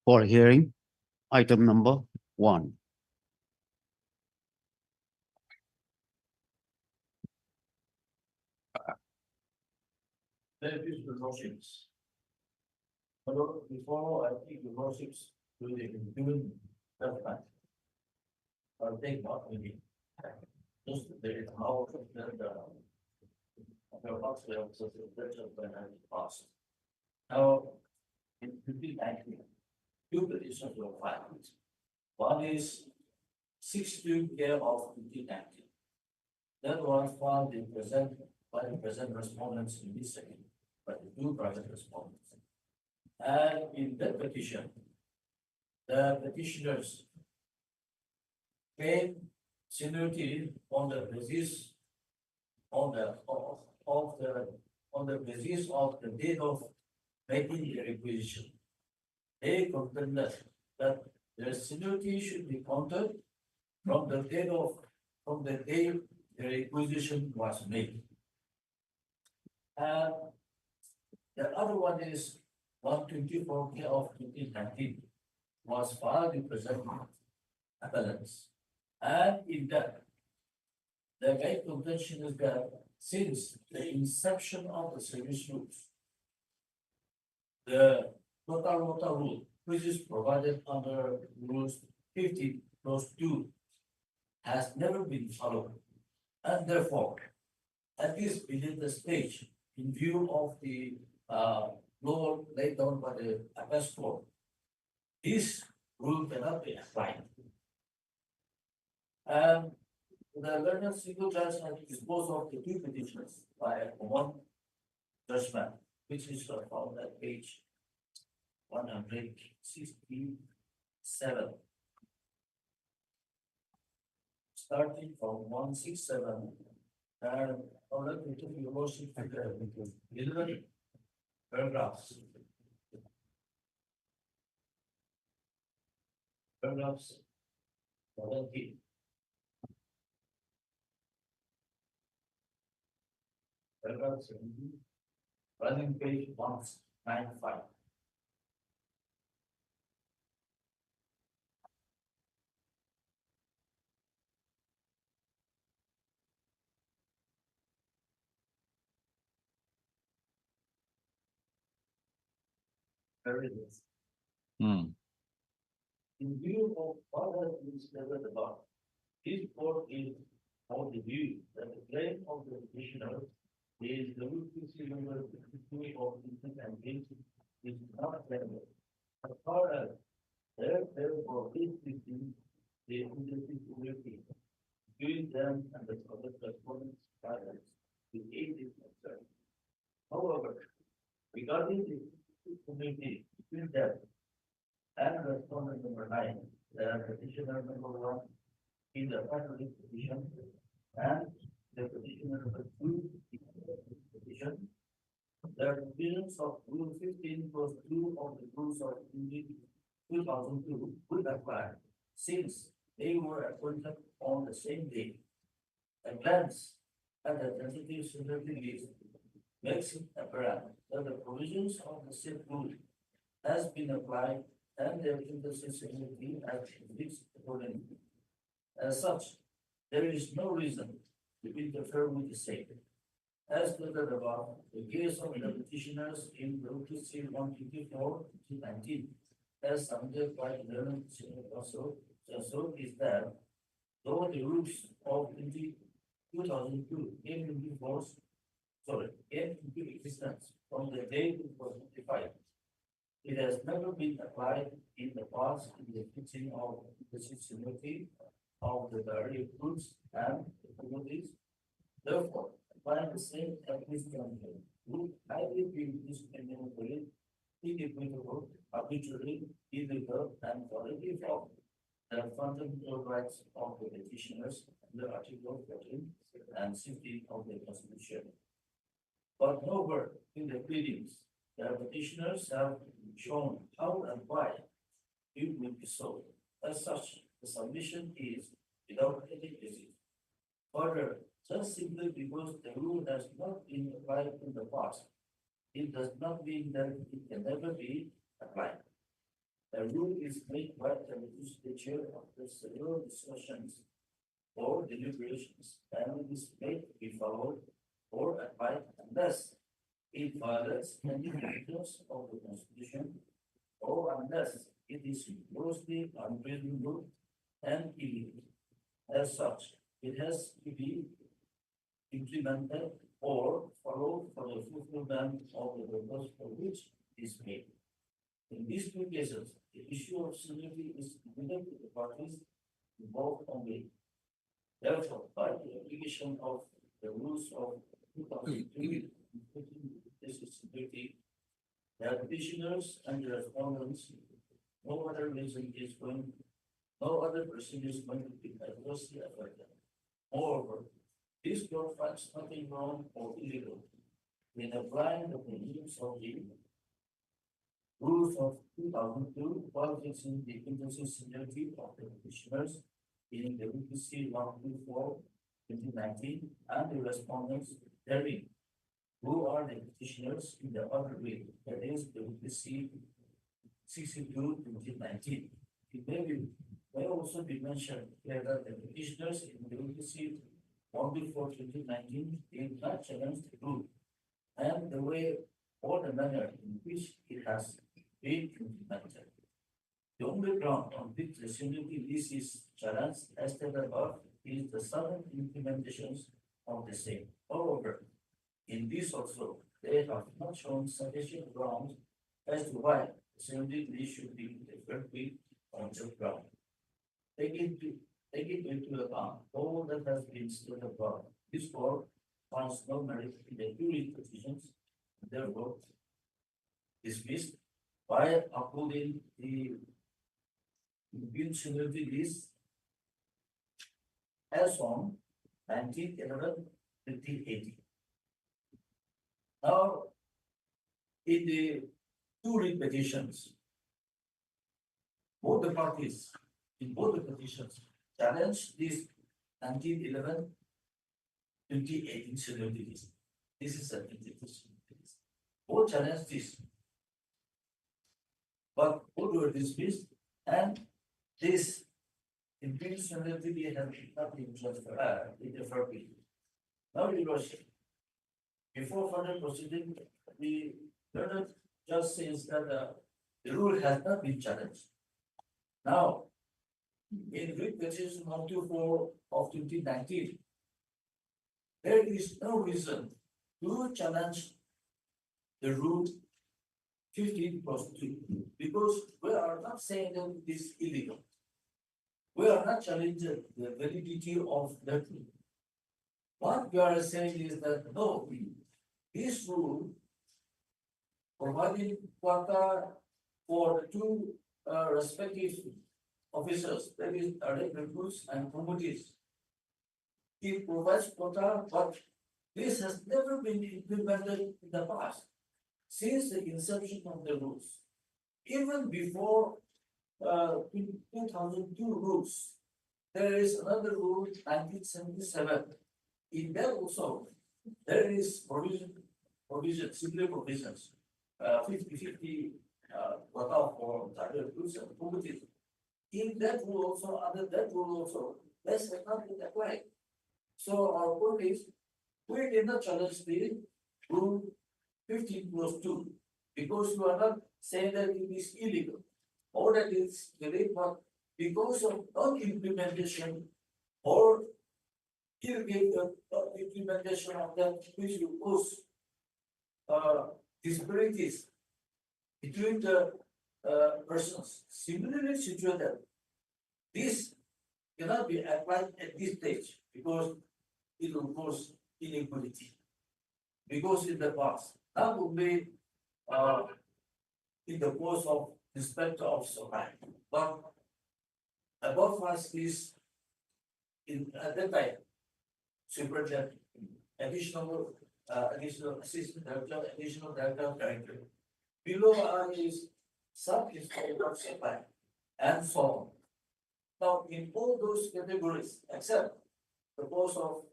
for hearing item number 1. Thank you, the motions. Hello, before I take the motions to the doing that fact. I'll take what we need. Just the how the box will so the when I pass. Now, it could be actually two petitions were filed. One is 62 care of 2019. That was filed in present by the present respondents in this second, but the two private respondents. And in that petition, the petitioners claim seniority on the basis on the basis of the date of making the requisition. They contend that the seniority should be counted from the day the requisition was made. And the other one is 124 K of 2019 was filed in present appellants. And in that, the main contention is that since the inception of the service rules, the total rule, which is provided under rules 50+2, has never been followed. And therefore, at least within the stage, in view of the law laid down by the appellate court, this rule cannot be applied. And the learned single judge has disposed of the two petitions by one judgment, which is found at page 167. Starting from 167, and I'll let you take your motion to the 11 paragraphs. Paragraphs 17. Paragraph 17, running page 195. There it is. In view of what has been stated above, this court is of the view that the claim of the petitioner is the witness number 52 of intent and guilt is not credible. As far as therefore is within the indemnity between them and the other respondents parties, the aid is concerned. However, regarding the community between them and respondent number 9, the petitioner number 1 in the final petition and the petitioner number 2 in the petition, the provisions of Rule 15+2 of the rules of 2002 would apply since they were appointed on the same day. A glance at the tentative seniority list makes it apparent that the provisions of the said rule has been applied and their seniority as fixed accordingly. As such, there is no reason to interfere with the same. As stated above, the case of the petitioners in the OTC 124/2019 as submitted by the Learned Senior Council is that though the rules of 2002 came into existence from the date it was notified, it has never been applied in the past in the fixing of the seniority of the various groups and communities. Therefore, applying the same administrative would highly be discriminatory, inequitable, arbitrary, illegal, and already from the fundamental rights of the petitioners under Article 14 and 16 of the Constitution. But nowhere in the pleadings, the petitioners have shown how and why it will be so. As such, the submission is without any basis. Further, just simply because the rule has not been applied in the past, it does not mean that it can never be applied. a rule is made by the legislature after several discussions or deliberations, and it is made to be followed or applied unless it violates any provisions of the Constitution or unless it is grossly unreasonable and illegal. As such, it has to be implemented or followed for the fulfillment of the purpose for which it is made. In these two cases, the issue of seniority is limited to the parties involved only. Therefore, by the application of the rules of 2003, seniority, the petitioners and the respondents, no other reason is going, no other procedure is going to be adversely affected. Moreover, this court finds nothing wrong or illegal in applying the provisions of the rules of 2002 while fixing the intrinsic seniority of the petitioners in the VPC 124 2019 and the respondents therein, who are the petitioners in the other way, that is the VPC 62 2019. It may also be mentioned here that the petitioners in the VPC 124 2019 did not challenge the rule and the way or the manner in which it has been implemented. The only ground on which the seniority list is challenged, as stated above, is the sudden implementations of the same. However, in this also, they have not shown sufficient grounds as to why the seniority list should be referred with on such ground. Taking into account all that has been stated above, this court finds no merit in the two petitions, therefore dismissed by upholding the seniority list as on 1911-1980. Now, in the two petitions, both the parties in both the petitions challenge this 1911-2018 seniority list. This is a petition. Both challenge this, but both were dismissed, and this increased seniority has not been transferred in the first period. Now, Your Worship, before further proceeding, the learned judge says that the rule has not been challenged. Now, in writ petition 124 of 2019, there is no reason to challenge the rule 15+2 because we are not saying that it is illegal. We are not challenging the validity of that rule. What we are saying is that no, this rule providing quota for two respective officers, that is, recruits and promotees. It provides quota, but this has never been implemented in the past since the inception of the rules. Even before 2002 rules, there is another rule, 1977. In that also, there is similar provisions, 50-50 quota for recruits and promotees. In that rule also, under that rule also, this has not been applied. So our point is, we did not challenge the rule 15+2 because we are not saying that it is illegal or that it's illegal, but because of non-implementation or illegal implementation of that which will cause disparities between the persons similarly situated. This cannot be applied at this stage because it will cause inequality. Because in the past, that would be in the course of respect of society. But above us is in at that time, superintendent, additional assistant director, additional director of character. Below is sub-inspector of supply, and so on. Now, in all those categories, except the post of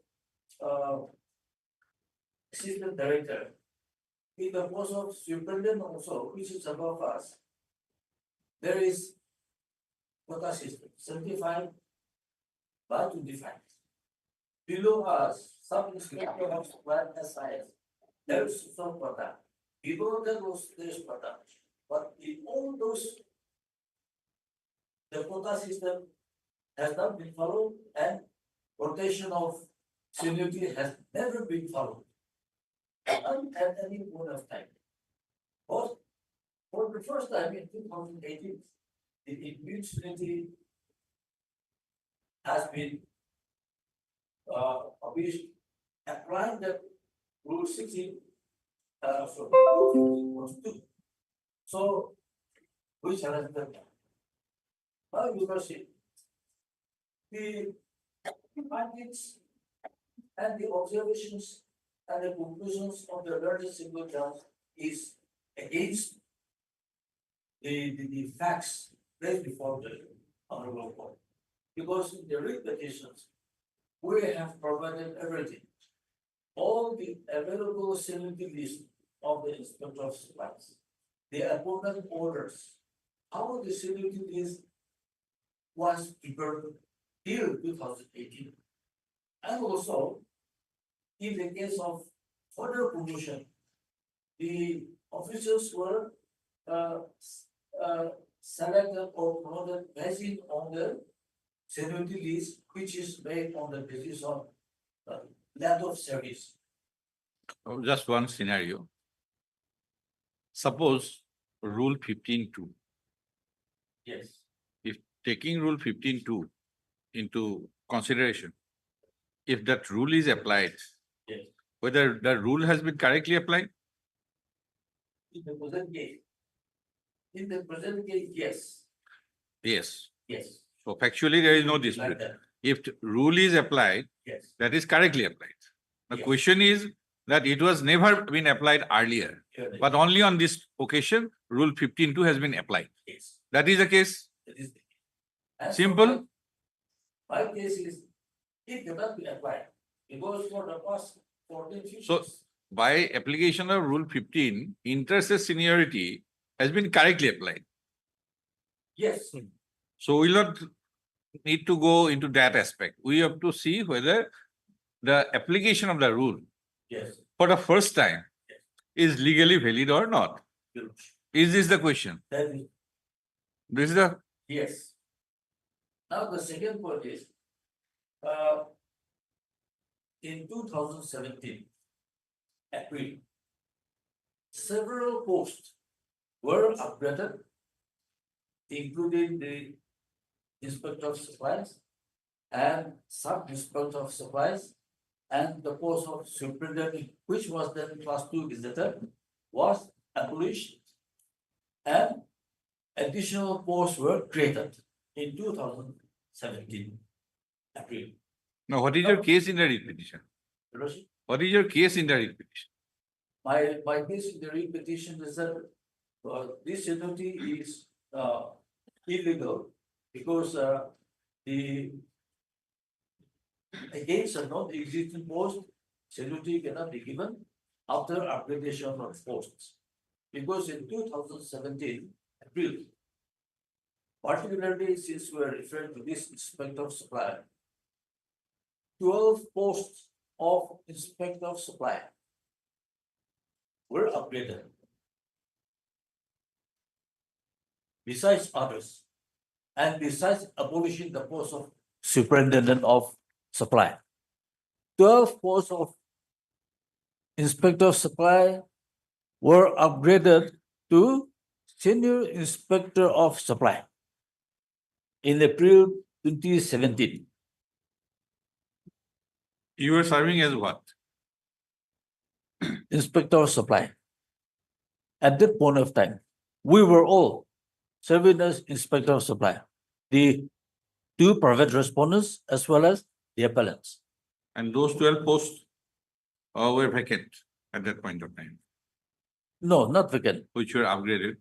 assistant director, in the post of superintendent also, which is above us, there is quota system, 75 by 25. Below us, sub-inspector of supply SIS, there is some quota. Below that was there's quota. But in all those, the quota system has not been followed and rotation of seniority has never been followed. At any point of time. But for the first time in 2018, the immunity seniority has been published, applying the rule 16, so rule 15 was 2. So, which has been done? Now you can see the findings and the observations and the conclusions of the learned single terms is against the facts placed before the honorable court. Because in the writ petitions, we have provided everything. All the available seniority list of the inspector of supplies, the appointment orders, how the seniority list was prepared till 2018. And also, in the case of further promotion, the officers were selected or promoted based on the seniority list, which is made on the basis of length of service. Just one scenario. Suppose rule 15.2, Yes. if taking rule 15.2 into consideration, if that rule is applied, Yes. whether the rule has been correctly applied, In the present case, yes, yes. yes, So factually, there is no like dispute. that, If the rule is applied, yes. that is correctly applied. The Yes. question is that it was never been applied earlier, Here but only on this occasion, rule 15.2 has been applied. yes, That is the case. that is the case. And so Simple. My case is, it cannot be applied, because for the past 14, 15 So- years, By application of rule 15, inter-se seniority has been correctly applied. yes, So we'll not need to go into that aspect. We have to see whether the application of the rule yes, for the first time is legally valid or not. yes. Is this the question? That is, This is the, yes. Now, the second point is, in 2017, April, several posts were upgraded, including the inspector of supplies and sub-inspector of supplies, and the post of superintendent, which was then class 2 gazetted, was abolished, and additional posts were created in 2017, April. now what is your case in the writ petition? Roshi? What is your case in the writ petition? My case in the repetition is that this seniority is illegal because the against a non-existing post, seniority cannot be given after upgradation of posts. Because in 2017, April, particularly since we are referring to this inspector of supply, 12 posts of inspector of supply were upgraded. Besides others, and besides abolishing the post of superintendent of supply, 12 posts of inspector of supply were upgraded to senior inspector of supply in April 2017. You were serving as what? Inspector of supply. At that point of time, we were all serving as inspector of supply, the two private respondents as well as the appellants. And those 12 posts were vacant at that point of time, No, not vacant. which were upgraded.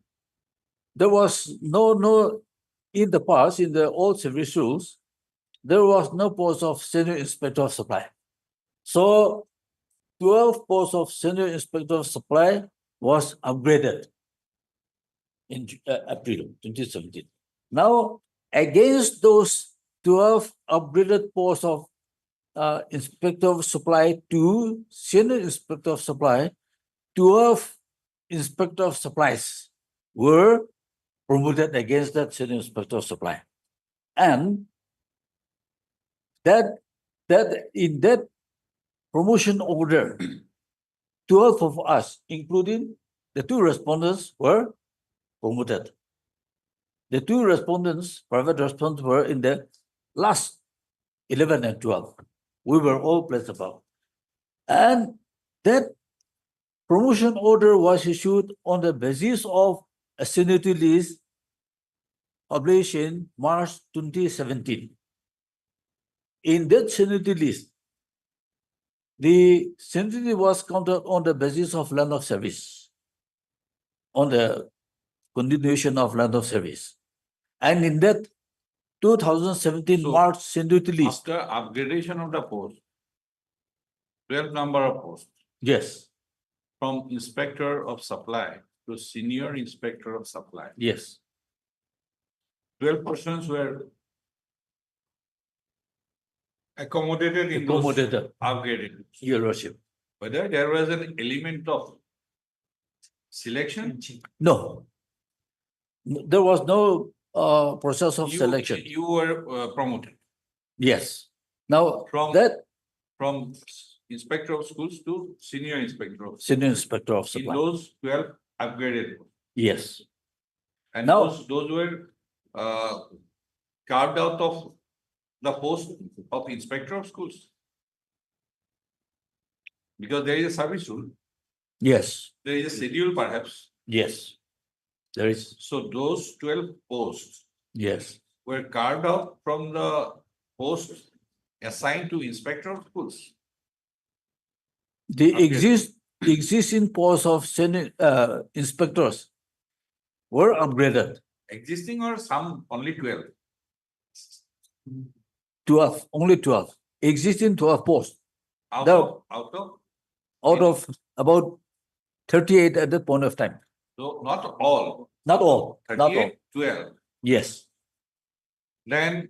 There was no, in the past, in the old service rules, there was no post of senior inspector of supply. So 12 posts of senior inspector of supply was upgraded in April 2017. Now, against those 12 upgraded posts of Inspector of Supply to Senior Inspector of Supply, 12 Inspector of Supplies were promoted against that Senior Inspector of Supply. And that in that promotion order, 12 of us, including the 2 respondents, were promoted. The 2 respondents, private respondents, were in the last 11 and 12. We were all placed above. And that promotion order was issued on the basis of a seniority list published in March 2017. In that seniority list, the seniority was counted on the basis of length of service, on the continuation of length of service. And in that 2017 So, March seniority list, After upgradation of the post, 12 number of posts yes, from Inspector of Supply to Senior Inspector of Supply, yes, 12 persons were accommodated in those accommodated, upgraded. Your Worship. Whether there was an element of selection? No. There was no process of You- selection. You were promoted Yes. Now, From- that from Inspector of Schools to Senior Inspector of. Senior Inspector of In Supply. those 12 upgraded. Yes. And Now- those were carved out of the post of Inspector of Schools. Because there is a service rule, Yes. there is a schedule perhaps. Yes. There is. So those 12 posts Yes. were carved out from the post assigned to Inspector of Schools. The Okay. existing posts of senior inspectors were upgraded. Existing or some only 12? 12, only 12. Existing 12 posts Out No. of, out of about 38 at that point of time. so not all. Not all. Not all. 38, 12. Yes. Then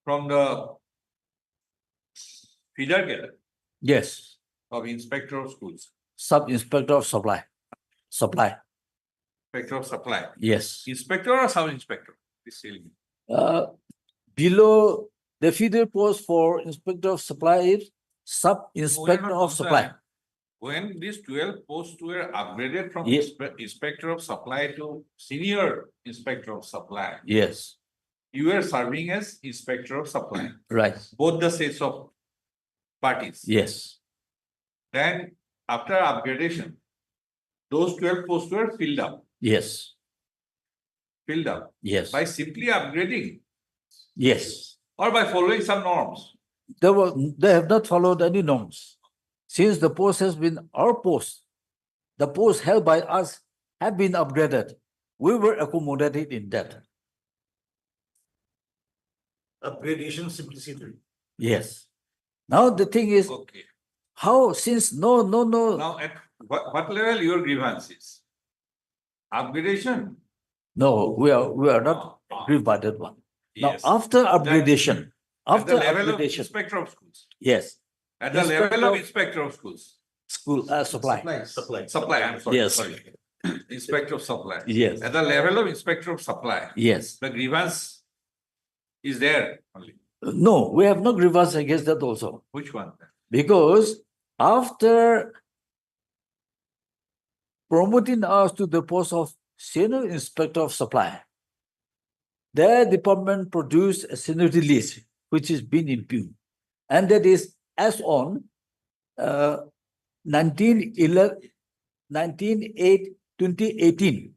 from the feeder cadre Yes. of Inspector of Schools, Sub-Inspector of Supply. Supply. Inspector of Supply, Yes. Inspector or Sub-Inspector? Please tell me. Below the feeder post for Inspector of Supply is We Sub-Inspector are not of Supply. concerned. When these 12 posts were upgraded from Yes. Inspector of Supply to Senior Inspector of Supply, Yes. you were serving as Inspector of Supply, Right. both the sets of parties. Yes. Then after upgradation, those 12 posts were filled up Yes. Yes. by simply upgrading Yes. or by following some norms. They have not followed any norms. Since the post has been our post, the posts held by us have been upgraded. We were accommodated in that. Upgradation simplicity. Yes. Now the thing is, Okay. how since no. Now at what level your grievance is? Upgradation? No, we are not aggrieved by that one. Now, Yes. after upgradation, At the after level of upgradation, Inspector of Schools. yes, At the level Inspector of of- Inspector of Schools. school supply. Supply, I'm sorry. Yes. sorry. Inspector of Supply. Yes, At the level of Inspector of Supply, yes. the grievance is there only. No, we have no grievance against that also, Which one? because after promoting us to the post of Senior Inspector of Supply, their department produced a seniority list, which is being impugned. And that is as on 19/8/2018,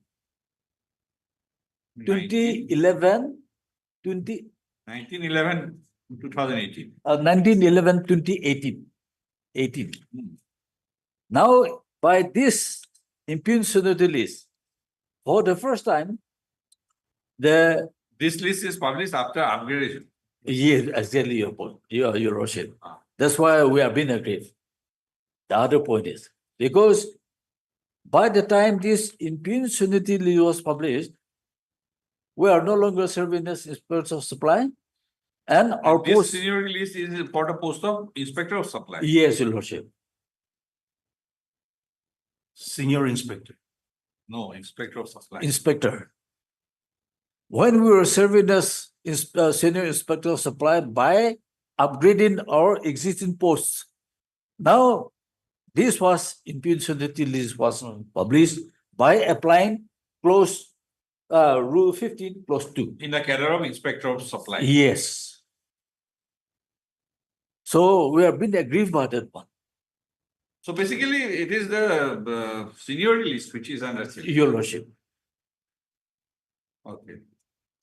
2011, 1911, 2018. 19/11/2018. 18. Now, by this impugned seniority list, for the first time, This list is published after upgradation. yes, exactly your point, your worship. That's why we are being aggrieved. The other point is, because by the time this impunity list was published, we are no longer serving as inspectors of supply, and our And this post. seniority list is for the post of inspector of supply. Yes, Your Lordship. Senior inspector. No, inspector of supply. Inspector. When we were serving as senior inspector of supply by upgrading our existing posts, now this was impunity list was published by applying clause rule 15 clause 2. In the cadre of inspector of supply. Yes. So we have been aggrieved by that one. So basically, it is the seniority list which is under. Your Lordship. Okay.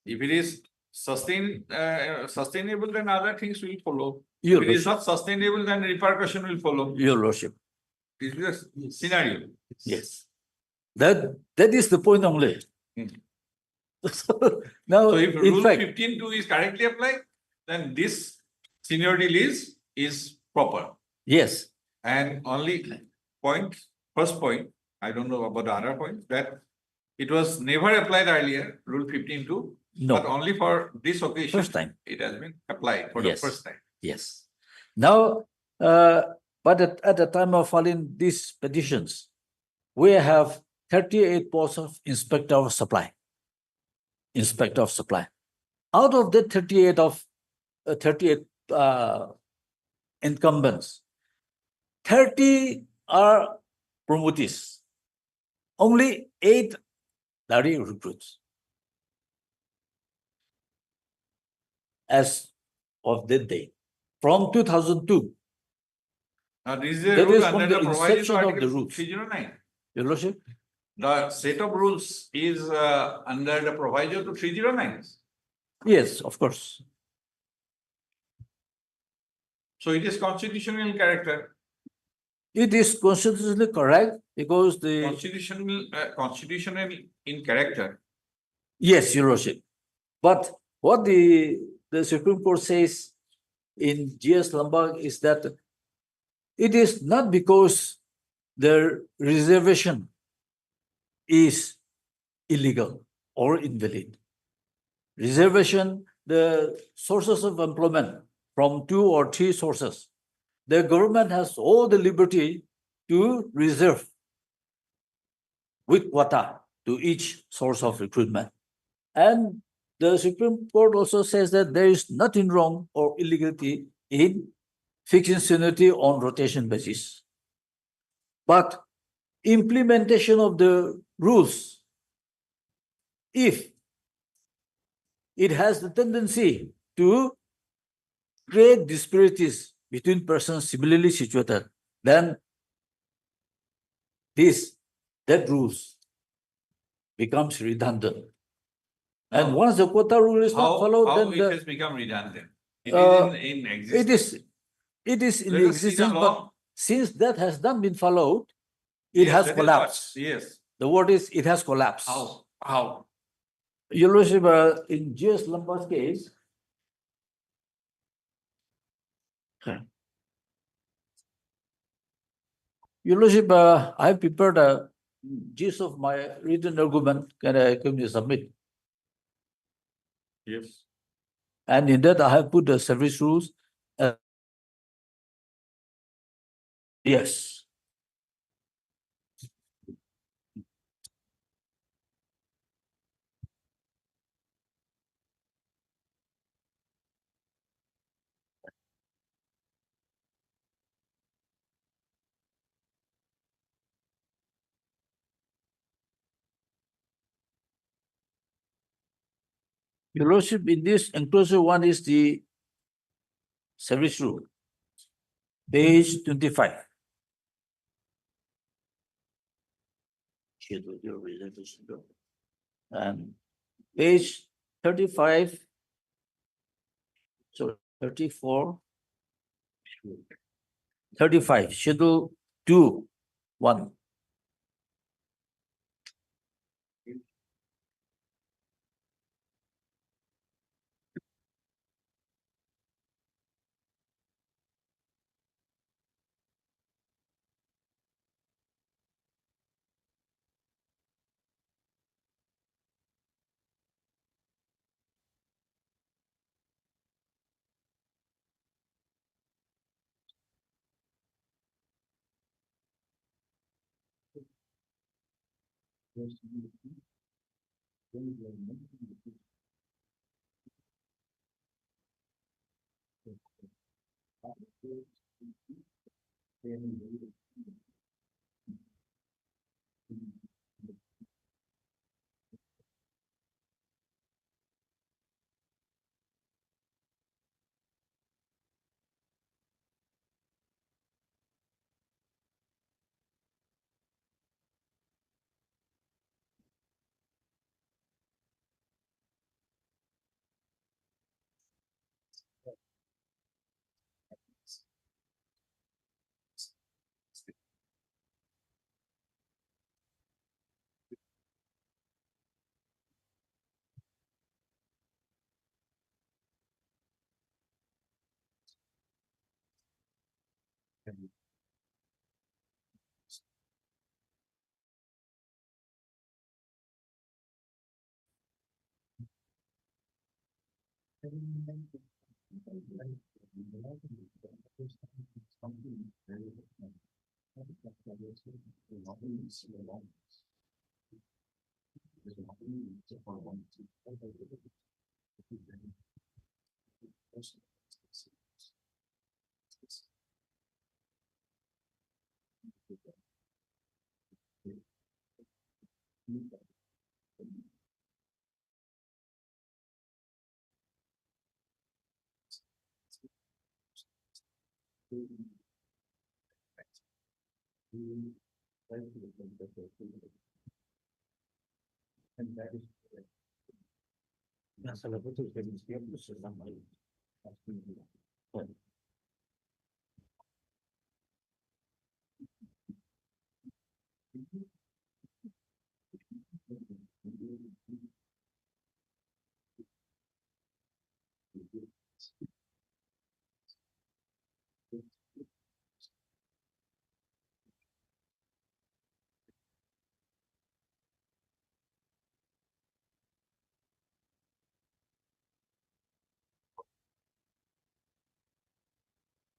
If it is sustainable, then other things will follow. Your If it is Lordship. not sustainable, then repercussion will follow. Your Lordship. This is the scenario. Yes. That is the point only. Hmm. So now, So if in rule fact, 15(2) is correctly applied, then this seniority list is proper. yes, And only first point, I don't know about the other point, that it was never applied earlier, rule 15(2), but no, only for this occasion. first time. It has been applied for Yes. the first time. Yes. Now, but at the time of filing these petitions, we have 38 posts of inspector of supply. Inspector of supply. Out of the 38 incumbents, 30 are promotees. Only 8 direct recruits. As of that day, from 2002. Now, this is a That rule is under from the the provisions inception of of the Article rules. 309. Your Lordship? The set of rules is under the proviso to 309. Yes, of course. So it is constitutional in character. It is constitutionally correct because the, Constitutional in character. yes, Your Lordship. But what the Supreme Court says in G.S. Lombard is that it is not because the reservation is illegal or invalid. Reservation, the sources of employment from 2 or 3 sources. The government has all the liberty to reserve with quota to each source of recruitment. And the Supreme Court also says that there is nothing wrong or illegality in fixing seniority on rotation basis. But implementation of the rules, if it has the tendency to create disparities between persons similarly situated, then that rules becomes redundant. And once the quota rule is not followed, How then it has become redundant? It Uh, is in it existence. is in Let us see the existence, but law. since that has not been followed, it Yes, has that is collapsed. what- Yes. The word is it has collapsed. How? Your Lordship, in G.S. Lombard's case, Your Lordship, I have prepared a gist of my written argument. Can you submit? Yes. And in that, I have put the service rules. Yes. Your Lordship, in this enclosure one is the service rule, page 25. Schedule your reservation. And page 35, so 34, 35, schedule 2, 1.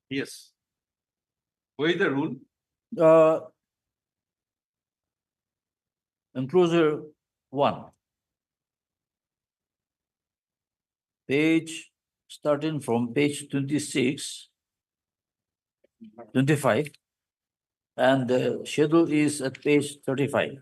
Yes. Where is the rule? Uh, enclosure one. Page, starting from page 26, 25, and the schedule is at page 35.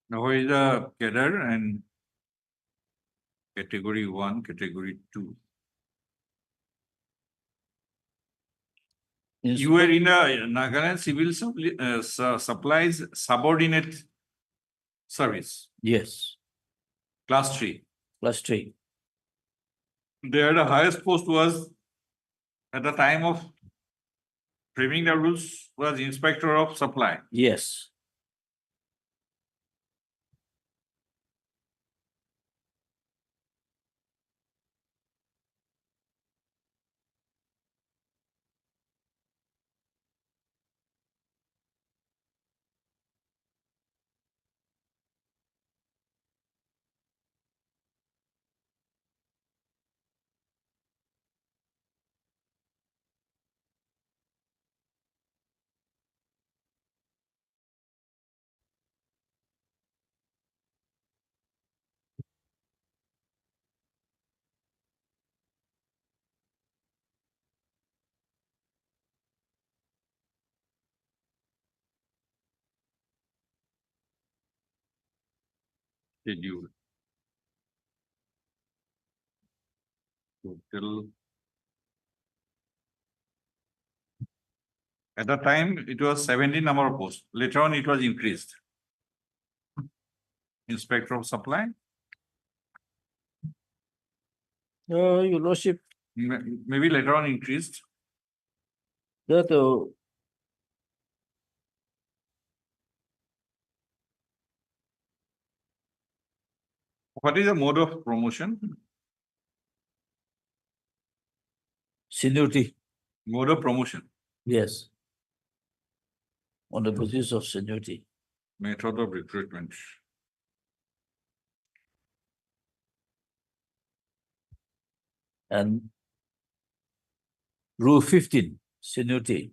Now, where is the cadre and category one, category two? You were in a Nagaland Civil Supplies subordinate service, Yes, class 3. +3. There, the highest post was at the time of framing the rules was inspector of supply. Yes. Schedule. Total. At the time, it was 17 number of posts. Later on, it was increased. Inspector of supply, Your Lordship, maybe later on increased. that What is the mode of promotion? seniority. Mode of promotion. Yes. on the basis of seniority. Method of recruitment. And Rule 15, seniority.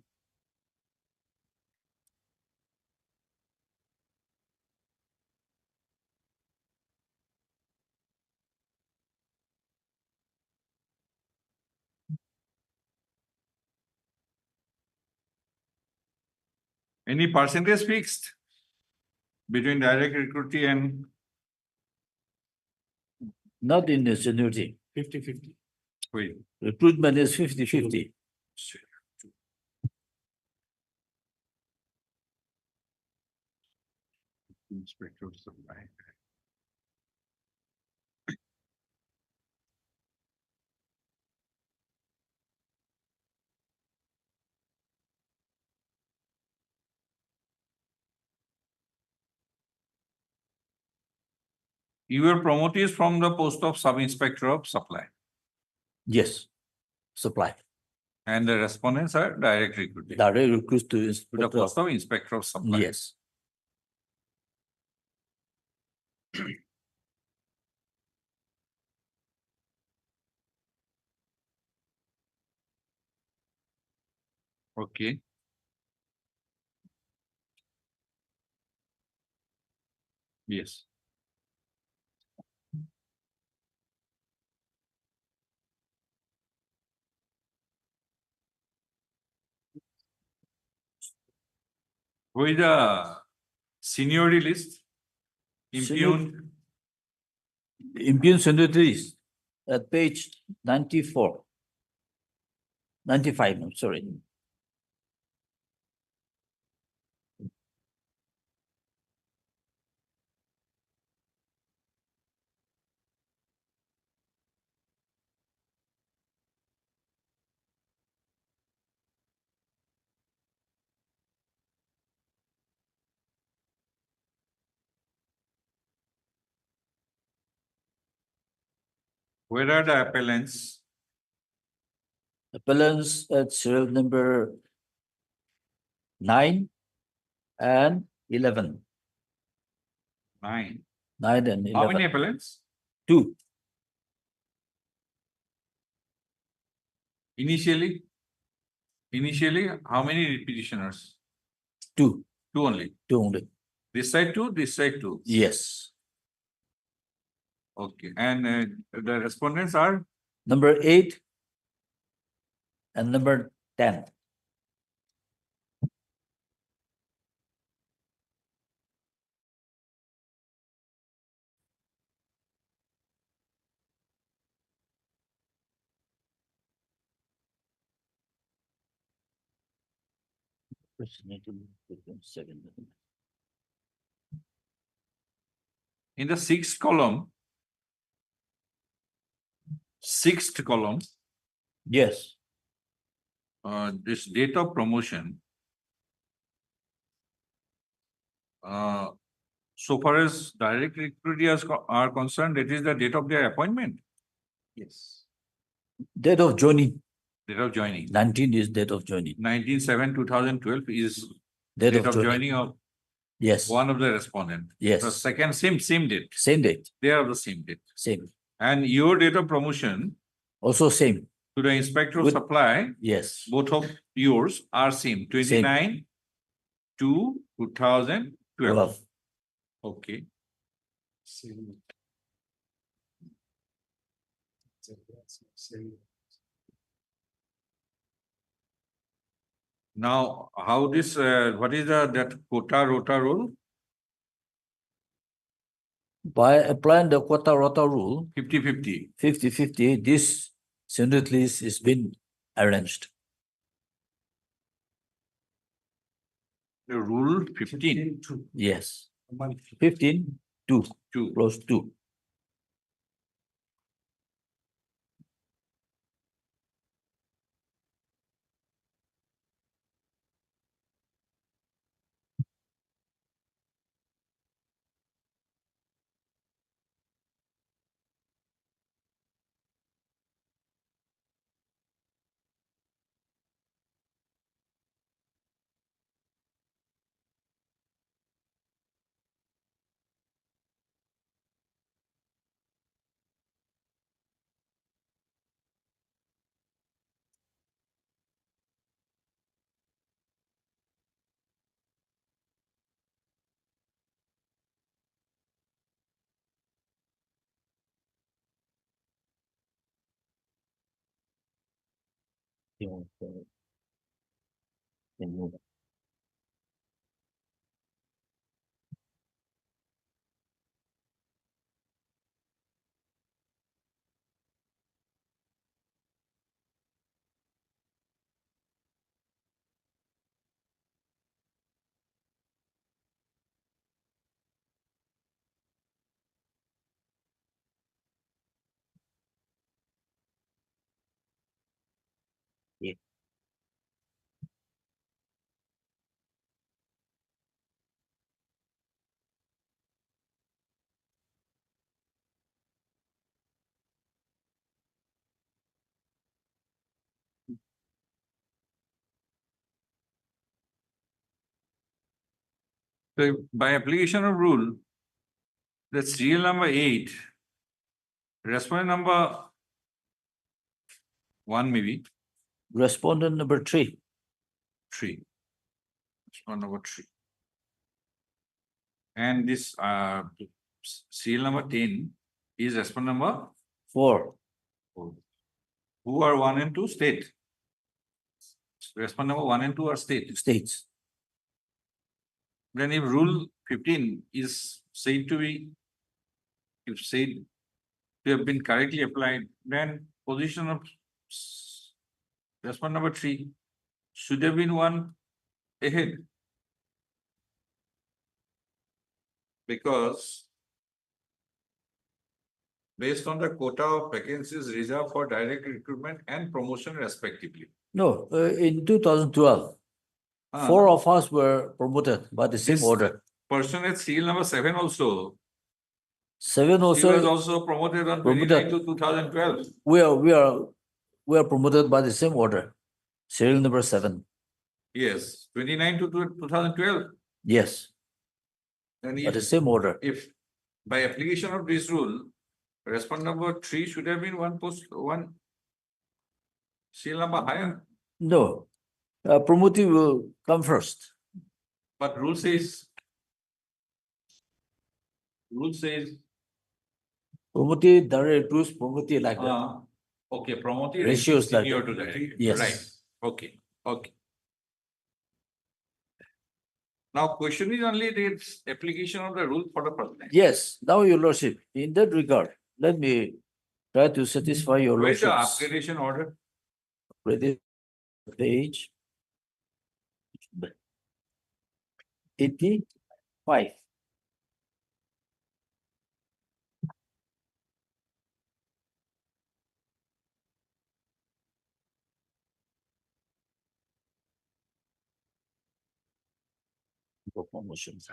Any percentage fixed between direct recruitee and Not in the seniority. 50-50. wait, Recruitment is 50-50. inspector of supply. Your promotees from the post of sub-inspector of supply Yes, supply. and the respondents are direct recruited Direct recruits to to the inspector. post of inspector of supply. Yes. Okay. Yes. With the seniority list, impugned, Impugned seniority is at page 94. 95, I'm sorry. where are the appellants? Appellants at serial number 9 and 11. 9. 9 and How many 11. appellants? 2. Initially, how many petitioners? 2. 2 only. 2 only. This side 2, this side 2. Yes. Okay, and the respondents are Number 8 and number 10. in the sixth column. Sixth column, Yes. this date of promotion. So far as direct recruiters are concerned, it is the date of their appointment. Yes. Date of joining. Date of joining. 19 is date of joining. 19/7/2012 is Date date of of joining. joining of Yes. one of the respondent. Yes. The second, same date. Same date. They are the same date. Same. And your date of promotion Also same. to the inspector of With- supply, Yes. both of yours are same, 29/2/2012. 12. Okay. Now, how this, what is that quota rota rule? By applying the quota rota rule, 50/50. 50-50, this seniority list is been arranged. The rule 15, Yes. 15, 2, 2. close 2. So by application of rule, the serial number 8, respondent number 1 maybe, Respondent number 3. 3. Respondent number 3. And this serial number 10 is respondent number 4. 4. Who are 1 and 2 state. Respondent number 1 and 2 are state. States. Then if rule 15 is said to be, if said to have been correctly applied, then position of respondent number 3 should have been 1 ahead. Because based on the quota of vacancies reserved for direct recruitment and promotion respectively. No, in 2012, Ah, 4 of us were promoted by the same This- order. Person at serial number 7 also, 7 she was also, also promoted on Promoted. 29 to 2012. we are promoted by the same order. Serial number 7. Yes, 29 to 2012. Yes, And by the if, same order. if by application of this rule, respondent number 3 should have been one serial number higher. No, promoting will come first. But rule says, Promoted, direct recruits, promoted like that. okay, promoted Ratios like senior that. to direct. Yes. Right, okay, okay. Now question is only the application of the rule for the first time. Yes, now your lordship, in that regard, let me try to satisfy your Where is the lordship's upgradation order? credit page 85. For promotions.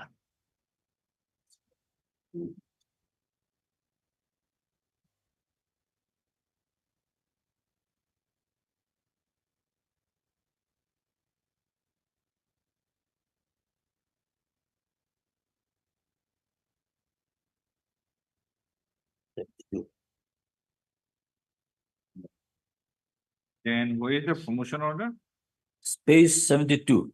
Then where is the promotion order? Space 72.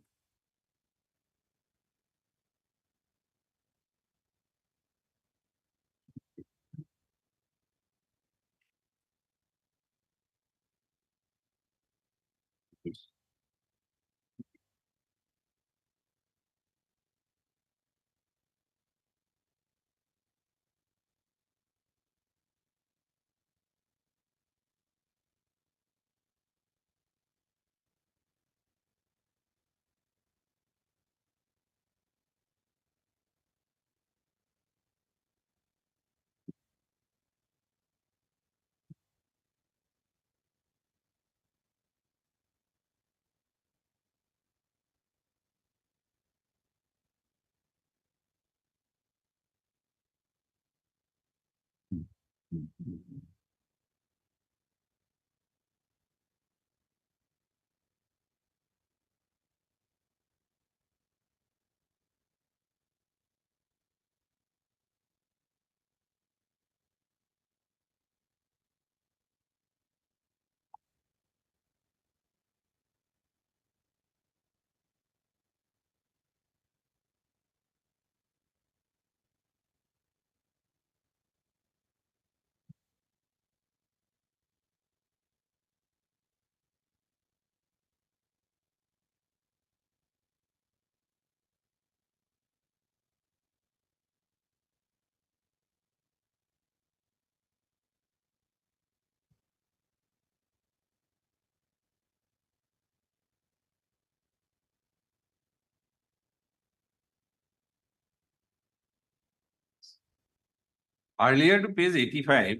Earlier to page 85,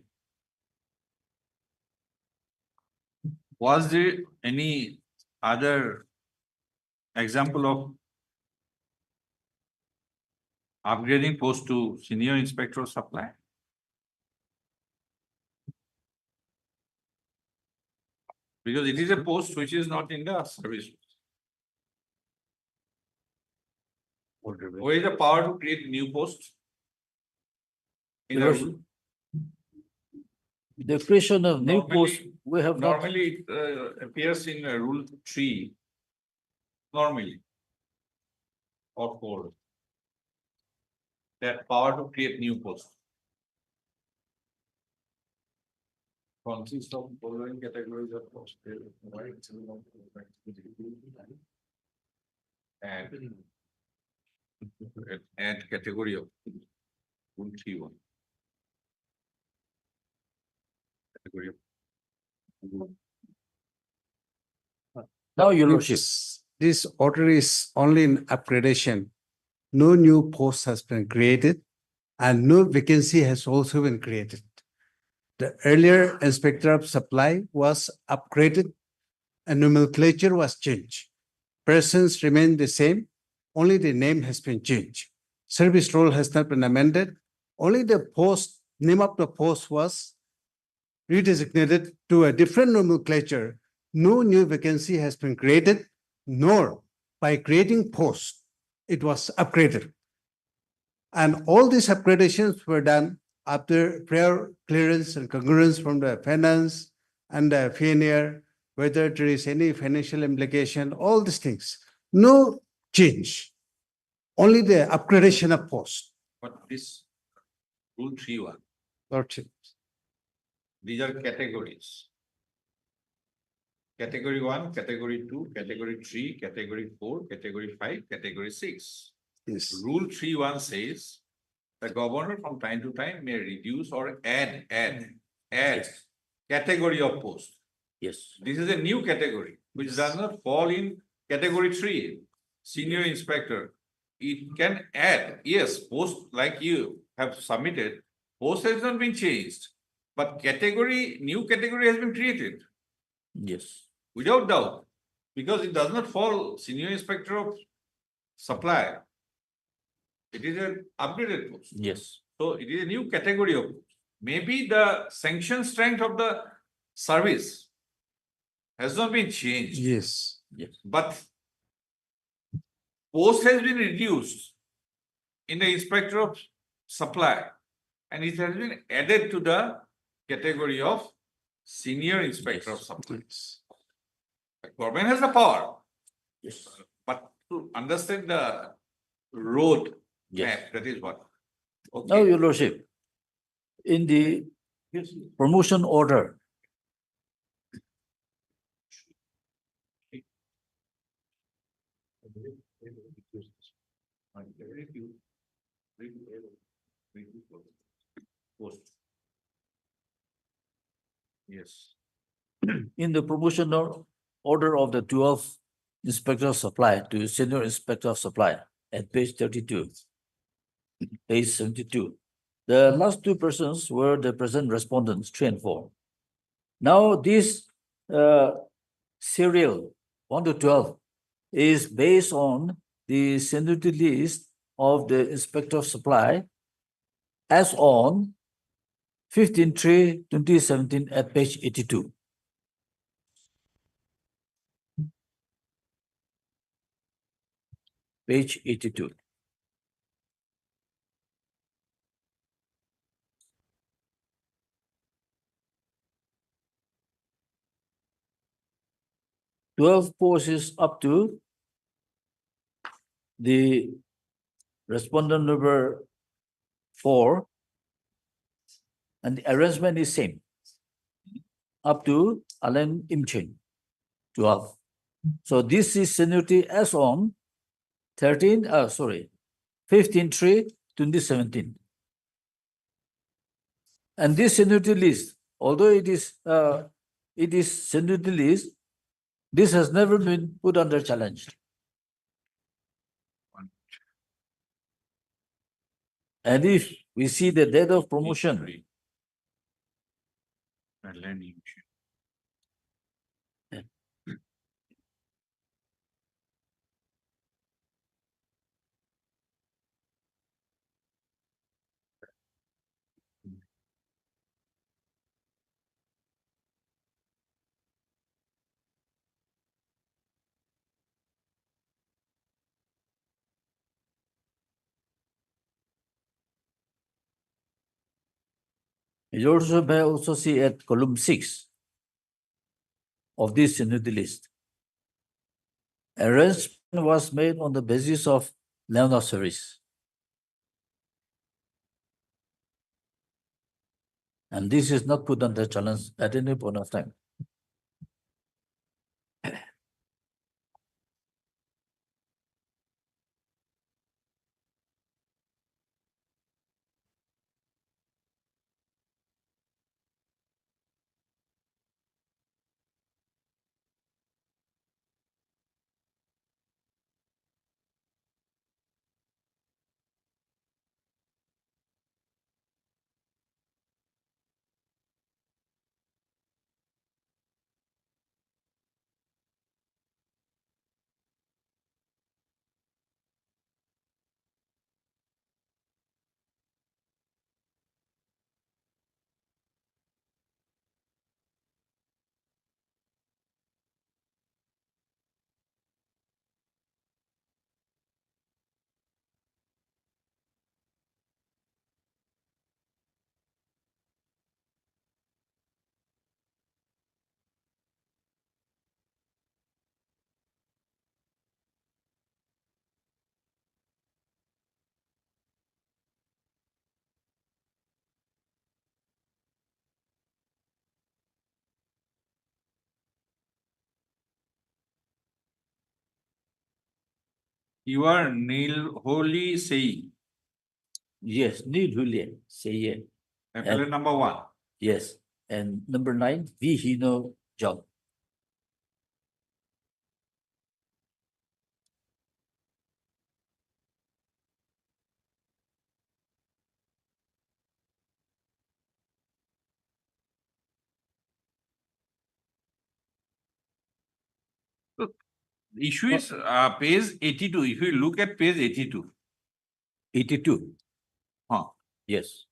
was there any other example of upgrading post to senior inspector of supply? Because it is a post which is not in the service. Where is the power to create new posts? In the Your rule? The creation of new posts, Normally- we have not, Normally, it appears in rule 3. Normally. Or 4. That power to create new posts. Consists of following categories of posts. And category of rule 3(1). Category of. now your lordship, This order is only in upgradation. No new post has been created and no vacancy has also been created. The earlier inspector of supply was upgraded and nomenclature was changed. Persons remain the same, only the name has been changed. Service role has not been amended, only the post, name of the post was redesignated to a different nomenclature. No new vacancy has been created, nor by creating posts, it was upgraded. And all these upgradations were done after prior clearance and concurrence from the finance and the FNR, whether there is any financial implication, all these things. No change, only the upgradation of post. But this rule 3(1), Lordship. these are categories. Category 1, category 2, category 3, category 4, category 5, category 6. Yes. Rule 3(1) says the governor from time to time may reduce or add Yes. category of post. yes, This is a new category which does not fall in category 3, senior inspector. It can add, yes, post like you have submitted, post has not been changed, but category, new category has been created yes, without doubt, because it does not fall senior inspector of supply. It is an upgraded post. yes, So it is a new category of post. Maybe the sanction strength of the service has not been changed, Yes. yes, but post has been reduced in the inspector of supply, and it has been added to the category of senior inspector of Yes. supply. Yes. The government has the power, yes, but to understand the road yes. map, that is what. Now, Okay. your lordship, in the promotion order, Post. Yes. in the promotion order of the 12th inspector of supply to senior inspector of supply at page 32, page 72. The last two persons were the present respondents, 3 and 4. Now, this serial 1 to 12 is based on the seniority list of the inspector of supply as on 15/3/2017 at page 82. Page 82. Twelve posts is up to the respondent number 4, and the arrangement is same. Up to Alan Imchen, 12. So this is seniority as on 15/3/2017. And this seniority list, although it is seniority list, this has never been put under challenge. And if we see the date of promotion. And landing. You also may also see at column 6 of this seniority list. Arrangement was made on the basis of Leonard series. And this is not put under challenge at any point of time. You are Neil Holy saying, Yes, need Julian, say yeah. appellant number 1. Yes. And number 9, V Hino John. Issue is page 82. If you look at page 82, 82. huh, Yes.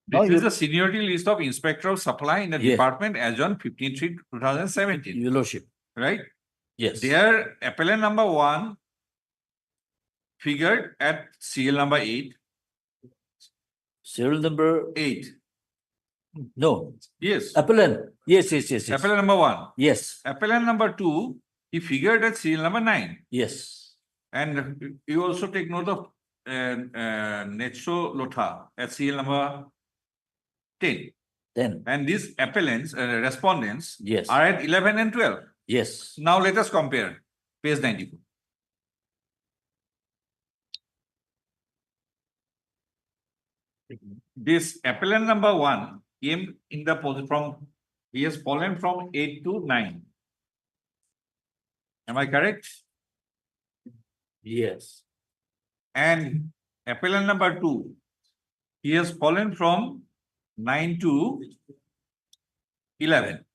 Now this is you- the seniority list of inspector of supply in the Yes. department as on 15/3/2017, Your Lordship. right? Yes. There, appellant number 1 figured at serial number 8. Serial number 8. no. Yes. Appellant. Yes. Appellant number 1. Yes. Appellant number 2, he figured at serial number 9. Yes. And you also take note of Netso Lotha at serial number 10. Then. And these appellants, respondents, Yes. are at 11 and 12. Yes. Now let us compare. Page 94. This appellant number 1 came in the from, he has fallen from 8 to 9. Am I correct? Yes. And appellant number 2, he has fallen from 9 to 11.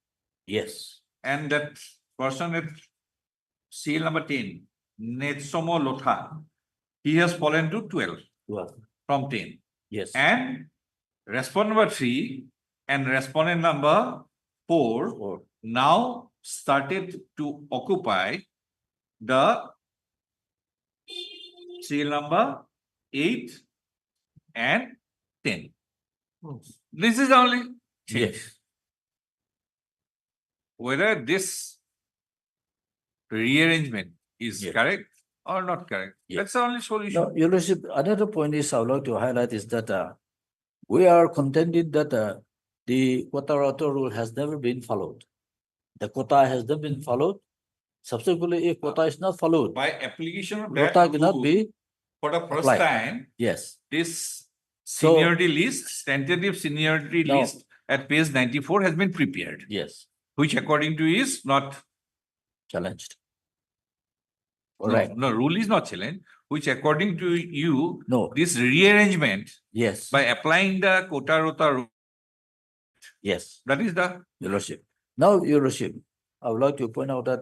Yes. And that person at seal number 10, Netsomo Lotha, he has fallen to 12 Well, from 10. yes. And respondent number 3 and respondent number 4 Or now started to occupy the serial number 8 and 10. This is the only change. yes. Whether this rearrangement is Yes. correct or not correct. Yes. That's the only solution. No, Your Lordship, another point is I would like to highlight is that we are contending that the quota rata rule has never been followed. The quota has not been followed. Subsequently, if quota is not followed, By application of that quota cannot rule, be, for the first applied. time, yes. this So- seniority list, tentative seniority Now- list at page 94 has been prepared. Yes. which according to you is not, challenged. no, Correct. no, rule is not challenged, which according to you, No, this rearrangement yes, by applying the quota rota rule, yes, that is the, Your Lordship. Now, Your Lordship, I would like to point out that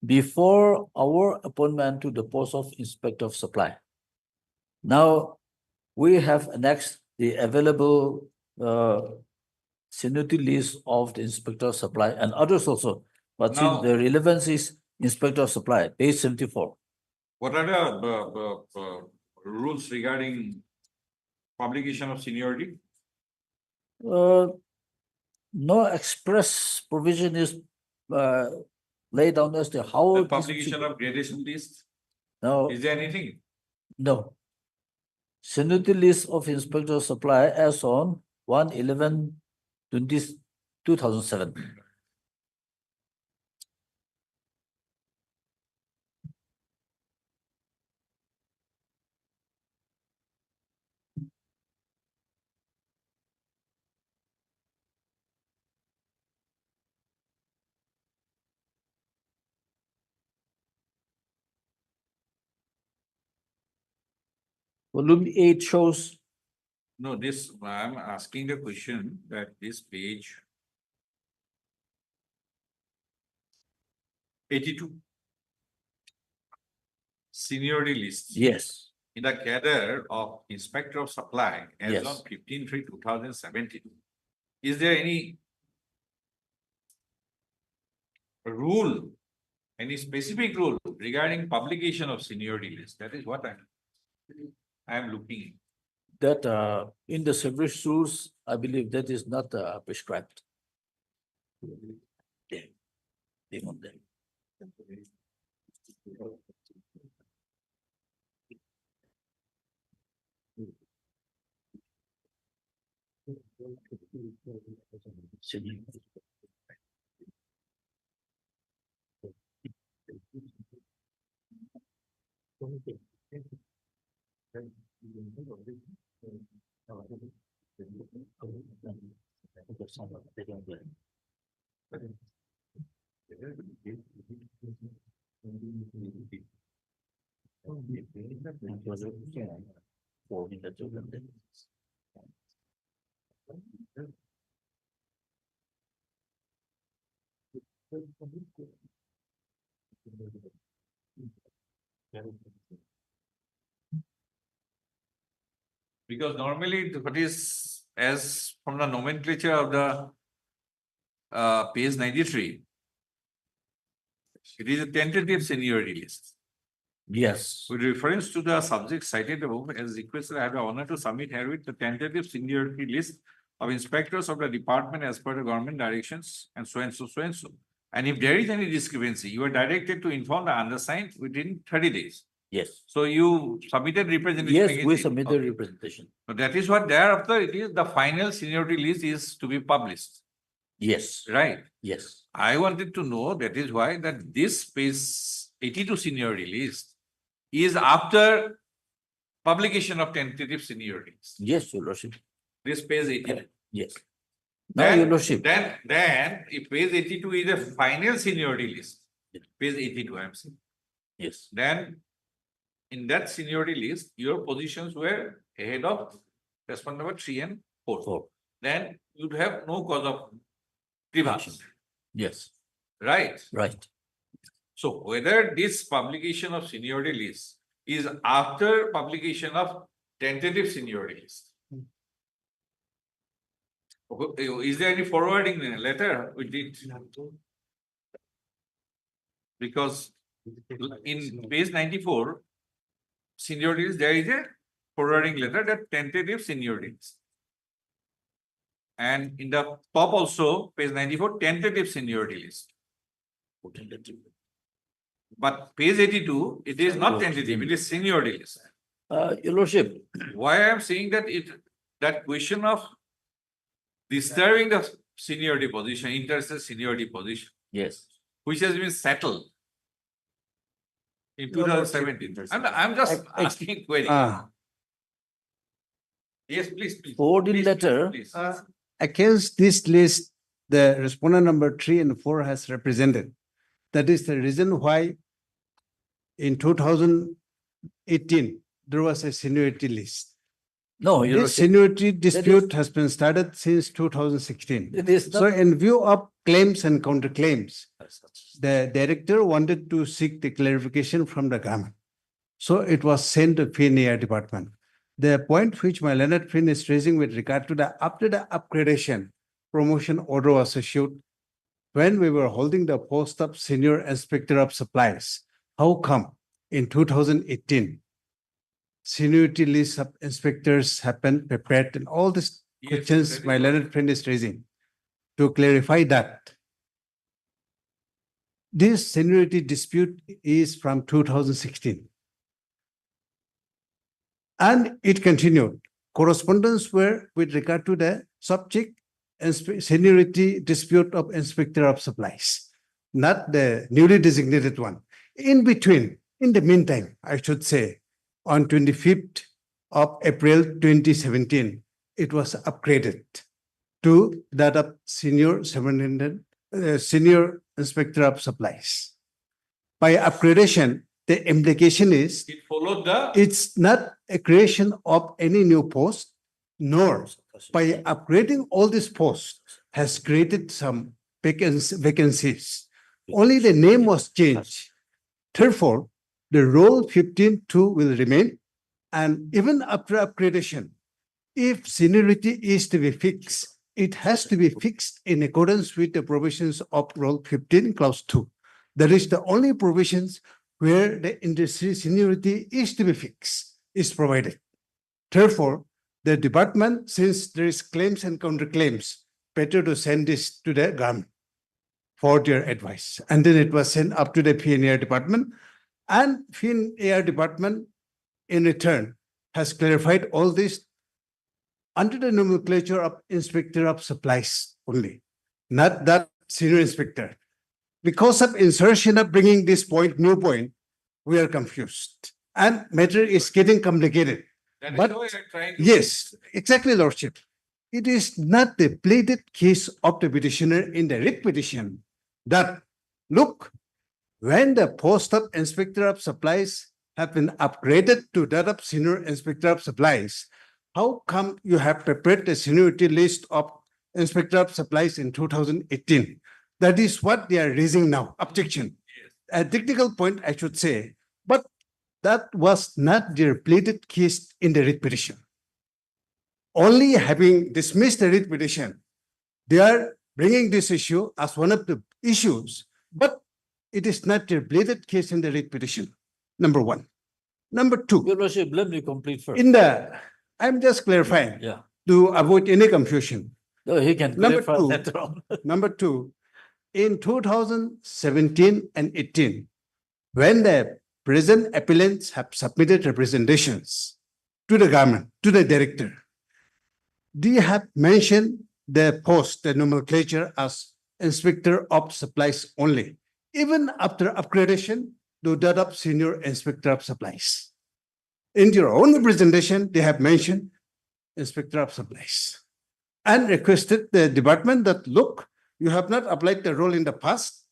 before our appointment to the post of Inspector of Supply, now we have annexed the available seniority list of the Inspector of Supply and others also. But since Now- the relevance is Inspector of Supply, page 74. what are the rules regarding publication of seniority? No express provision is laid down as to how. The this publication should- of gradation list, No, is there anything? no. Seniority list of Inspector of Supply as on 1/11/2007. Volume 8 shows. No, this, I'm asking the question that this page 82. Seniority list. Yes, In the cadre of Inspector of Supply as Yes. on 15/3/2017. Is there any rule, any specific rule regarding publication of seniority list? That is what I am looking. that in the service rules, I believe that is not prescribed. Yeah. They want that. Because normally what is, as from the nomenclature of the page 93, it is a tentative seniority list. Yes, With reference to the subject cited above, as requested, I have the honor to submit herewith the tentative seniority list of inspectors of the department as per the government directions and so and so, so and so. And if there is any discrepancy, you are directed to inform the undersigned within 30 days. yes, So you submitted representation. yes, against we it. submitted Okay. representation. So that is what thereafter it is, the final seniority list is to be published, Yes, right? yes, I wanted to know, that is why that this page 82 seniority list is after publication of tentative seniority list. yes, Your Lordship, This page 82. yes. Now, Your Lordship, Then if page 82 is a final seniority list, Yeah. page 82 I am saying, yes, then in that seniority list, your positions were ahead of respondent number 3 and 4. 4, Then you'd have no cause of grievance, yes, right? right. So whether this publication of seniority list is after publication of tentative seniority list. Okay, is there any forwarding letter we did? Because in page 94, seniority list, there is a forwarding letter that tentative seniority list. And in the top also, page 94, tentative seniority list. But page 82, it is not tentative, it is seniority list. Your Lordship, Why I am saying that that question of disturbing the seniority position, interested seniority position, yes, which has been settled in Your Lordship, 2017. I'm just I- asking query. Yes, please, please. Forwarding Please, letter. please. Against this list, the respondent number 3 and 4 has represented. That is the reason why in 2018, there was a seniority list. No, Your This Lordship, seniority dispute has been started since 2016. it is So not. in view of claims and counterclaims, the director wanted to seek the clarification from the government. So it was sent to PNAR department. The point which my learned friend is raising with regard to after the upgradation, promotion order was issued, when we were holding the post of Senior Inspector of Supplies, how come in 2018, seniority list of inspectors have been prepared and all these Yes, questions that is my what- learned friend is raising to clarify that. This seniority dispute is from 2016. And it continued. Correspondence were with regard to the subject seniority dispute of Inspector of Supplies, not the newly designated one. In between, in the meantime, I should say, on 25th of April 2017, it was upgraded to that of Senior Superintendent, Senior Inspector of Supplies. By upgradation, the implication is It followed the, it's not a creation of any new post, nor by upgrading all these posts has created some vacancies. Only the name was changed. Therefore, the role 15(2) will remain, and even after upgradation, if seniority is to be fixed, it has to be fixed in accordance with the provisions of Rule 15, Clause 2. That is the only provisions where the industry seniority is to be fixed, is provided. Therefore, the department, since there is claims and counterclaims, better to send this to the government for their advice. And then it was sent up to the PNAR department, and PNAR department in return has clarified all this under the nomenclature of Inspector of Supplies only, not that senior inspector. Because of insertion of bringing this point, new point, we are confused. And matter is getting complicated. that is But- why I'm trying to. Yes, exactly, Lordship. It is not the pleaded case of the petitioner in the writ petition that, look, when the post of Inspector of Supplies have been upgraded to that of Senior Inspector of Supplies, how come you have prepared the seniority list of Inspector of Supplies in 2018? That is what they are raising now, objection. A technical point, I should say, but that was not their pleaded case in the writ petition. Only having dismissed the writ petition, they are bringing this issue as one of the issues, but it is not their pleaded case in the writ petition, number one. Number two, Your Lordship, let me complete first. I'm just clarifying Yeah, to avoid any confusion. no, he can Number clarify two. later on. Number two, in 2017 and 18, when the present appellants have submitted representations to the government, to the director, they have mentioned the post, the nomenclature as Inspector of Supplies only, even after upgradation to that of Senior Inspector of Supplies. In your own representation, they have mentioned Inspector of Supplies and requested the department that, look, you have not applied the role in the past.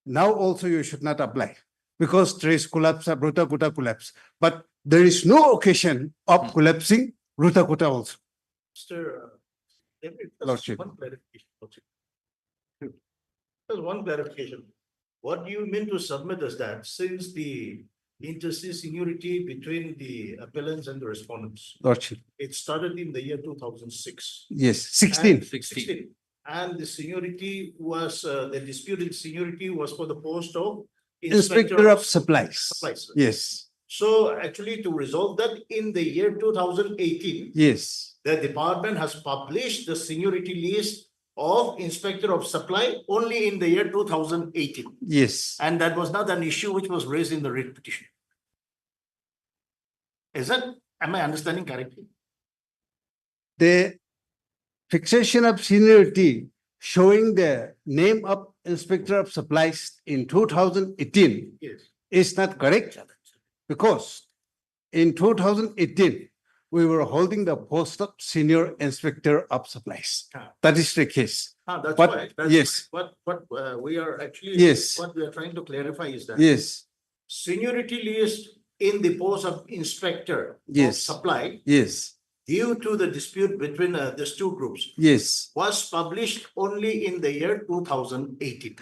Now also you should not apply because there is collapse, Ruta Kota collapse. But there is no occasion of collapsing Ruta Kota also. Mr. David, just Lordship. one clarification. Lordship. Just one clarification. What do you mean to submit is that since the interstate seniority between the appellants and the respondents, Lordship, it started in the year 2006. yes, 16. And 16. And the seniority was, the disputed seniority was for the post of Inspector of Supplies. Supplies. Yes, So actually to resolve that in the year 2018, yes, the department has published the seniority list of Inspector of Supply only in the year 2018. yes. And that was not an issue which was raised in the writ petition. Is that, am I understanding correctly? The fixation of seniority showing the name of Inspector of Supplies in 2018 Yes. is not correct because in 2018, we were holding the post of Senior Inspector of Supplies. Ah. That is the case. That's But- why. that's yes. What we are actually. Yes. What we are trying to clarify is that. Yes, Seniority list in the post of inspector. of Yes. Supply, yes, due to the dispute between these two groups, yes. was published only in the year 2018.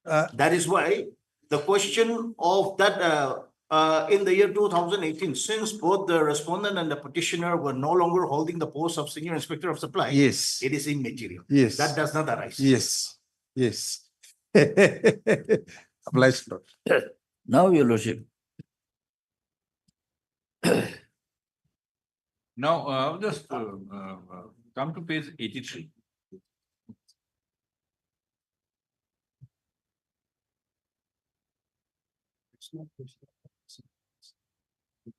Uh, That is why the question of that, in the year 2018, since both the respondent and the petitioner were no longer holding the post of Senior Inspector of Supply. Yes, It is immaterial. yes. That does not arise. Yes, yes. Applies not. Now, Your Lordship, Now, just come to page 83.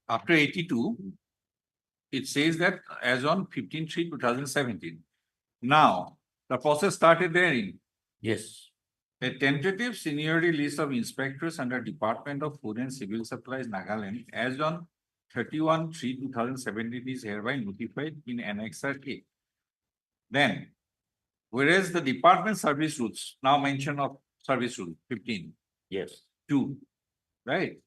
After 82, it says that as on 15/3/2017. Now, the process started therein. yes, A tentative seniority list of inspectors under Department of Food and Civil Supplies, Nagaland, as on 31/3/2017 is hereby notified in Annexure A. Then, whereas the department service rules, now mention of service rule 15, yes, 2, right?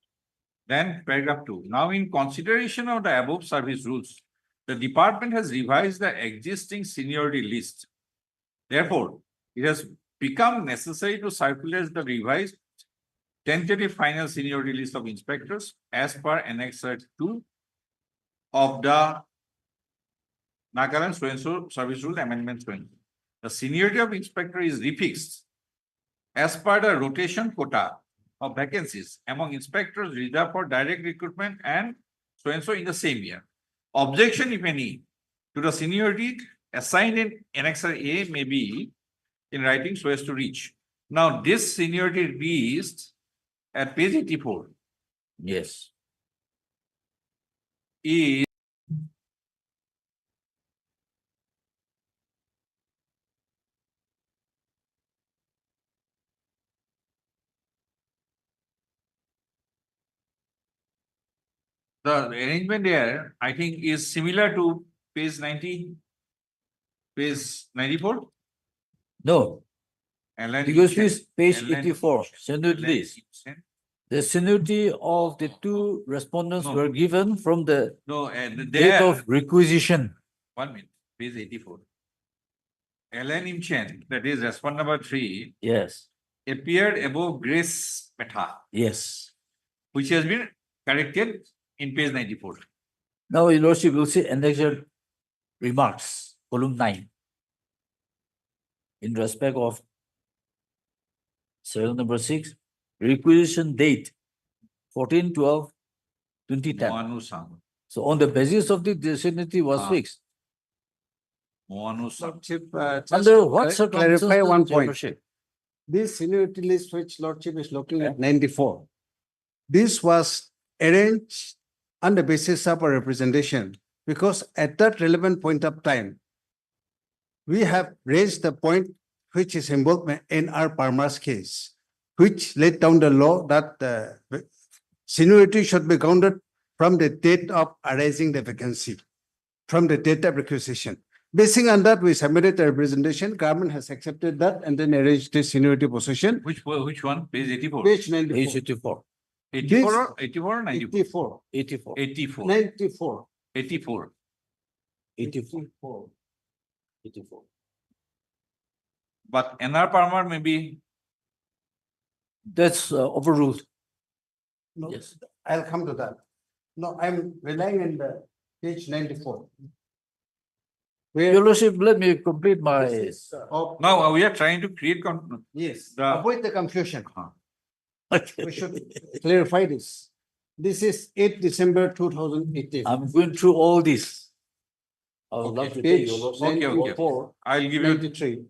Then paragraph 2. Now, in consideration of the above service rules, the department has revised the existing seniority list. Therefore, it has become necessary to circulate the revised tentative final seniority list of inspectors as per Annexure 2 of the Nagaland so-and-so service rule amendment 20. The seniority of inspector is refixed as per the rotation quota of vacancies among inspectors reserved for direct recruitment and so-and-so in the same year. Objection, if any, to the seniority assigned in Annexure A may be in writing so as to reach. Now, this seniority list at page 84 yes. is the arrangement there, I think, is similar to page 90, page 94. No, Alan because Ibsen- this page Alan- 84, seniority Alan list, Ibsen. the seniority of the two respondents No. were given from the No, and date there, of requisition. 1 minute, page 84. Alan Imchen, that is respond number 3, Yes, appeared above Grace Petha, yes. which has been corrected in page 94. Now, Your Lordship will see annexure remarks, column 9. In respect of serial number 6, requisition date 14/12/2010. Moanu Sang, So on the basis of the seniority was Ah. fixed. Moanu Sang. Lordship, just Under to what circumstances? clarify one Your point. Lordship? This seniority list which Lordship is looking at 94. This was arranged on the basis of a representation because at that relevant point of time, we have raised the point which is involved in our Parma's case, which laid down the law that the seniority should be counted from the date of arising the vacancy, from the date of requisition. Basing on that, we submitted the representation. Government has accepted that and then arranged the seniority position. Which one? Page 84. Page Page 94. 84, 84 or 94? 84, 84, 84. 94. 84. 84, 84. But NR Parmar may be, That's overruled. No, Yes. I'll come to that. No, I'm relying on the page 94. Your Where Lordship, let me complete my, this is, of- now we are trying to create, yes, the- avoid the confusion. Huh. We should clarify this. This is 8 December 2018. I'm going through all this. I would love Okay. to take Page your Lordship. Okay, okay. 94, I'll give you, 93.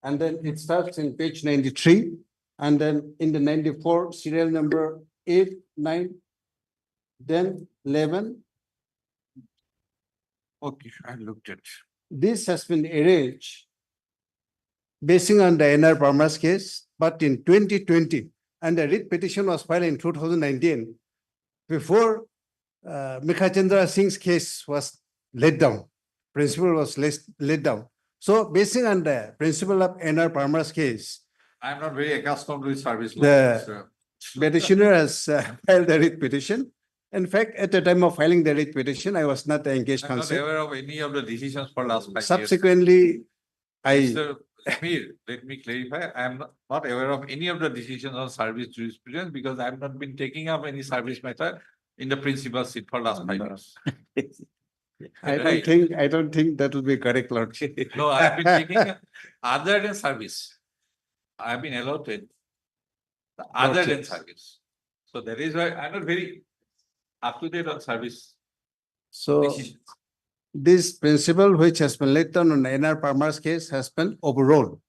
And then it starts in page 93. And then in the 94, serial number 8, 9, then 11. okay, I looked at. This has been arranged basing on the NR Parmas case, but in 2020, and the writ petition was filed in 2019. Before Mikha Chandra Singh's case was laid down. Principle was laid down. So basing on the principle of NR Parmar's case, I'm not very accustomed with service law. The- so- petitioner has filed the writ petition. In fact, at the time of filing the writ petition, I was not the engaged I'm not counsel. aware of any of the decisions for last 5 years. Subsequently, I, Mr. Amir, let me clarify, I am not aware of any of the decisions on service jurisprudence because I have not been taking up any service matter in the principal seat for last 5 years. Right. I don't think that will be correct, Lord. No, I have been taking other than service. I have been allotted the other than Lordships. service. So that is why I'm not very up to date on service So decisions. this principle which has been laid down on NR Parmar's case has been overruled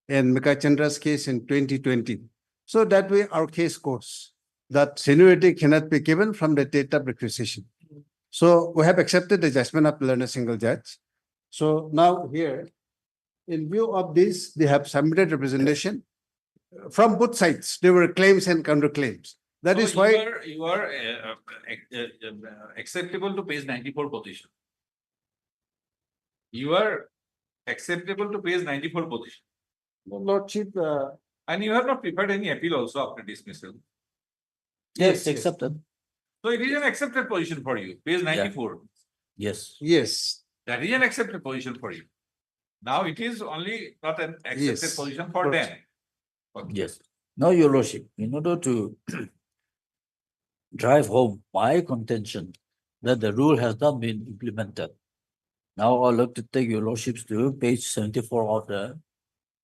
in Mikha Chandra's case in 2020. So that way our case goes, that seniority cannot be given from the date of requisition. So we have accepted the judgment of the learned single judge. So now here, in view of this, they have submitted representation from both sides. There were claims and counterclaims. That is So why. you are acceptable to page 94 position. You are acceptable to page 94 position. Lordship, And you have not prepared any appeal also after dismissal. Yes, yes. accepted. So it is an accepted position for you, page 94. Yes. Yes, That is an accepted position for you. Now it is only not an accepted Yes. position for But- them. Okay. Yes. Now, Your Lordship, in order to drive home my contention that the rule has not been implemented. Now I'd like to take Your Lordships to page 74 of the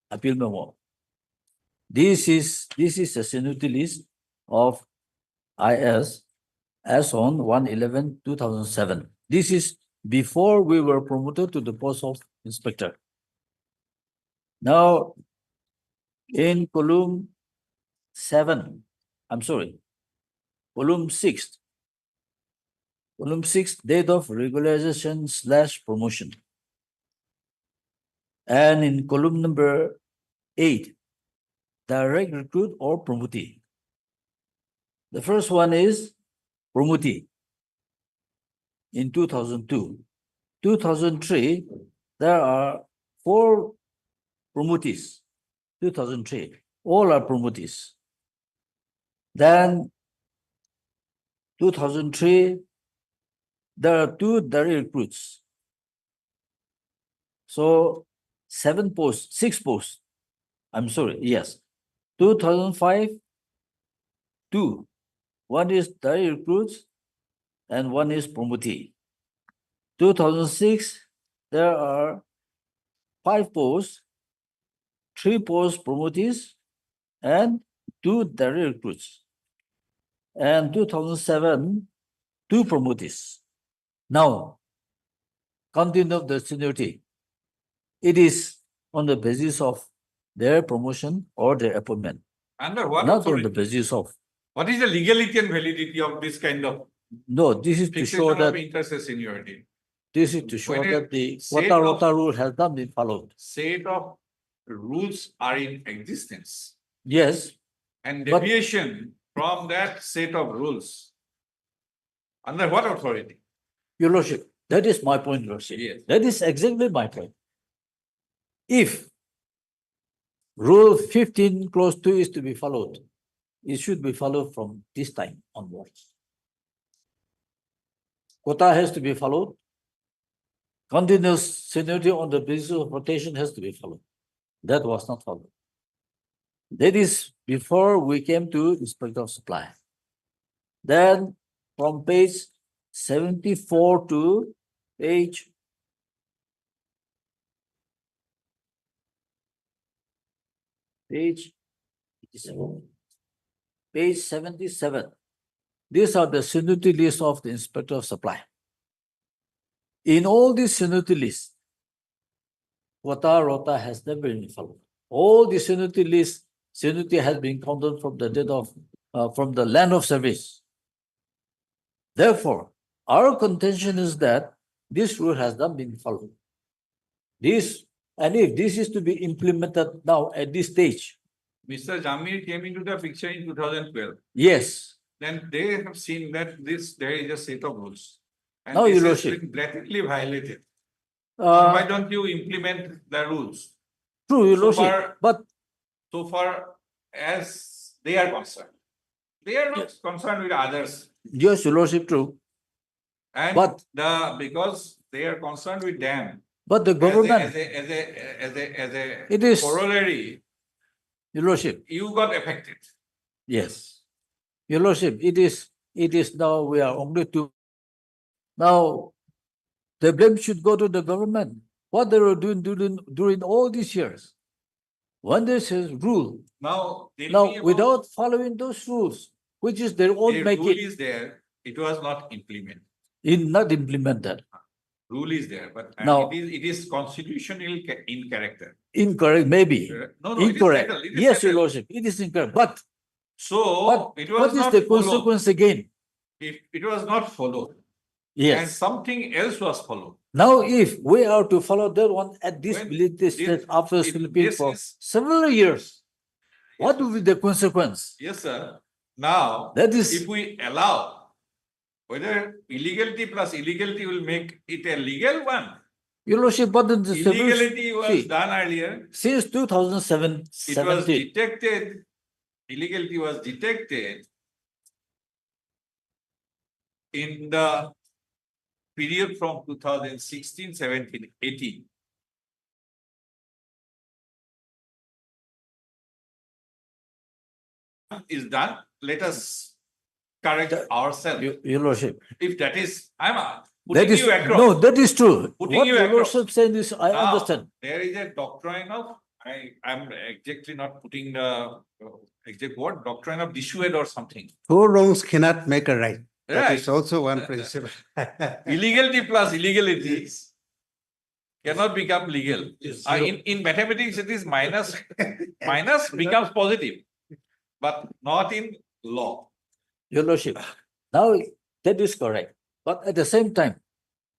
appeal memo. This is a seniority list of IS as on 1/11/2007. This is before we were promoted to the post of inspector. Now, in column 7, I'm sorry, column 6, date of regularization/promotion. And in column number 8, direct recruit or promotee. The first one is promotee in 2002. 2003, there are 4 promotees. 2003, all are promotees. Then 2003, there are 2 direct recruits. So 6 posts. I'm sorry, yes. 2005, 2. One is direct recruits and one is promotee. 2006, there are 5 posts, 3 posts promotees and 2 direct recruits. And 2007, 2 promotees. Now, counting of the seniority, it is on the basis of their promotion or their appointment, Under what not on the authority? basis of, What is the legality and validity of this kind of no, this is to show fixation of that, interest seniority? this is to show When that the set quota of- rota rule has not been followed. Set of rules are in existence Yes, and But- deviation from that set of rules. Under what authority? Your Lordship, that is my point, Lordship. Yes. That is exactly my point. If Rule 15 clause 2 is to be followed, it should be followed from this time onwards. Quota has to be followed. Continuous seniority on the basis of rotation has to be followed. That was not followed. That is before we came to inspector of supply. Then from page 74 to page page 87. Page 77. These are the seniority list of the inspector of supply. In all these seniority lists, quota rota has never been followed. All the seniority lists, seniority has been counted from the date of from the land of service. Therefore, our contention is that this rule has not been followed. This, and if this is to be implemented now at this stage, Mr. Jamir came into the picture in 2012. yes, then they have seen that there is a set of rules. And No, this Your has Lordship. been blatantly violated. So why Uh, don't you implement the rules? true, Your So Lordship, far- but So far as they are concerned. They are not Yes. concerned with others. yes, Your Lordship, true. And But- because they are concerned with them. But the As government, a It is- corollary, Your Lordship, you got affected. yes. Your Lordship, it is now we are only to. Now, the blame should go to the government. What they were doing during all these years. When there's a rule, Now, tell me now about- without following those rules, which is their own a rule making, is there, it was not implemented. not implemented. Rule is there, but Now- it is constitutional in character. Incorrect, maybe. No, it is Incorrect. settled, it is Yes, Your settled. Lordship, it is incorrect. But So it was what is not the followed. consequence again? It was not followed. And Yes. something else was followed. Now, if we are to follow that one at this When military this- state after if Philippines this for is- several years, what will be the consequence? Yes, sir. Now, That is, if we allow, whether illegality plus illegality will make it a legal one. Your Lordship, but in the several, Illegality was see, done earlier. since 2007, It was 17, detected, illegality was detected in the period from 2016, 17, 18. Is done, let us correct ourselves. Your Lordship. If that is, I'm That putting is, you across. no, that is true. Putting What you Your across. Lordship saying is, I Now, understand. There is a doctrine of, I'm exactly not putting the exact word, doctrine of dissuade or something. Four wrongs cannot make a right. That Right. is also one principle. Illegality plus illegality cannot become legal. Yes. In mathematics, it is minus becomes positive, but not in law. Your Lordship. Now, that is correct. But at the same time,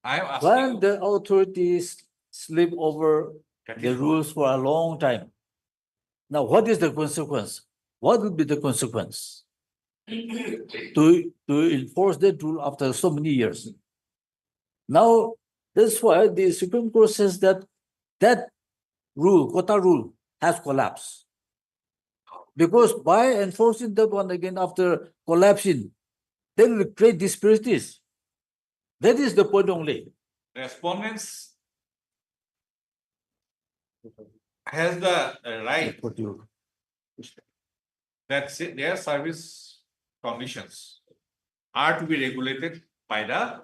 I am when asking. the authorities sleep over That the is- rules for a long time. Now, what is the consequence? What would be the consequence? To enforce that rule after so many years. Now, that's why the Supreme Court says that that rule, quota rule, has collapsed. Because by enforcing that one again after collapsing, they will create disparities. That is the point only. Respondents has the right that their service conditions are to be regulated by the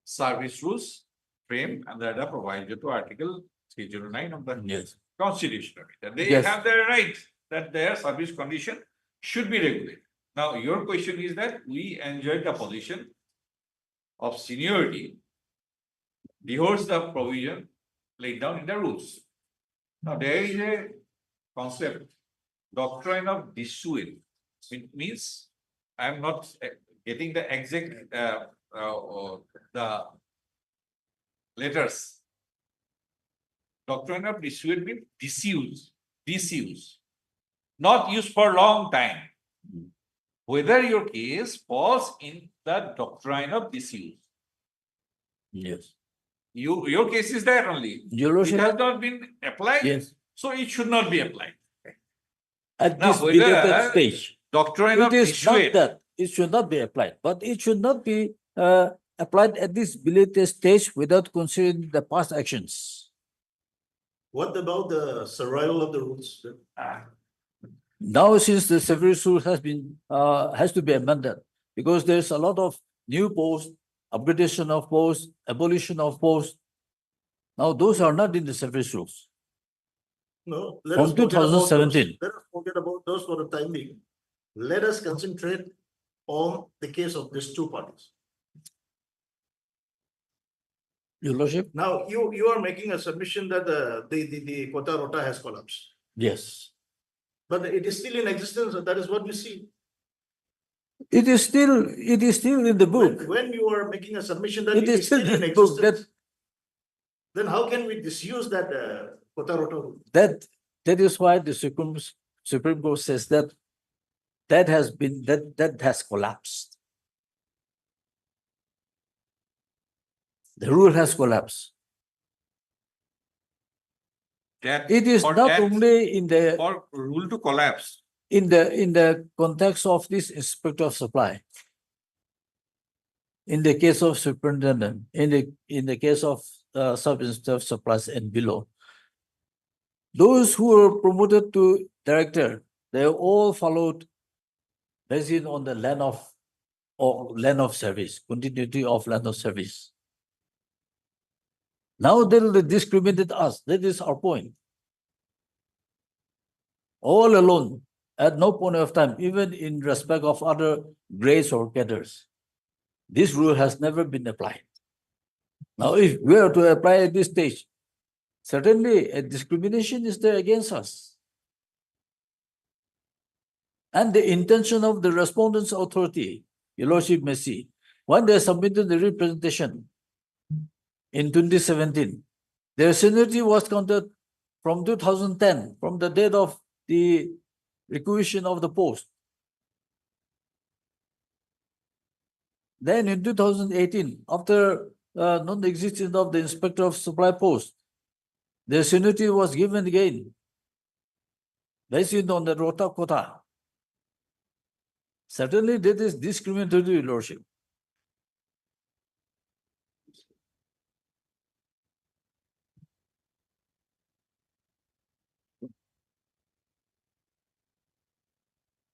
service rules framed under the proviso to Article 309 of the Yes. Constitution. That they Yes. have the right that their service condition should be regulated. Now, your question is that we enjoy the position of seniority, divorce the provision laid down in the rules. Now, there is a concept, doctrine of dissuade. It means I am not getting the exact the letters. Doctrine of dissuade means disuse, not used for a long time. Whether your case falls in the doctrine of disuse. Yes. Your case is there only. Your It Lordship, has not been applied. yes. So it should not be applied. At Now, this whether- belated stage, Doctrine of it is not dissuade. that it should not be applied, but it should not be applied at this belated stage without considering the past actions. What about the survival of the rules? Now, since the service rule has to be amended, because there's a lot of new posts, upgradation of posts, abolition of posts. Now, those are not in the service rules. No. let From us forget about those. 2017. Let us forget about those for the time being. Let us concentrate on the case of these two parties. Your Lordship? Now, you are making a submission that the quota rota has collapsed, Yes. but it is still in existence, and that is what we see. It is still in the book. When you are making a submission that It is still in the book existence, then how can we disuse that quota rota rule? that is why the Supreme Court says that that has collapsed. The rule has collapsed. That It is for not that- only in the For rule to collapse, in the context of this inspector of supply. In the case of superintendent, in the case of sub-inspector of supplies and below, those who were promoted to director, they all followed based on the land of service, continuity of land of service. Now they will discriminate us. That is our point. All alone, at no point of time, even in respect of other grades or cadres. This rule has never been applied. Now, if we are to apply at this stage, certainly a discrimination is there against us. And the intention of the respondents' authority, Your Lordship may see, when they submitted the representation in 2017, their seniority was counted from 2010, from the date of the requisition of the post. Then in 2018, after non-existence of the inspector of supply post, the seniority was given again based on the rota quota. Certainly, that is discriminatory, Your Lordship.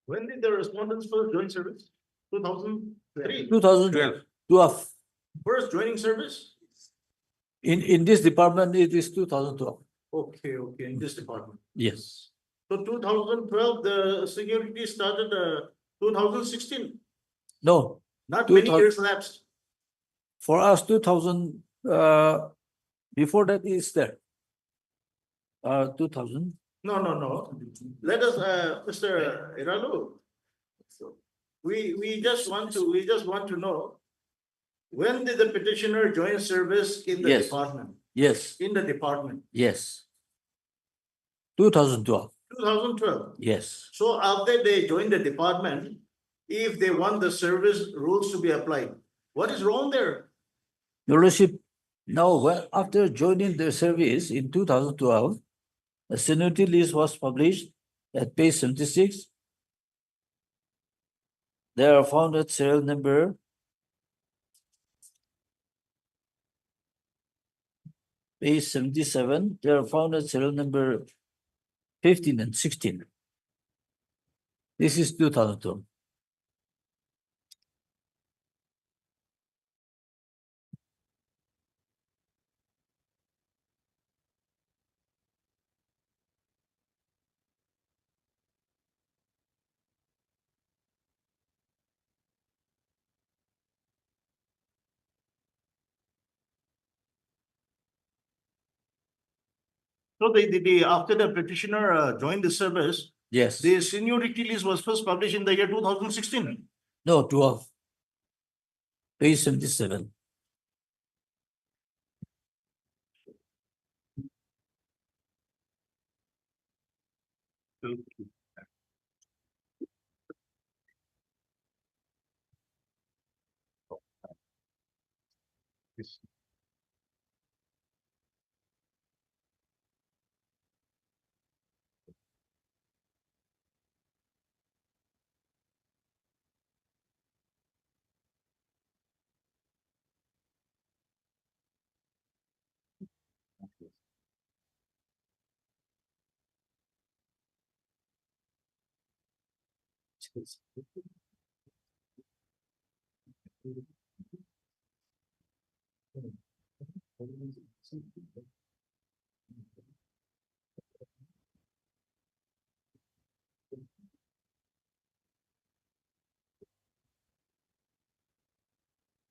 When did the respondents first join service? 2003. 2012. 12. First joining service? In this department, it is 2012. Okay, in this department. Yes. So 2012, the seniority started 2016. No, Not many 2000 years lapsed. for us, 2000, before that is there. 2000. No. Let us, Mr. Iralu. We just want to know, when did the petitioner join service in the Yes. department? Yes, In the department, yes. 2012. 2012. Yes. So after they joined the department, if they want the service rules to be applied, what is wrong there? Your Lordship, now, after joining the service in 2012, a seniority list was published at page 76. They are found at serial number page 77. They are found at serial number 15 and 16. This is 2012. So after the petitioner joined the service, Yes. the seniority list was first published in the year 2016. No, 12. Page 77.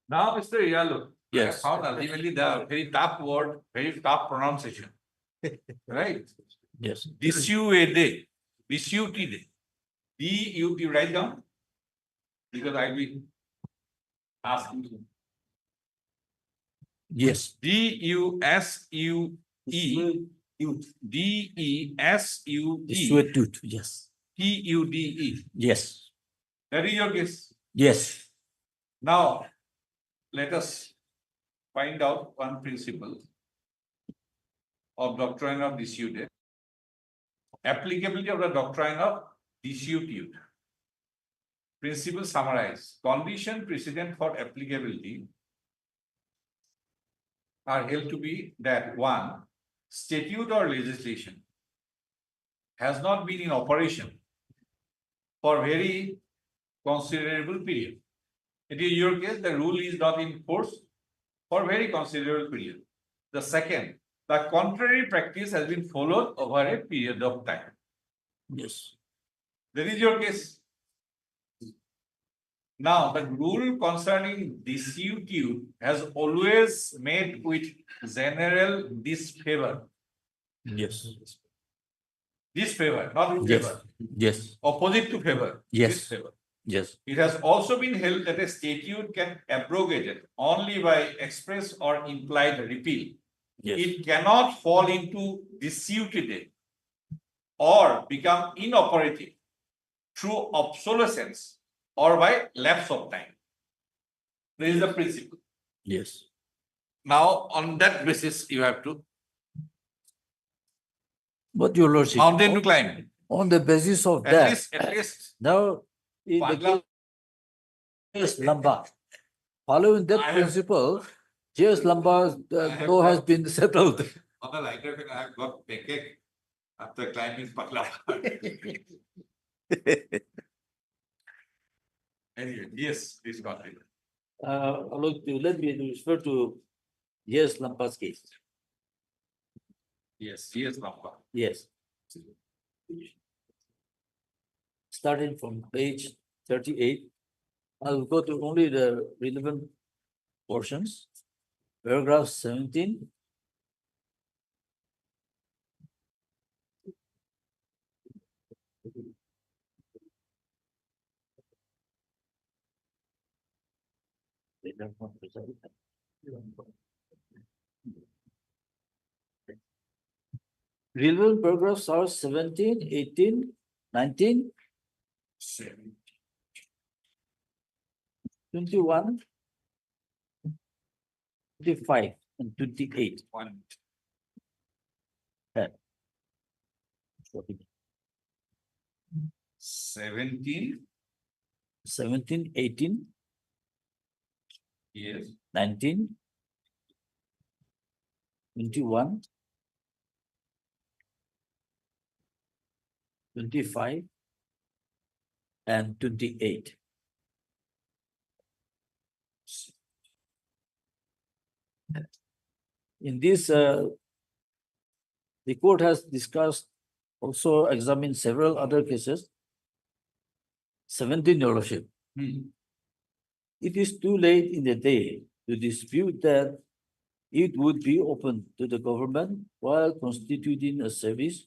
now, Mr. Yalu. Yes. Found ultimately the very top word, very top pronunciation. Right? Yes. Dissuade, dissuade. You write down? Because I'll be asking you. Yes. DUSUE. DESUE. Sweet tooth. Yes. TUDE. Yes. That is your case. Yes. Now, let us find out one principle of doctrine of disute. Applicability of the doctrine of disute. Principle summarize. Condition precedent for applicability are held to be that one, statute or legislation has not been in operation for very considerable period. It is your case, the rule is not in force for very considerable period. The second, the contrary practice has been followed over a period of time. Yes. That is your case. Now, the rule concerning disute has always met with general disfavor. Yes. Disfavor, not Yes. favor. Yes. Opposite to favor. Yes. Disfavor. Yes. It has also been held that a statute can abrogate it only by express or implied repeal. Yes. It cannot fall into disutile or become inoperative through obsolescence or by lapse of time. This is the principle. Yes. Now, on that basis, you have to But your lordship, mountain to climb. on the basis of At that, least. now in the Bangla- case Lamba, following that I have- principle, J.S. Lamba's I have law has got- been settled. On the lighter thing, I have got pancake after climbing Patla. Anyway, yes, please continue. Let me refer to J.S. Lamba's case. Yes, Lamba. Yes. Starting from page 38, I'll go to only the relevant portions. Paragraph 17. Relevant paragraphs are 17, 18, 19, 21, 25, and 28. One. 17, 17, 18, yes, 19, 21, 25, and 28. In this, the court has discussed, also examined several other cases. 17, Your Lordship. It is too late in the day to dispute that it would be open to the government while constituting a service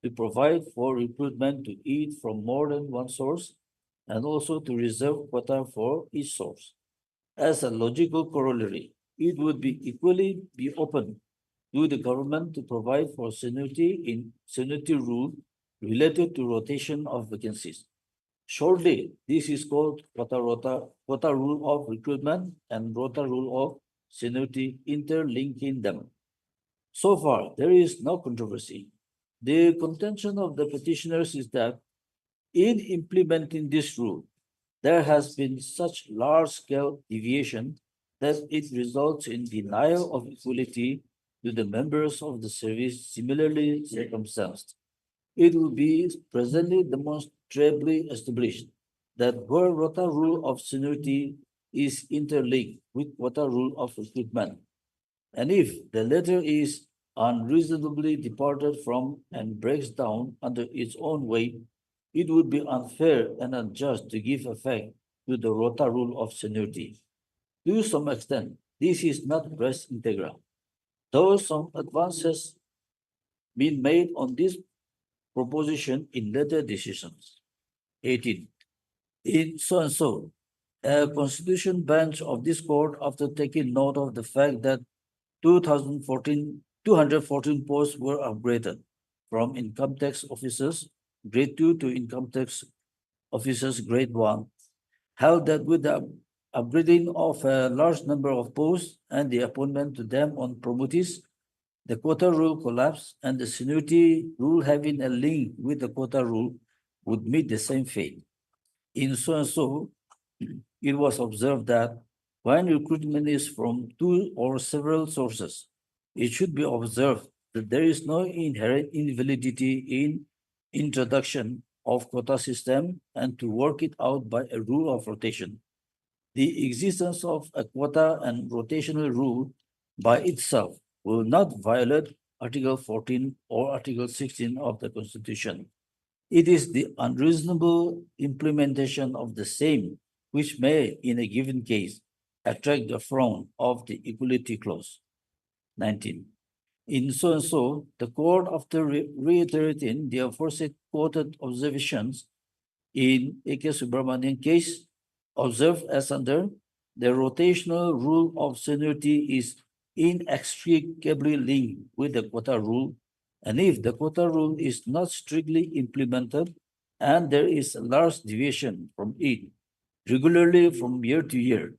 to provide for recruitment to eat from more than one source and also to reserve quota for each source. As a logical corollary, it would be equally be open to the government to provide for seniority rule related to rotation of vacancies. Shortly, this is called quota rule of recruitment and rota rule of seniority, interlinking them. So far, there is no controversy. The contention of the petitioners is that in implementing this rule, there has been such large-scale deviation that it results in denial of equality to the members of the service similarly circumstanced. It will be presently demonstrably established that where rota rule of seniority is interlinked with quota rule of recruitment, and if the latter is unreasonably departed from and breaks down under its own weight, it would be unfair and unjust to give effect to the rota rule of seniority. To some extent, this is not res integra, though some advances been made on this proposition in later decisions. 18. In so and so, a constitution bench of this court, after taking note of the fact that 214 posts were upgraded from income tax officers grade 2 to income tax officers grade 1 held that with the upgrading of a large number of posts and the appointment to them on promotees, the quota rule collapsed and the seniority rule having a link with the quota rule would meet the same fate. In so and so, it was observed that when recruitment is from two or several sources, it should be observed that there is no inherent invalidity in introduction of quota system and to work it out by a rule of rotation. The existence of a quota and rotational rule by itself will not violate Article 14 or Article 16 of the Constitution. It is the unreasonable implementation of the same which may, in a given case, attract the frown of the equality clause. 19. In so and so, the court, after reiterating the aforesaid quoted observations in A.K. Subramanian case, observed as under the rotational rule of seniority is inextricably linked with the quota rule, and if the quota rule is not strictly implemented and there is a large deviation from it regularly from year to year,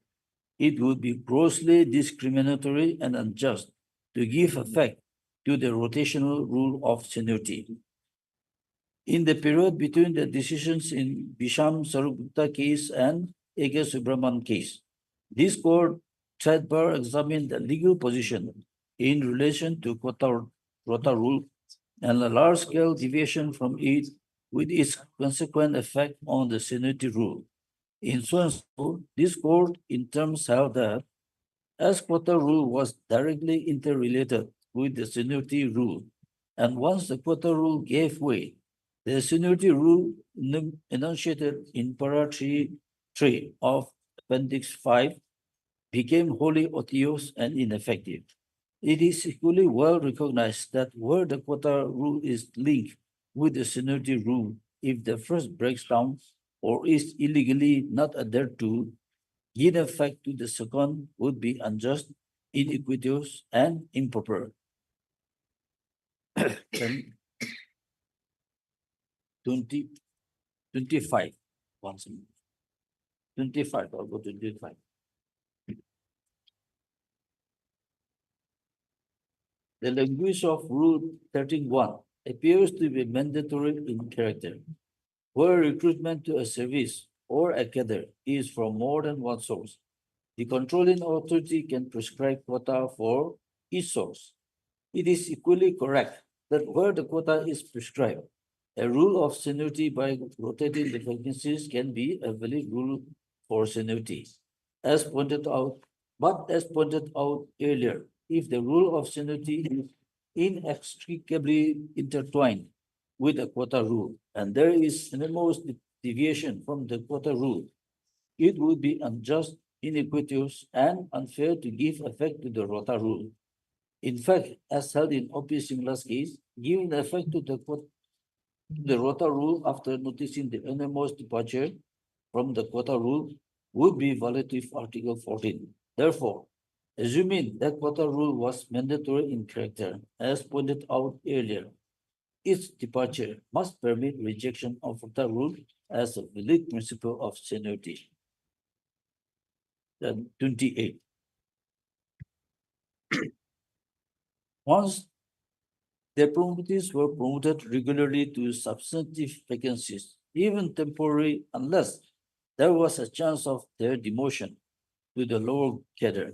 it would be grossly discriminatory and unjust to give effect to the rotational rule of seniority. In the period between the decisions in Bisham Sarupta case and A.K. Subraman case, this court threadbare examined the legal position in relation to quota rule and a large-scale deviation from it with its consequent effect on the seniority rule. In so and so, this court in terms held that as quota rule was directly interrelated with the seniority rule, and once the quota rule gave way, the seniority rule enunciated in para 3 of Appendix 5 became wholly odious and ineffective. It is equally well recognized that where the quota rule is linked with the seniority rule, if the first breaks down or is illegally not adhered to, give effect to the second would be unjust, iniquitous, and improper. Then 25. Once a minute. 25, I'll go to 25. The language of Rule 13.1 appears to be mandatory in character, where recruitment to a service or a cadre is from more than one source. The controlling authority can prescribe quota for each source. It is equally correct that where the quota is prescribed, a rule of seniority by rotating the vacancies can be a valid rule for seniority. As pointed out earlier, if the rule of seniority is inextricably intertwined with the quota rule, and there is enormous deviation from the quota rule, it would be unjust, iniquitous, and unfair to give effect to the rota rule. In fact, as held in O.P. Simla's case, giving effect to the rota rule after noticing the enormous departure from the quota rule would be violative of Article 14. Therefore, assuming that quota rule was mandatory in character, as pointed out earlier, its departure must permit rejection of quota rule as a valid principle of seniority. Then 28. Once their promotees were promoted regularly to substantive vacancies, even temporary, unless there was a chance of their demotion to the lower cadre.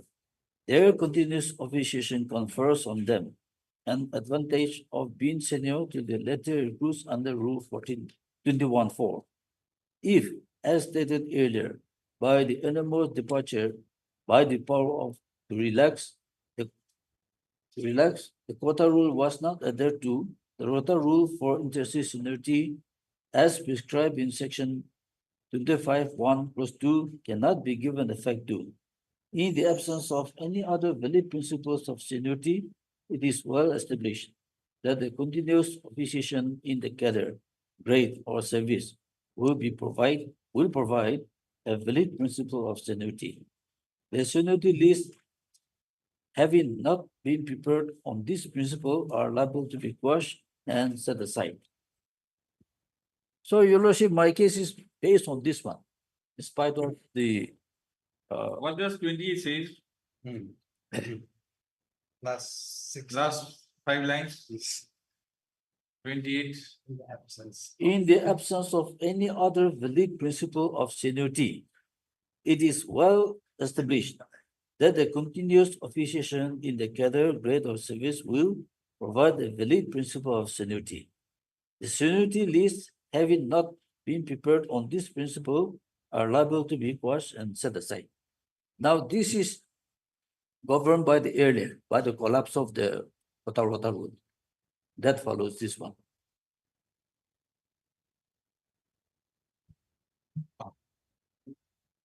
Their continuous officiation confers on them an advantage of being senior to the later recruits under Rule 21.4. If, as stated earlier, by the enormous departure, by the power of to relax, the quota rule was not adhered to, the rota rule for interstate seniority as prescribed in section 25(1)(2) cannot be given effect to. In the absence of any other valid principles of seniority, it is well established that the continuous officiation in the cadre, grade, or service will provide a valid principle of seniority. The seniority list having not been prepared on this principle are liable to be quashed and set aside. So, Your Lordship, my case is based on this one. in spite of the What does 28 says? Last 5 lines, 28. in the absence of any other valid principle of seniority, it is well established that the continuous officiation in the cadre grade of service will provide a valid principle of seniority. The seniority lists having not been prepared on this principle are liable to be quashed and set aside. Now, this is governed by the earlier, by the collapse of the Kota Road. That follows this one.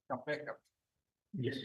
Come back up. Yes.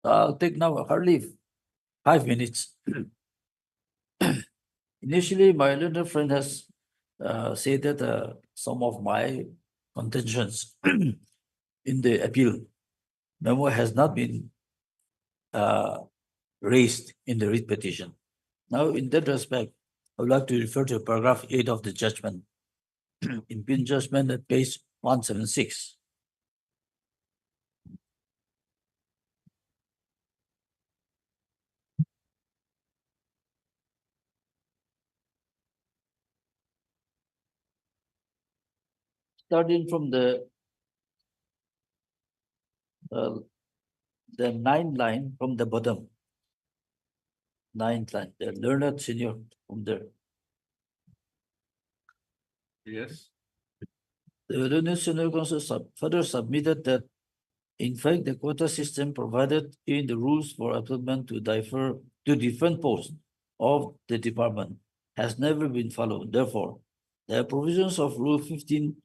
I'll take now hardly 5 minutes. Initially, my learned friend has said that some of my contentions in the appeal memo has not been uh, raised in the writ petition. Now, in that respect, I would like to refer to paragraph 8 of the judgment. In pin judgment at page 176. Starting from uh, the ninth line from the bottom. Ninth line, the learned senior from there. Yes. The learned senior counsel further submitted that in fact, the quota system provided in the rules for applicant to differ to different posts of the department has never been followed. Therefore, the provisions of Rule 15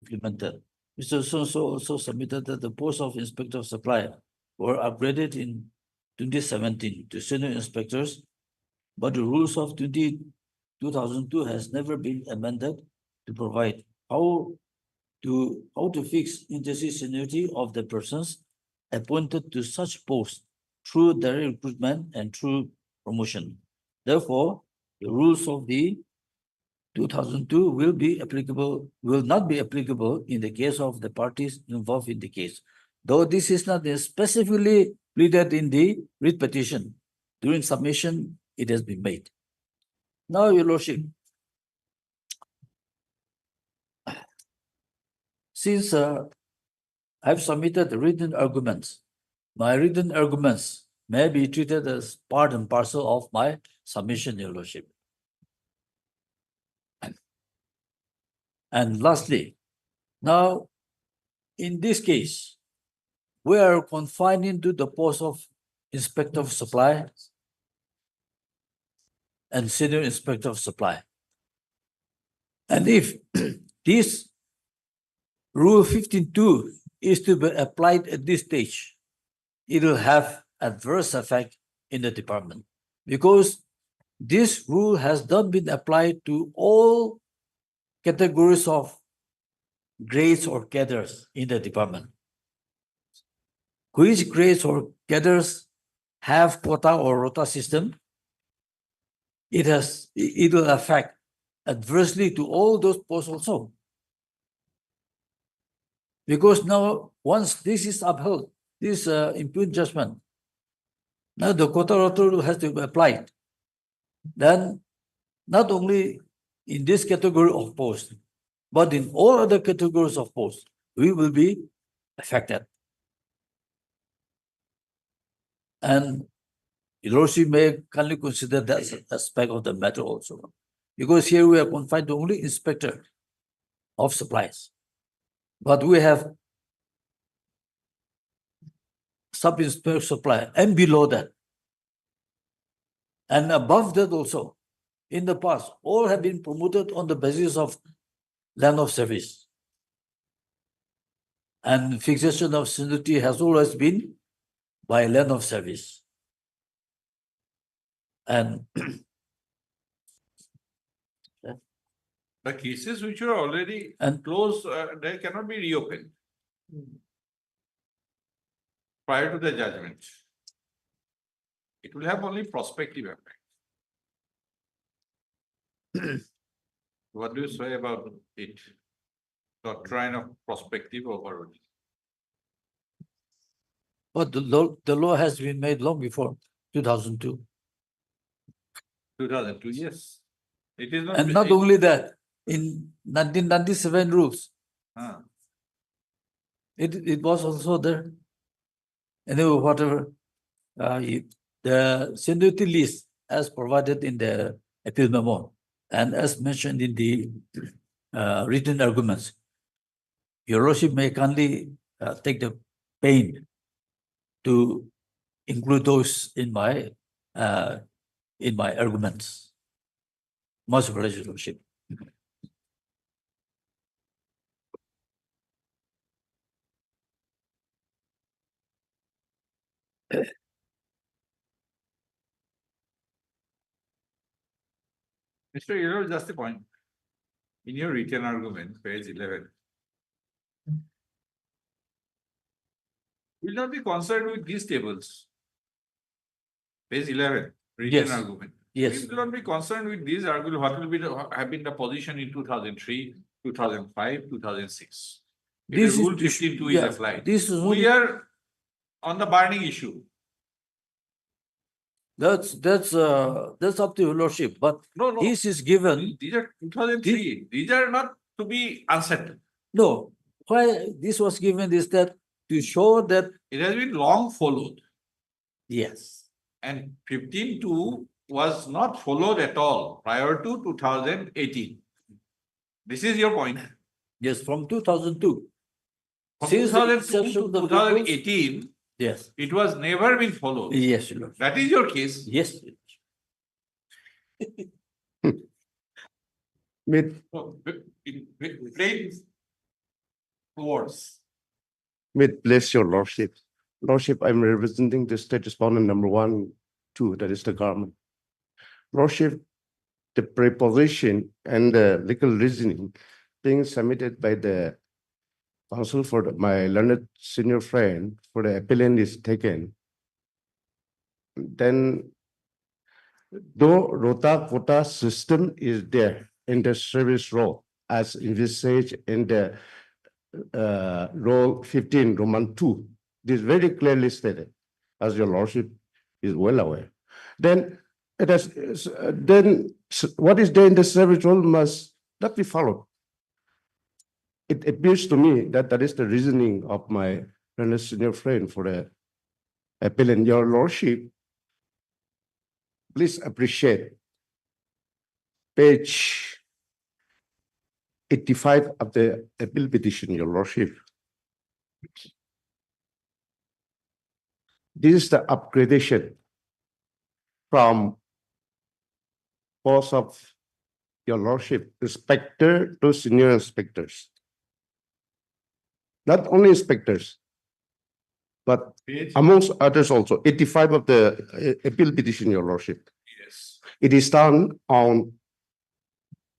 implemented. Mr. So also submitted that the post of inspector of supply were upgraded in 2017 to senior inspectors, but the rules of 20 2002 has never been amended to provide how to fix interstate seniority of the persons appointed to such posts through direct recruitment and through promotion. Therefore, the rules of the 2002 will not be applicable in the case of the parties involved in the case. Though this is not specifically pleaded in the writ petition, during submission, it has been made. Now, Your Lordship, since I've submitted written arguments, my written arguments may be treated as part and parcel of my submission, Your Lordship. And lastly, now, in this case, we are confined into the post of Inspector of Supply and Senior Inspector of Supply. And if this Rule 15.2 is to be applied at this stage, it will have adverse effect in the department because this rule has not been applied to all categories of grades or cadres in the department. Which grades or cadres have quota or rota system, it will affect adversely to all those posts also. Because now, once this is upheld, this impugned judgment, now the quota rota rule has to be applied. Then, not only in this category of posts, but in all other categories of posts, we will be affected. And Your Lordship may kindly consider that aspect of the matter also. Because here we are confined to only inspector of supplies. But we have sub-inspector supply and below that. And above that also, in the past, all have been promoted on the basis of land of service. And fixation of seniority has always been by land of service. And The cases which are already And- closed, they cannot be reopened prior to the judgment. It will have only prospective effect. What do you say about it? Doctrine of prospective overruling. but the law has been made long before 2002. 2002, yes. It is not. And not only that, in 1997 rules, Ah, it was also there. Anyway, whatever, the seniority list as provided in the appeal memo and as mentioned in the written arguments, Your Lordship may kindly take the pain to include those in my arguments. Most obliged, Your Lordship. Mr. Yellow, just a point. In your written argument, page 11. Will not be concerned with these tables. Page 11, written Yes. argument. Yes, We will not be concerned with these arguments, what will be have been the position in 2003, 2005, 2006. This is Rule to 15.2 yeah, is applied. this is We only- are on the burning issue. that's up to Your Lordship, but No, this is given. these are 2003. These are not to be unsettled. No, why this was given is that to show that, It has been long followed. yes, And 15.2 was not followed at all prior to 2018. This is your point. yes, from 2002. From Since the 2002 inception to of the 2018, Yes, it was never been followed. yes, Your Lordship. That is your case. Yes. With, So, in plain words. with bless your lordship. Lordship, I'm representing the state respondent number 1, 2, that is the government. Lordship, the preposition and the legal reasoning being submitted by the counsel for my learned senior friend for the appellant is taken, then though rota quota system is there in the service role as envisaged in the role 15 Roman 2, this is very clearly stated, as your lordship is well aware. Then it has what is there in the service role must not be followed. It appears to me that that is the reasoning of my learned senior friend for the appellant. Your lordship, please appreciate page 85 of the appeal petition, your lordship. This is the upgradation from post of your lordship, inspector to senior inspectors. Not only inspectors, but Page, amongst others also, 85 of the appeal petition, your lordship. yes. It is done on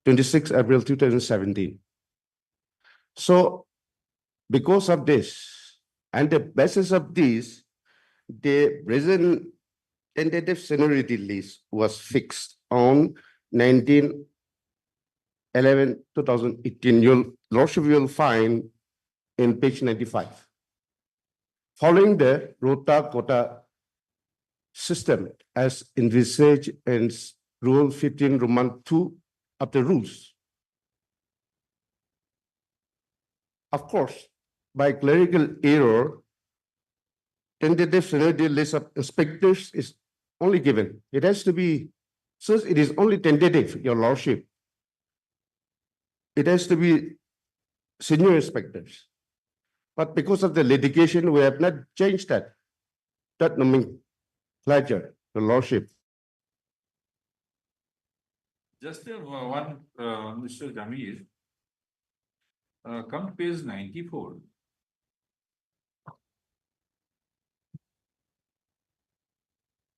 26 April 2017. So because of this, and the basis of this, the present tentative seniority list was fixed on 19/11/2018. Your lordship will find in page 95. Following the rota quota system as envisaged in Rule 15 Roman 2 of the rules. Of course, by clerical error, tentative seniority list of inspectors is only given. It has to be, since it is only tentative, your lordship, it has to be senior inspectors. But because of the litigation, we have not changed that nomenclature, the lordship. Just one, Mr. Jamir. Come to page 94.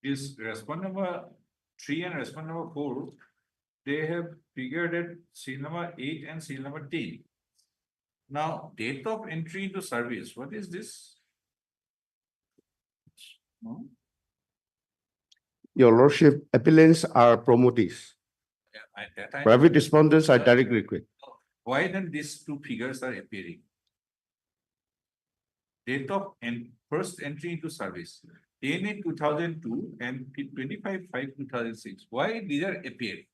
Is respond number 3 and respond number 4, they have figured at serial number 8 and serial number 10. Now, date of entry into service, what is this? No? Your lordship, appellants are promotees. That I know. Private respondents are direct recruit. Why then these two figures are appearing? Date of first entry into service, 10 2002 and 25/5/2006. Why these are appearing?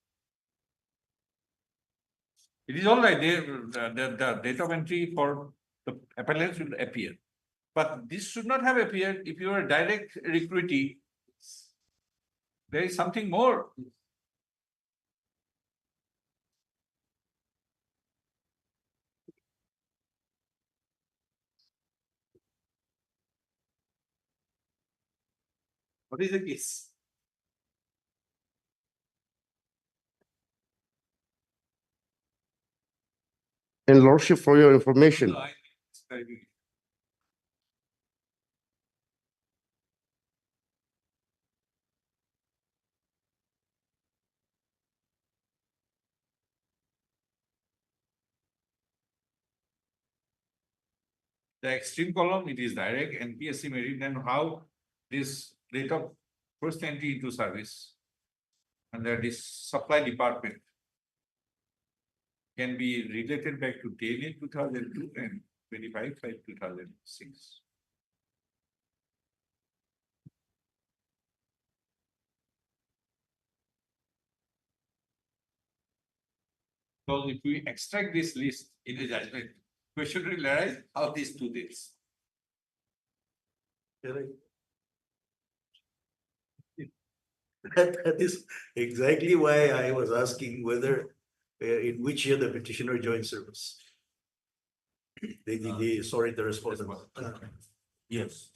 It is all right, the date of entry for the appellants will appear. But this should not have appeared if you are a direct recruitee. There is something more. What is the case? And lordship, for your information, No, I- describing it. The extreme column, it is direct NPSC merit, and how this rate of first entry into service under this supply department can be related back to 10/2002 and 25/5/2006. So if we extract this list in a judgment, question will arise how these two dates. Correct. That is exactly why I was asking whether, in which year the petitioner joined service. Sorry, the respondent. Yes.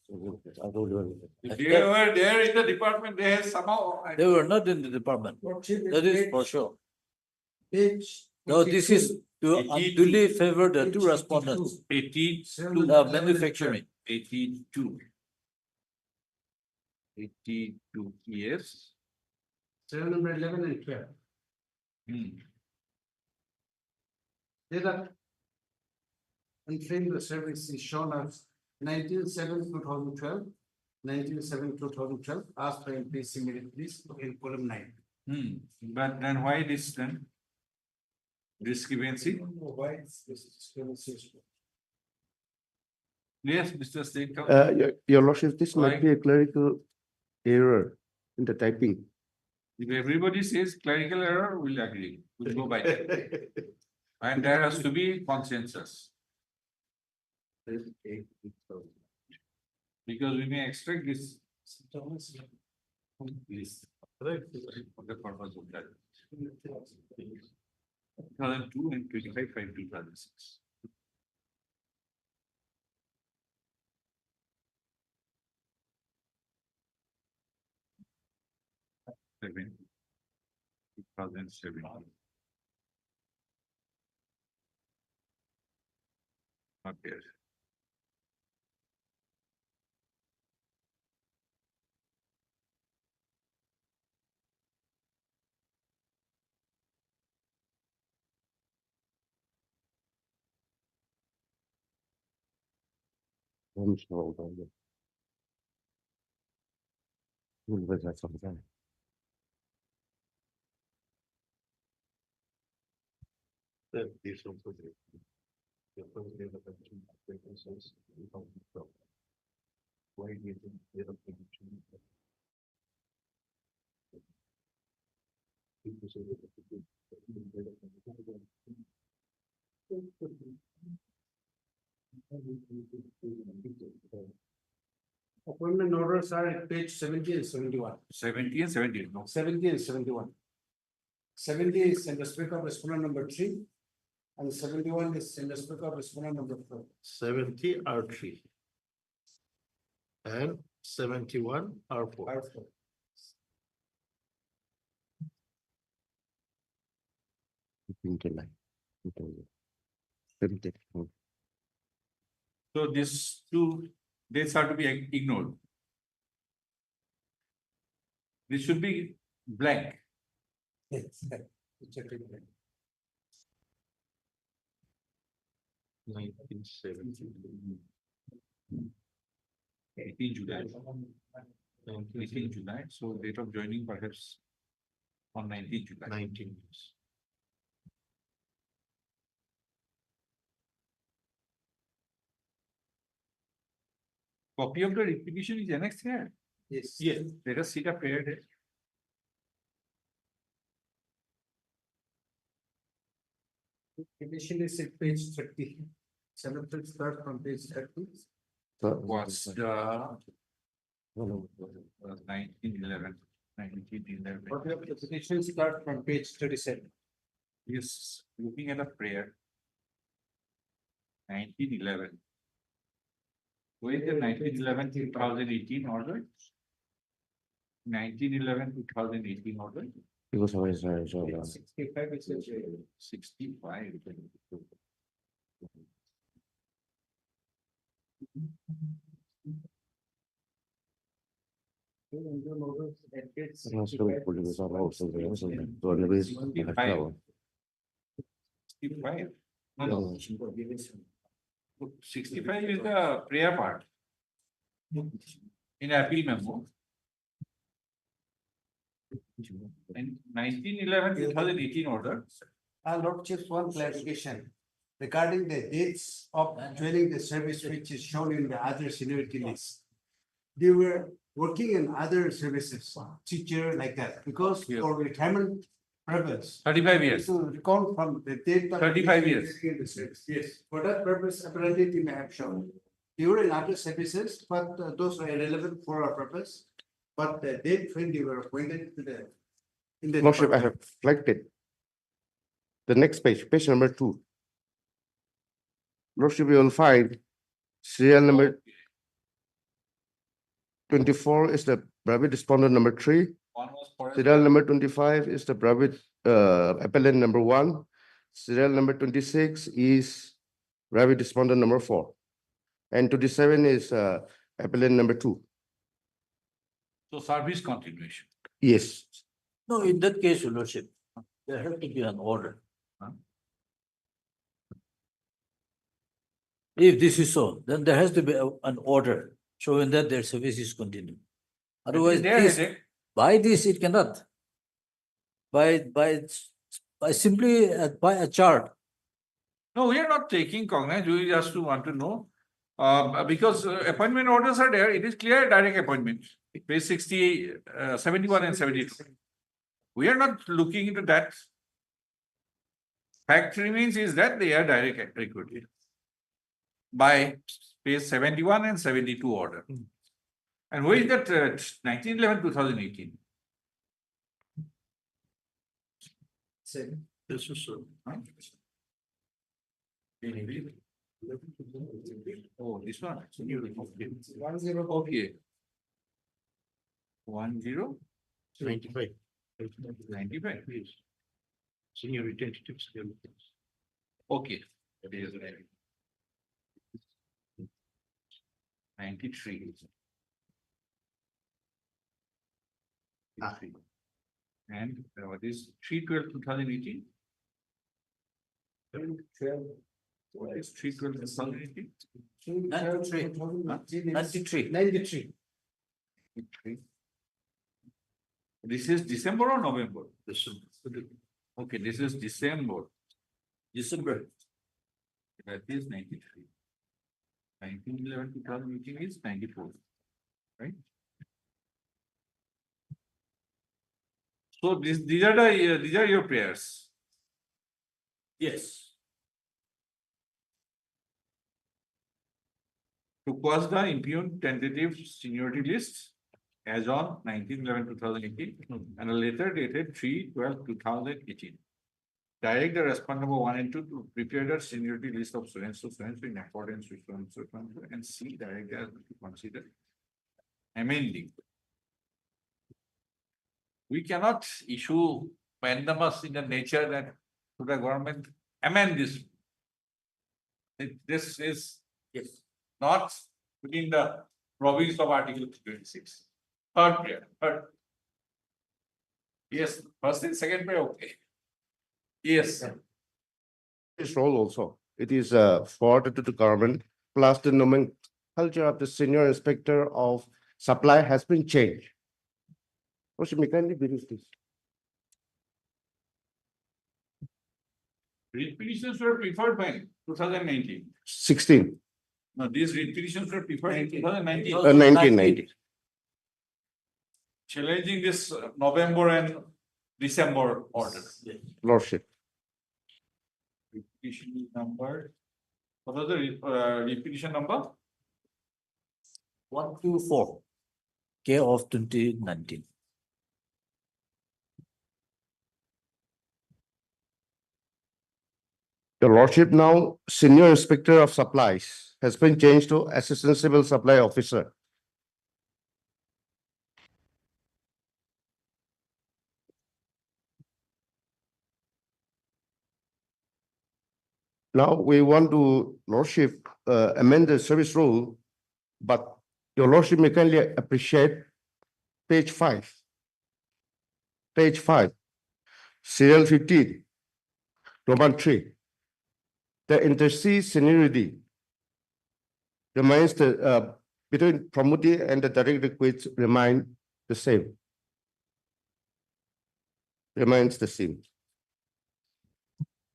If they were there in the department, they have somehow. They were not in the department. That is for sure. No, this is to unduly favor the two respondents, 82. the manufacturing. 82. 82, yes. Serial number 11 and 12. Hmm. Data entering the service is shown as 19/7/2012, 19/7/2012, as per NPC minute list in column 9. But then why this then? Discrepancy? Why this discrepancy? Yes, Mr. State. Your lordship, this might Why? be a clerical error in the typing. If everybody says clerical error, we'll agree, we'll go by that. And there has to be consensus, because we may extract this list for the purpose of that. 2002 and 25/5/2006. Seven. 2007. Okay. I'm sorry about that. We'll wait that sometime. These also there. The first day of the two vacancies, 2012. Why do you think they are going to? Appointment orders are at page 70 and 71. 70 and 70, no. 70 and 71. 70 is in respect of respondent number 3, and 71 is in respect of respondent number 4. 70 R3. And 71 R4. So these two dates are to be ignored. This should be blank. Yes. Check it out. 1970. 18 July. 18 July, so date of joining perhaps on 19 July. 19 years. Copy of the replication is annexed here. Yes. Yes. Let us see the prayer date. Condition is at page 30. Selected start from page 30. Was the 1911. 1911. Copy of the petition start from page 37. Yes, looking at the prayer. 1911. Where is the 1911-2018 order? 1911-2018 order? Because of his, 65 is 65. Sixty-five. No, 65 is the prayer part. In appeal memo. And 1911-2018 order. Lord Chief, one clarification regarding the dates of joining the service which is shown in the other seniority list. They were working in other services, teacher like that, because Yeah. for retirement purpose. 35 years. To recall from the date. of 35 years. in the service. Yes, for that purpose, apparently they may have shown. They were in other services, but those are irrelevant for our purpose. But the date when they were appointed to the. In the. lordship, I department. have flagged it. The next page, page number 2. Lordship, you will find serial number 24 is the private respondent number 3. One was forest. Serial number 25 is the private appellant number 1. Serial number 26 is private respondent number 4. And 27 is appellant number 2. So service continuation. Yes. No, in that case, Your Lordship, there has to be an order. If this is so, then there has to be an order showing that their service is continued. Otherwise, by this, it cannot. By simply by a chart. No, we are not taking cognizance, we just want to know. Because appointment orders are there, it is clear direct appointment, page 60, 71 and 72. We are not looking into that. Fact remains is that they are direct recruited by page 71 and 72 order. And where is that 1911-2018? This is so. Oh, this one. Okay. 10. Okay. 10. 95. 95. Yes. Seniority tentative scale. Okay. 93. And what is 3/12/2018? What is 3/12/2018? 93. 93. This is December or November? This is. Okay, this is December. December. That is 93. 1911-2018 is 94. Right? So these are your prayers. Yes. To quash the impugned tentative seniority list as on 1911-2018 and a letter dated 3/12/2018. Direct the respondent number 1 and 2 to prepare the seniority list of so and so in accordance with so and so and C direct them to consider amending. We cannot issue mandamus in the nature that to the government amend this. This is Yes. not within the province of Article 26. Third prayer. Third. Yes, first and second prayer, okay. Yes. This role also, it is forwarded to the government, plus the nomenclature of the senior inspector of supply has been changed. Lordship, may kindly brief this. Writ petitions were preferred by 2019. 16, No, these writ petitions were preferred in 2019. 1990. Challenging this November and December order. Lordship. Writ petition number. What was the writ petition number? 124. K of 2019. Your Lordship, now Senior Inspector of Supplies has been changed to Assistant Civil Supply Officer. Now we want to, Lordship, amend the service rule, but your Lordship may kindly appreciate page 5. Page 5, serial 15, Roman 3. The interstice seniority remains between promotee and the direct request remain the same. Remains the same.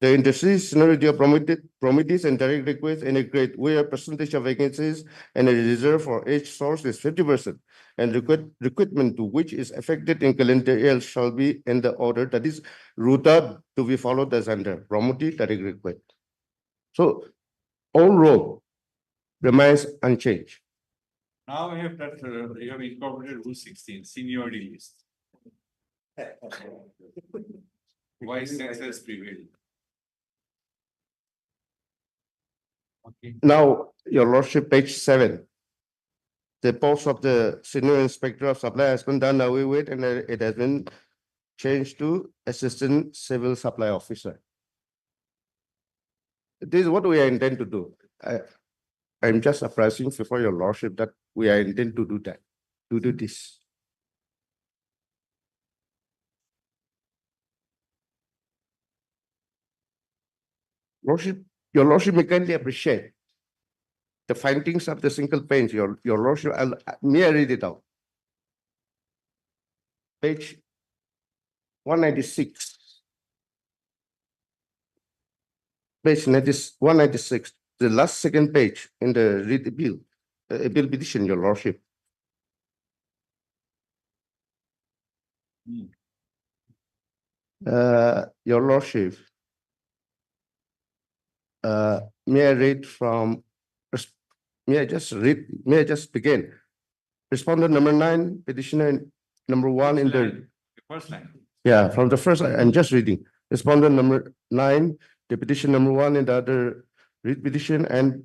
The interstice seniority of promotees and direct requests integrate where percentage of vacancies and a reserve for each source is 50%, and recruitment to which is affected in calendar year shall be in the order that is rota to be followed as under promotee direct request. So all role remains unchanged. Now we have that, you have incorporated rule 16, seniority list. Why sense has prevailed? Okay. Now, your Lordship, page 7. The post of the Senior Inspector of Supply has been done away with, and it has been changed to Assistant Civil Supply Officer. This is what we are intend to do. I'm just apprising before your Lordship that we are intend to do that, to do this. Lordship, your Lordship may kindly appreciate the findings of the single page, your Lordship, may I read it out? Page 196. Page 196, the last second page in the read appeal petition, your Lordship. Your Lordship, may I read from, may I just begin? Respondent number 9, petitioner number 1 in the, First line. yeah, from the first, I'm just reading. Respondent number 9, the petition number 1 in the other read petition, and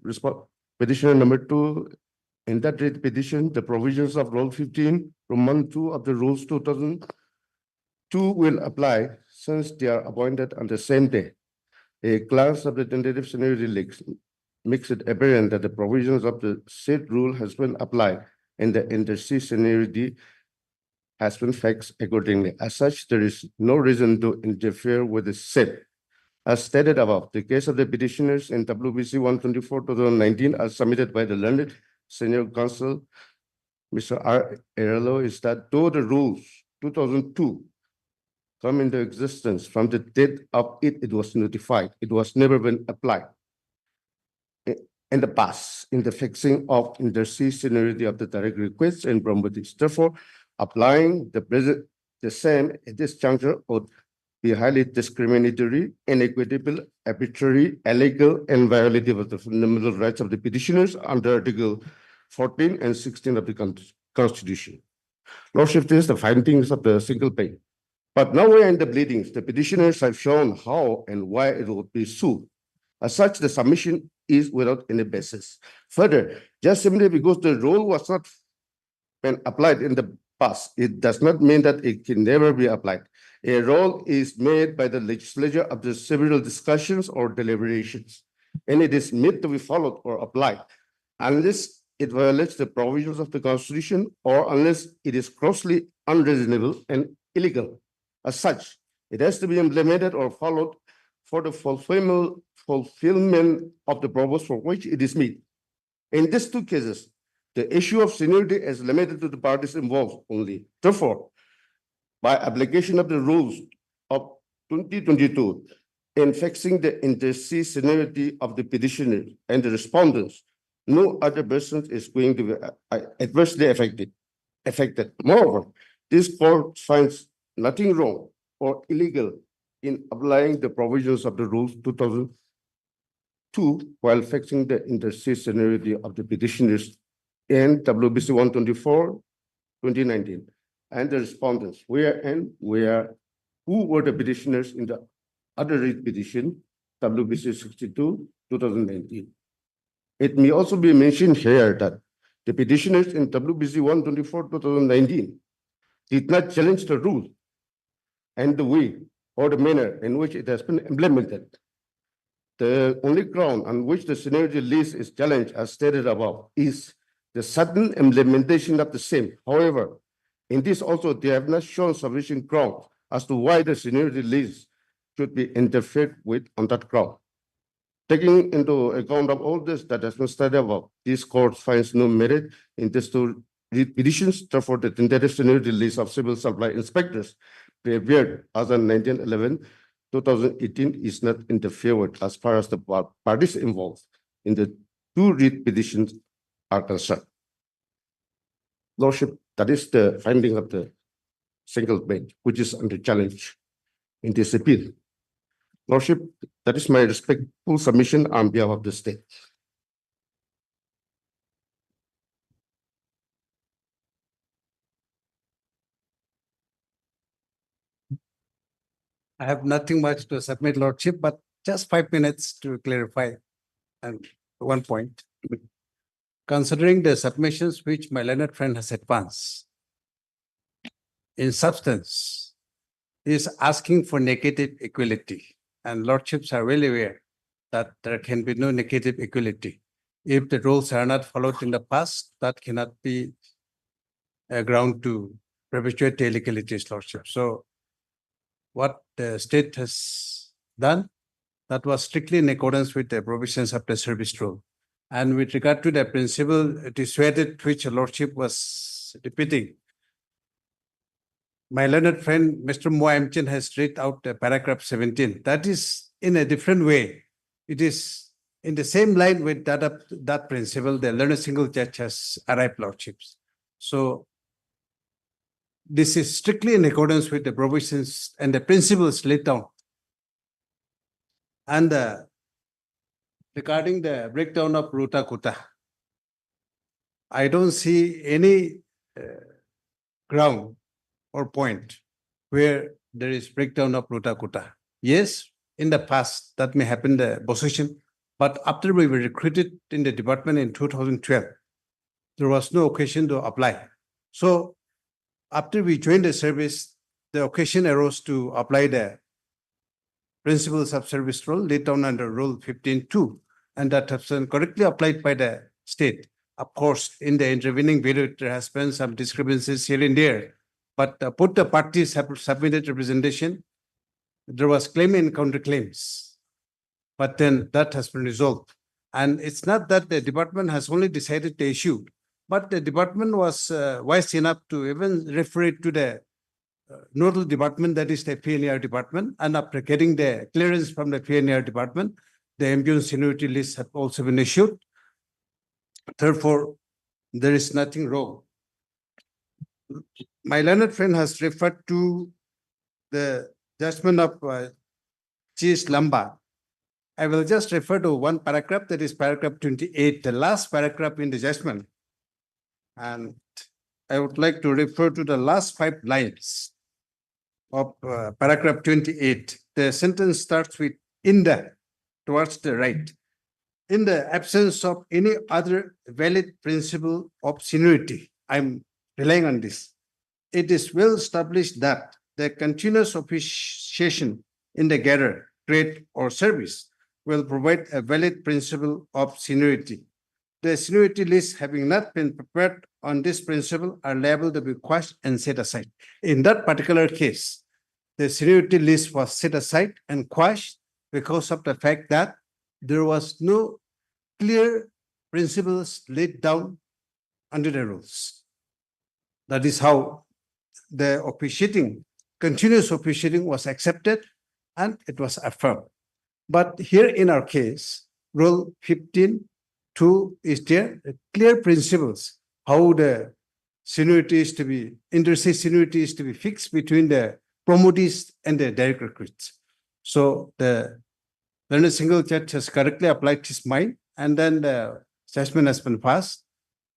petitioner number 2 in that read petition, the provisions of Rule 15, Roman 2 of the Rules 2002 will apply since they are appointed on the same day. A glance of the tentative seniority list makes it apparent that the provisions of the said rule has been applied and the inter-se seniority has been fixed accordingly. As such, there is no reason to interfere with the said. As stated above, the case of the petitioners in WBC 124/2019 as submitted by the learned senior counsel, Mr. R. Erelo, is that though the rules 2002 come into existence from the date of it was notified, it was never been applied in the past in the fixing of inter-se seniority of the direct requests and promotees. Therefore, applying the same at this juncture would be highly discriminatory, inequitable, arbitrary, illegal, and violative of the fundamental rights of the petitioners under Article 14 and 16 of the Constitution. Lordship, this is the findings of the single page. But nowhere in the pleadings, the petitioners have shown how and why it would be sued. As such, the submission is without any basis. Further, just simply because the rule was not been applied in the past, it does not mean that it can never be applied. A rule is made by the legislature after several discussions or deliberations, and it is meant to be followed or applied unless it violates the provisions of the Constitution or unless it is grossly unreasonable and illegal. As such, it has to be implemented or followed for the fulfillment of the purpose for which it is made. In these two cases, the issue of seniority is limited to the parties involved only. Therefore, by application of the rules of 2022 in fixing the inter-se seniority of the petitioners and the respondents, no other person is going to be adversely affected. Moreover, this court finds nothing wrong or illegal in applying the provisions of the rules 2002 while fixing the inter-se seniority of the petitioners in WBC 124/2019 and the respondents, who were the petitioners in the other read petition, WBC 62/2019. It may also be mentioned here that the petitioners in WBC 124/2019 did not challenge the rule and the way or the manner in which it has been implemented. The only ground on which the seniority list is challenged, as stated above, is the sudden implementation of the same. However, in this also, they have not shown sufficient ground as to why the seniority list should be interfered with on that ground. Taking into account of all this that has been studied above, this court finds no merit in these two petitions. Therefore, the tentative seniority list of civil supply inspectors prepared as on 19/11/2018 is not interfered with as far as the parties involved in the two read petitions are concerned. Lordship, that is the finding of the single bench, which is under challenge in this appeal. Lordship, that is my respectful submission on behalf of the state. I have nothing much to submit, Lordship, but just 5 minutes to clarify and one point. Considering the submissions which my learned friend has advanced, in substance, he is asking for negative equality, and Lordships are well aware that there can be no negative equality. If the rules are not followed in the past, that cannot be a ground to perpetuate the illegalities, Lordship. So what the state has done that was strictly in accordance with the provisions of the service rule. And with regard to the principle dissuaded, which your lordship was repeating, my learned friend, Mr. Moamchin, has read out the paragraph 17. That is in a different way. It is in the same line with that principle, the learned single judge has arrived, lordships. So this is strictly in accordance with the provisions and the principles laid down. And regarding the breakdown of Ruta Kuta, I don't see any ground or point where there is breakdown of Ruta Kuta. Yes, in the past, that may happen the position, but after we were recruited in the department in 2012, there was no occasion to apply. So after we joined the service, the occasion arose to apply the principles of service rule laid down under Rule 15.2, and that has been correctly applied by the state. Of course, in the intervening period, there has been some discrepancies here and there, but both the parties have submitted representation. There was claim and counterclaims, but then that has been resolved. And it's not that the department has only decided the issue, but the department was wise enough to even refer it to the nodal department, that is the PNR department. And after getting the clearance from the PNR department, the ambient seniority list have also been issued. Therefore, there is nothing wrong. My learned friend has referred to the judgment of Chief Lamba. I will just refer to one paragraph, that is paragraph 28, the last paragraph in the judgment. And I would like to refer to the last 5 lines of paragraph 28. The sentence starts with "in the," towards the right. In the absence of any other valid principle of seniority, I'm relying on this. It is well established that the continuous officiation in the gather, trade, or service will provide a valid principle of seniority. The seniority lists having not been prepared on this principle are liable to be quashed and set aside. In that particular case, the seniority list was set aside and quashed because of the fact that there was no clear principles laid down under the rules. That is how the continuous officiating was accepted and it was affirmed. But here in our case, Rule 15.2 is there, clear principles, how the seniority is to be, inter-se seniority is to be fixed between the promotees and the direct recruits. So the learned single judge has correctly applied his mind, and then the judgment has been passed.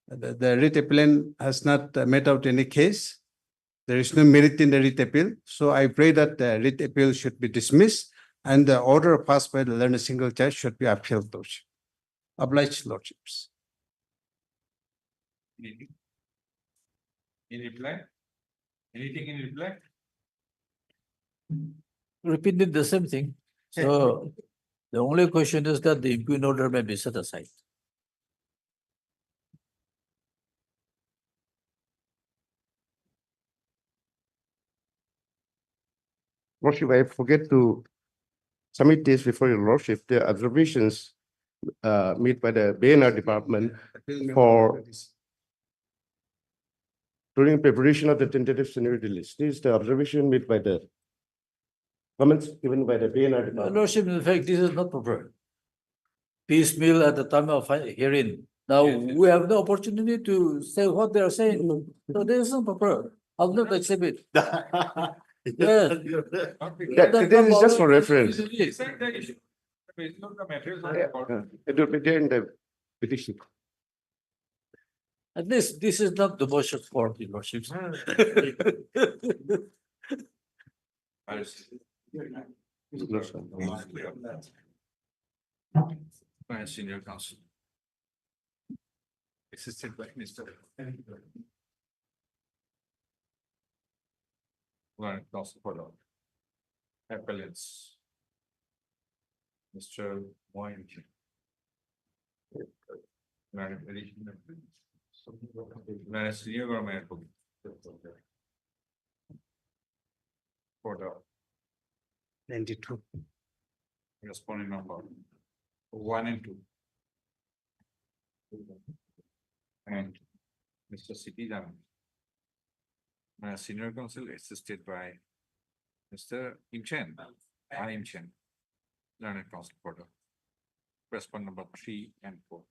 The writ appellant has not made out any case. There is no merit in the writ appeal. So I pray that the writ appeal should be dismissed and the order passed by the learned single judge should be upheld. Obliged, lordships. Anything? In reply? Anything in reply? Repeated the same thing. So the only question is that the impugned order may be set aside. Lordship, I forget to submit this before your lordship, the observations made by the BNR department for during preparation of the tentative seniority list. This is the observation made by the comments given by the BNR department. Lordship, in fact, this is not proper. Piecemeal at the time of hearing. Now, we have no opportunity to say what they are saying. So this is not proper. I'll not accept it. Yes. This is just for reference. It's not the issue. It's not the materials are recorded. It will be there in the petition. At least this is not the motion for the lordships. I see. My senior counsel. Assisted by Mr. Learned counsel for the appellants. Mr. Moyne. Learned addition. Learned senior government. For the 92. Respondent number 1 and 2. And Mr. Citizen. Senior counsel assisted by Mr. Im Chen. I Im Chen. Learned counsel porter. Respondent number 3 and 4.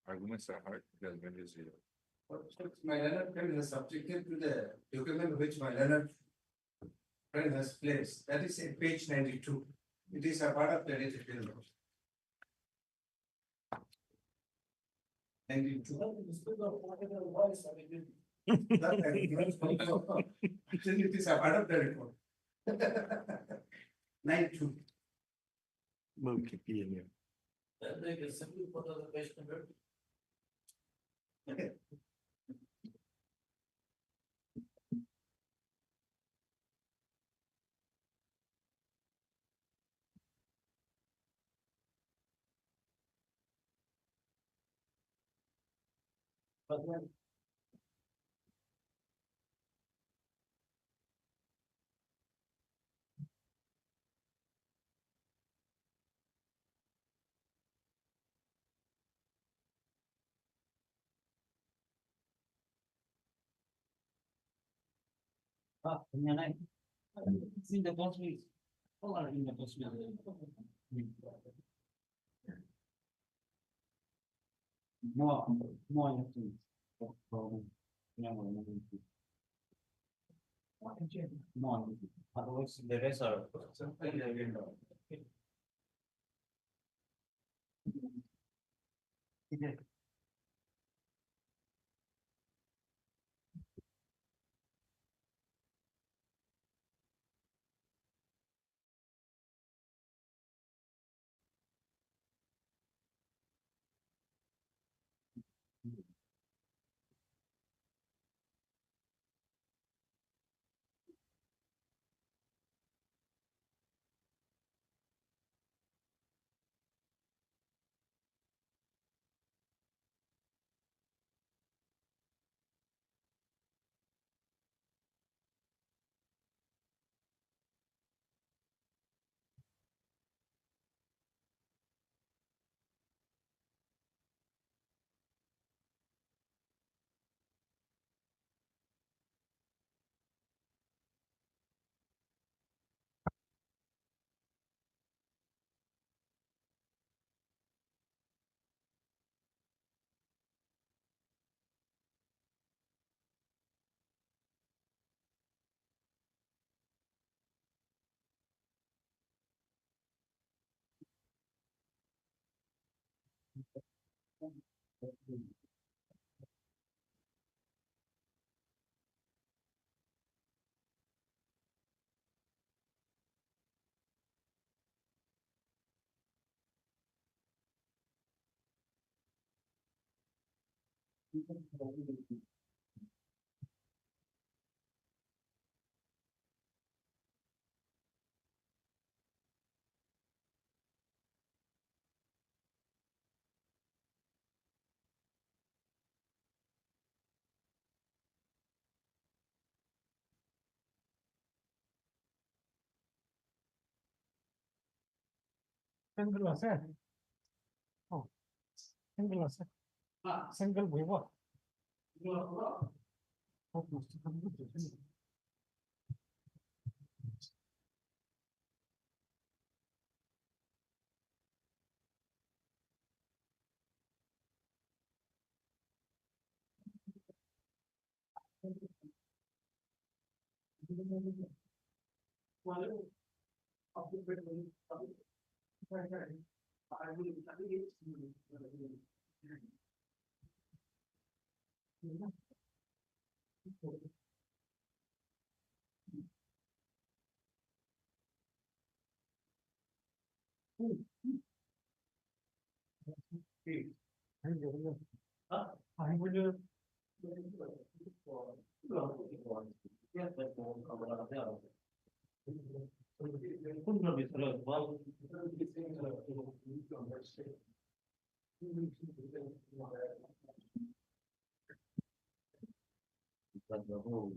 Arguments are heard. Judgment is zero. My learned friend has subjected to the document which my learned friend has placed. That is in page 92. It is a part of the digital law. 92. That I given. Actually, it is a part of the report. 92. Then they can simply put on the page number. But then. It's in the country. All are in the country. More. More. Otherwise, the rest are. Single আছে? Oh, single আছে? Single বহিব? I will.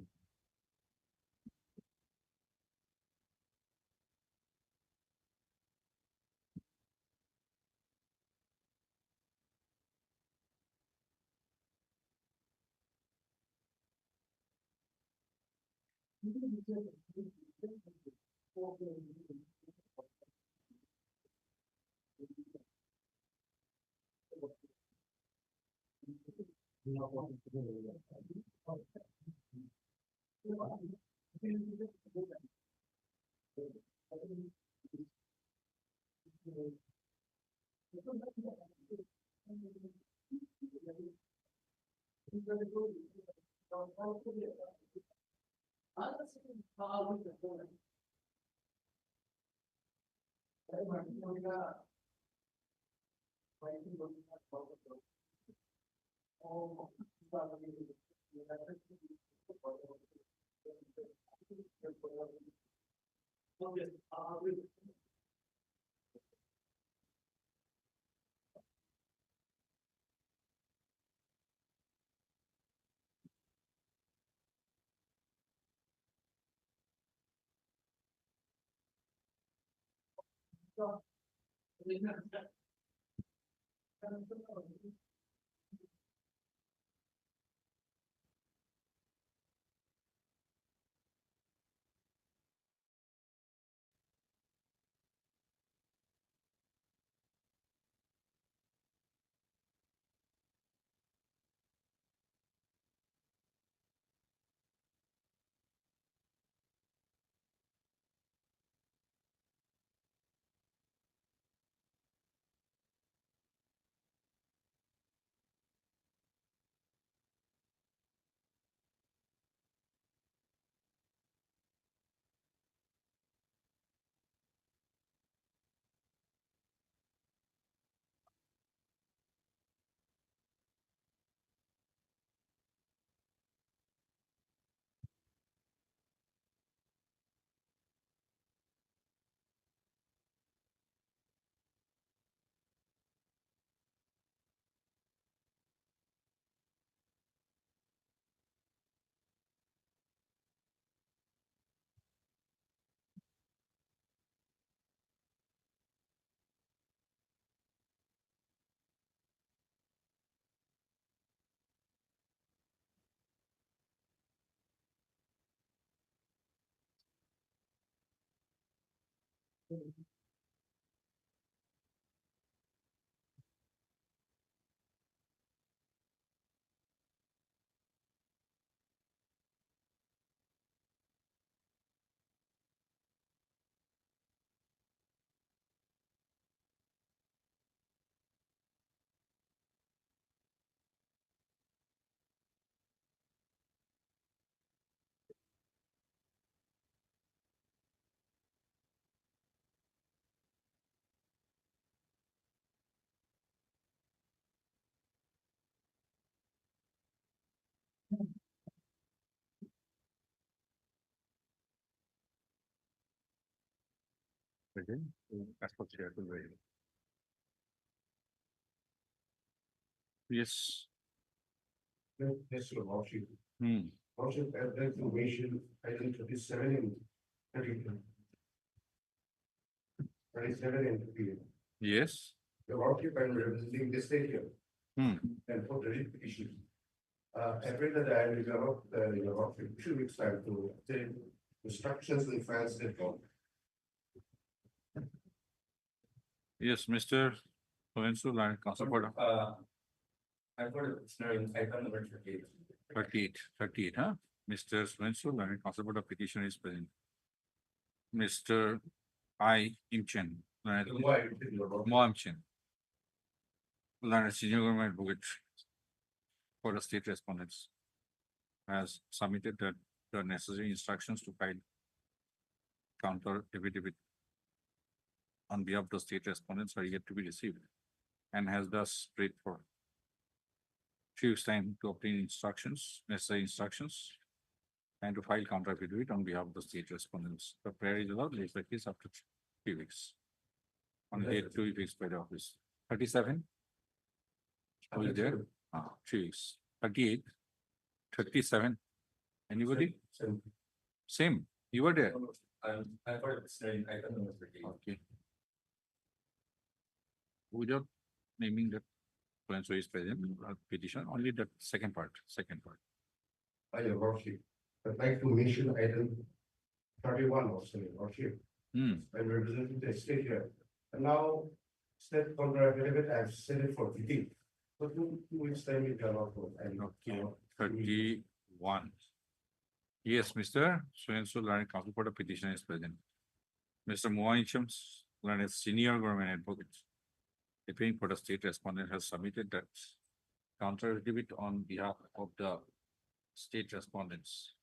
Again, as per chair to very. Yes. Yes, your worship. Hmm. Worship as the information, I think 37 in 32. 37 in 50. Yes. The worship I'm representing the state here Hmm. and for the issues. Every that I developed the worship 2 weeks time to obtain instructions in France and all. Yes, Mr. Lorenzo, line council for I've got a scenario, item number 38. 38, huh? Mr. Lorenzo, line council for the petition is present. Mr. I. Im Chen, line Why? Your worship. Mo Im Chen. Line senior government advocate for the state respondents has submitted the necessary instructions to file counter affidavit on behalf of the state respondents are yet to be received and has thus prayed for 3 weeks time to obtain instructions, necessary instructions, and to file counter affidavit on behalf of the state respondents. The prayer is allowed, later case after 3 weeks. On the date 2 weeks by the office. 37? Who is there? 3 weeks. 38, 37. Anybody? Same. You were there. I've got a scenario, item number 38. Okay. Without naming the so is present petition, only the second part. Your worship. I'd like to mention item 31 also, or here, Hmm. I'm representing the state here. And now, state contra affidavit, I've said it for 15. So 2 weeks time it cannot go. Okay, 31. Yes, Mr. So-and-so learned counsel for the petition is present. Mr. Moanicham, learned senior government advocate. Appearing for the state respondent has submitted that counter affidavit on behalf of the state respondents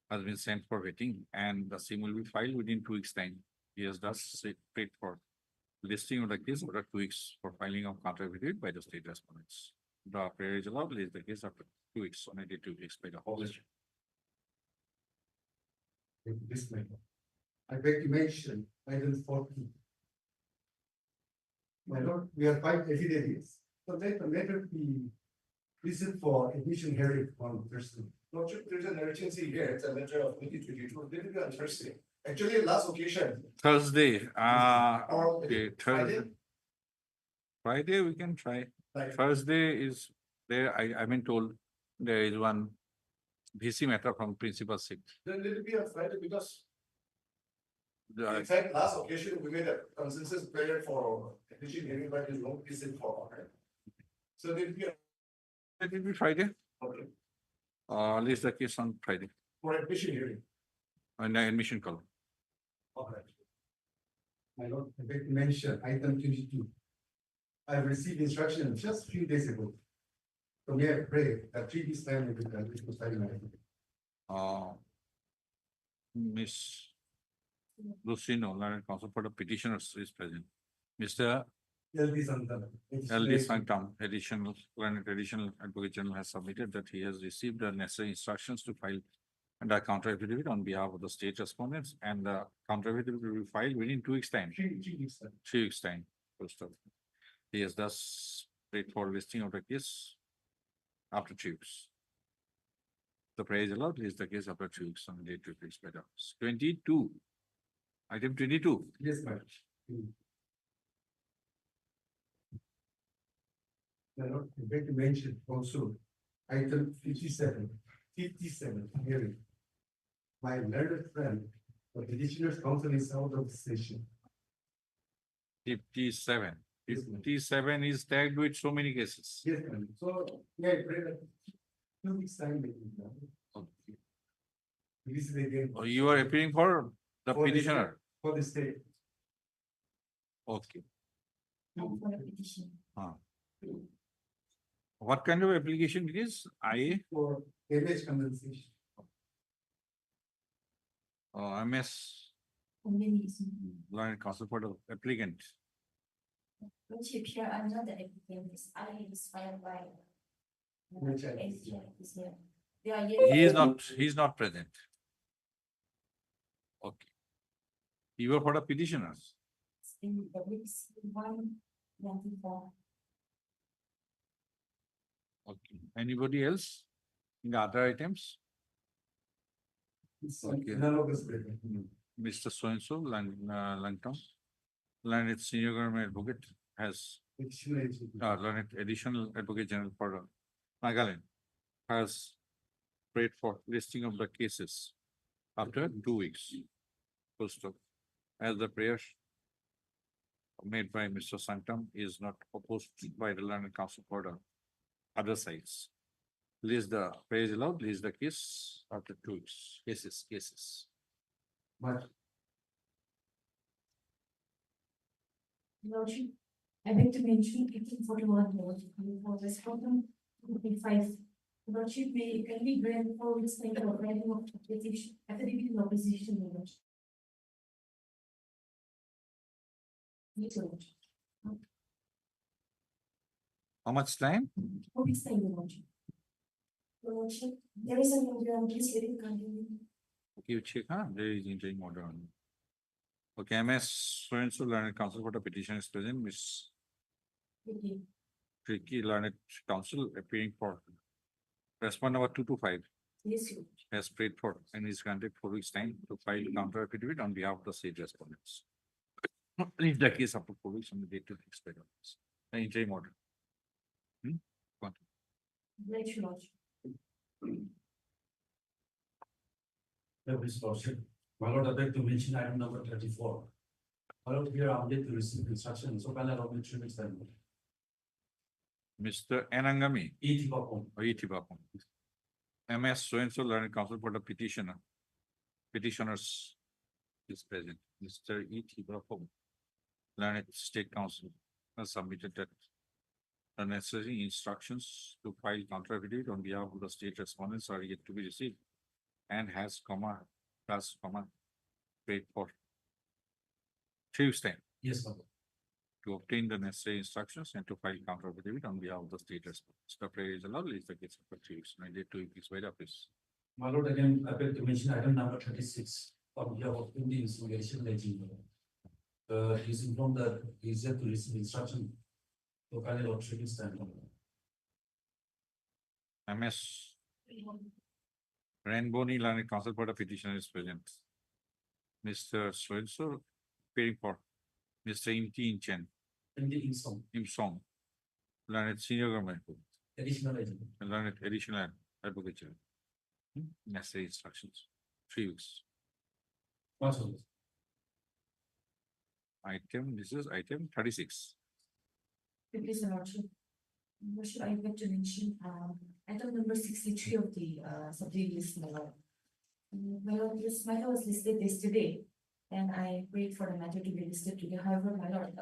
has been sent for vetting and the same will be filed within 2 weeks' time. He has thus paid for listing of the case over 2 weeks for filing of counter affidavit by the state respondents. The prayer is allowed, list the case after 2 weeks, on a day 2 weeks by the host. This matter. I beg to mention item 40. My lord, we have 5 affidavits. So let the matter be listened for admission hearing on Thursday. Lord, there's an urgency here. It's a matter of 2022. Did it be on Thursday? Actually, last occasion. Thursday, Or okay, Friday? Thursday. Friday we can try. Like, Thursday is there, I've been told there is one VC matter from principal seat. then let it be on Friday because in The- fact, last occasion, we made a consensus prayer for admission hearing, but it's not listened for. Right? So let it be Let it be Friday, okay list the case on Friday, for admission hearing. on the admission call. Alright. My lord, I beg to mention item 22. I've received instruction just few days ago. So may I pray that 3 weeks time will be done with the signing item. Miss Lucino, learned counsel for the petitioners is present. Mr. LD Santan. L.D. Sanctum, additional advocate general has submitted that he has received the necessary instructions to file the counter affidavit on behalf of the state respondents and the counter affidavit will be filed within 2 weeks' time. 3 weeks time. 3 weeks' time. First of, he has thus paid for listing of the case after 3 weeks. The prayer is allowed, list the case after 3 weeks on the date to fix by the House. 22. Item 22. Yes, ma'am. My lord, I beg to mention also item 57 hearing. My learned friend, the petitioner's counsel is out of session. 57. Yes, ma'am. 57 is tagged with so many cases. Yes, ma'am. So, yeah, I pray that 2 weeks time may be done. Okay. This is again. Oh, you are appealing for the For the petitioner. For the state. Okay. For the petition. What kind of application it is? For damage compensation. MS Combination. learned counsel for the applicant. Which appear under the applicant is I is filed by. Which I- SGI is here. They are yet. He is not present. Okay. You were for the petitioners. In the weeks 124. Okay. Anybody else in the other items? It's Okay. analogous. paper. Mr. So-and-so, Langton, learned senior government advocate has Petitioner is- learned additional advocate general for Nagaland has prayed for listing of the cases after 2 weeks. Post of, as the prayer made by Mr. Sanctum is not opposed by the learned counsel for the other sides. List the prayer is allowed, list the case after 2 weeks, cases. But Lordship, I beg to mention 1841 Lordship, for respondent 5. Lordship may kindly grant 4 weeks time for writing of petition, affidavit in opposition. Lordship. Yes, Lordship. How much time? 4 weeks time, Lordship. Lordship, there is an order on this hearing continue. Okay, you check, there is interim order on. Okay, MS so-and-so learned counsel for the petition is present, Miss Okay. Tricky learned counsel appearing for respond number 225 Yes, Lordship. has prayed for and is granted 4 weeks time to file counter affidavit on behalf of the state respondents. Leave the case up to 4 weeks on the date to fix by the office. The interim order. Right, Lordship. This lordship, my lord, I beg to mention item number 34. My lord, here I'm yet to receive instructions, so panel of the 3 weeks time. Mr. Anangami, E. Tibakon. or E.T. Bakun. MS so-and-so learned counsel for the petitioner. Petitioners is present. Mr. E.T. Bakun, learned state counsel, has submitted that the necessary instructions to file counter affidavit on behalf of the state respondents are yet to be received and has paid for 3 weeks time Yes, my lord. to obtain the necessary instructions and to file counter affidavit on behalf of the state respondents. The prayer is allowed, is the case for 3 weeks, and I did 2 weeks by the office. My lord, again, I beg to mention item number 36 on behalf of Indian Immigration Regime. He's informed that he's yet to receive instruction to panel of 3 weeks time. MS Rainbowny learned counsel for the petitioner is present. Mr. So-and-so appearing for Mr. Im Tin Chen, Indian Insong, Im Song, learned senior government, additional agent. learned additional advocate. Necessary instructions, 3 weeks. Much of it. Item, this is item 36. Please, Lordship. Lordship, I would to mention, item number 63 of the, subject list, my lord. My lord, this matter was listed yesterday, and I prayed for the matter to be listed today. However, my lord,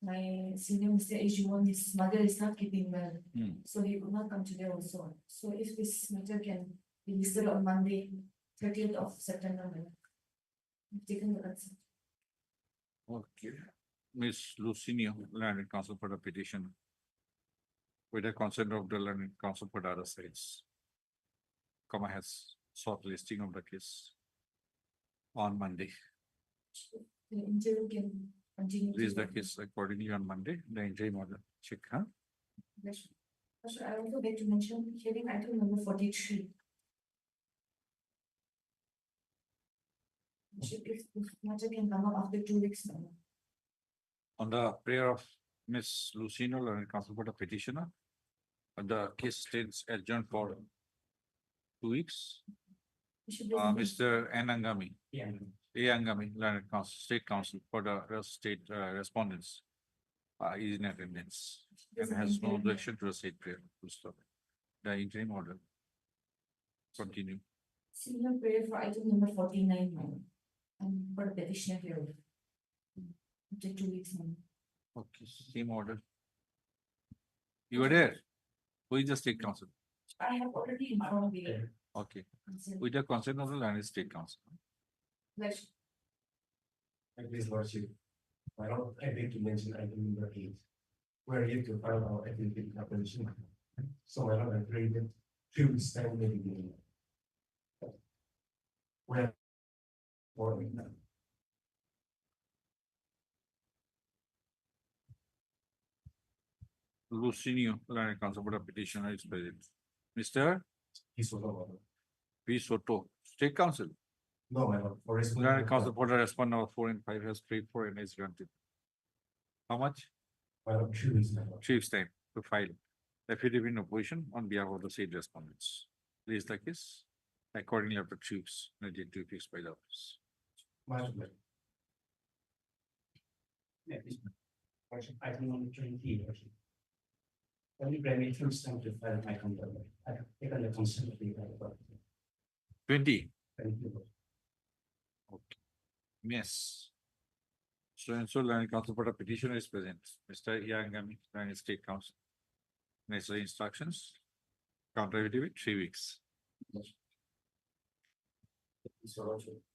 my senior Mr. Ajuan, his mother is not keeping well, so he could not come today also. So if this matter can be listed on Monday, 30th of September, my lord. I've taken the consent. Okay. Ms. Lucinio, learned counsel for the petition. With the consent of the learned counsel for the other sides. Has sought listing of the case on Monday. The interim can continue. to Release the work. case accordingly on Monday, the interim order. Check, huh? Yes. Also, I also beg to mention hearing item number 43. If this matter can come up after 2 weeks now. On the prayer of Ms. Lucino, learned counsel for the petitioner. The case stands adjourned for 2 weeks. We should let me- Mr. Anangami, Yeah. Angami, learned counsel, state counsel for the state respondents. Is in attendance and has no objection to the state prayer to stop. The interim order. Continue. Similar prayer for item number 49 now. And for the petitioner here. After 2 weeks now. Okay, same order. You were there. Who is the state council? I have already informed the. Okay, consent. with the consent of the land state council. Let's- Please, lordship. My lord, I beg to mention item number 8. We're yet to file our affidavit application. So my lord, I pray that 3 weeks time may be. Where? Or now. Lucinio, land council for the petitioner is present. Mr. He's over. P. Soto, state council. No, my lord, for Land council for the respond number 4 and 5 has paid for and is granted. How much? My lord, 3 weeks, my lord. 3 weeks time to file affidavit in opposition on behalf of the state respondents. Please the case accordingly after 3 weeks, I did 2 weeks by the office. My lord. Yeah, please. Lordship, item number 20, lordship. Only grant me 2 weeks time to file my conduct. I have taken the consent of the. 20. Thank you, lord. Yes. So and so land council for the petitioner is present. Mr. Yangami, land state council. Necessary instructions. Counter affidavit, 3 weeks.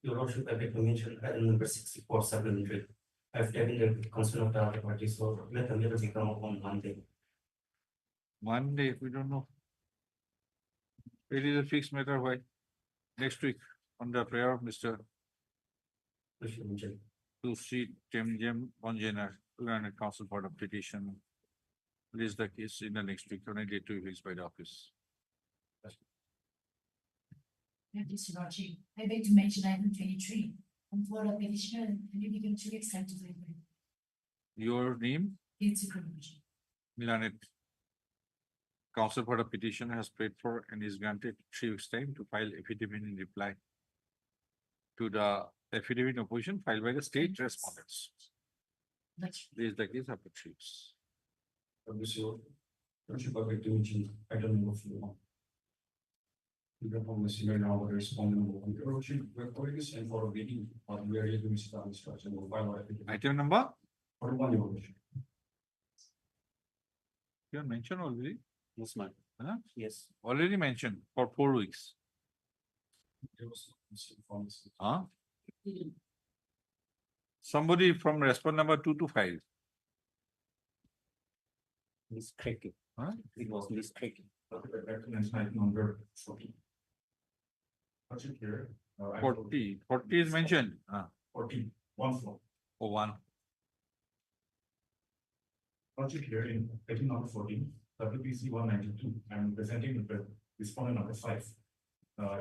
Your lordship, I beg to mention item number 64 supplementary. I've taken the consent of the other party, so let the matter become on Monday. Monday, we don't know. It is a fixed matter, why? Next week, on the prayer of Mr. Lordship, mention. To see Jem Bonjener, learned counsel for the petition. Release the case in the next week, only date 2 weeks by the office. Mr. Lordship, I beg to mention item 23. And for the petitioner, and you begin 2 weeks time to file. Your name, It's a provision. Milanet. Counsel for the petition has paid for and is granted 3 weeks time to file affidavit in reply to the affidavit of opposition filed by the state respondents. This is the case of the troops. Don't you public to mention, I don't know if you want. You can probably see right now what responding on the approaching recordings and for reading on where you can start instruction will file our affidavit. Item number, For one, your worship. you have mentioned already, Yes, ma'am. huh? Yes. Already mentioned for 4 weeks. There was some informants. Huh? Somebody from respond number 2 to 5. Miss Cricket. Huh? It was Miss Cricket. Recommends item number 40. Budget here. 40 is mentioned. 14, 1 floor. Oh, 1. Project here in item number 14, WPC 192, I'm presenting the respondent number 5.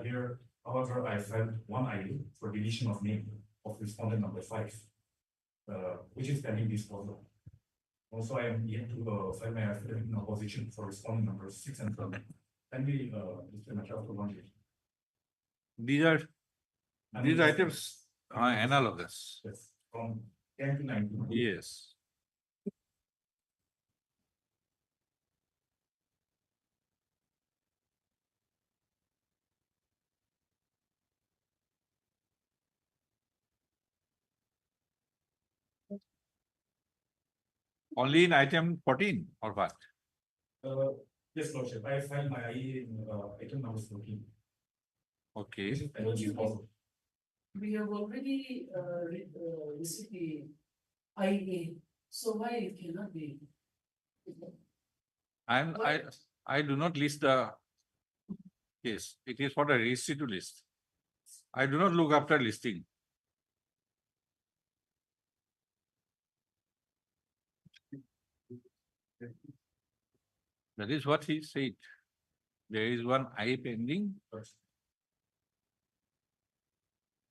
Here, however, I filed one IA for deletion of name of respondent number 5, which is pending disposal. Also, I am yet to file my affidavit in opposition for respondent number 6 and 7. Can we, Mr. Nachal, for 1 year? These items are analogous. Yes, from 10 to 19. Yes. Only in item 14 or what? Yes, Lordship, I filed my IA in item number 14. Okay. Which is pending disposal. We have already received the IA, so why it cannot be? I do not list the case. It is for the registry to list. I do not look after listing. That is what he said. There is one I pending.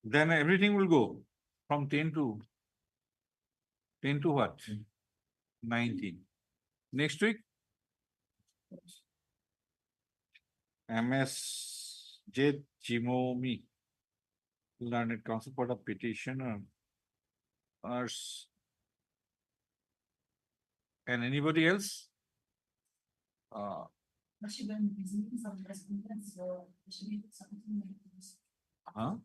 Then everything will go from 10 to what? 19. Next week, MS J. Jimomi, Learned Counsel for the petitioner. And anybody else? She been visiting some respondents, so she did something like this. Huh?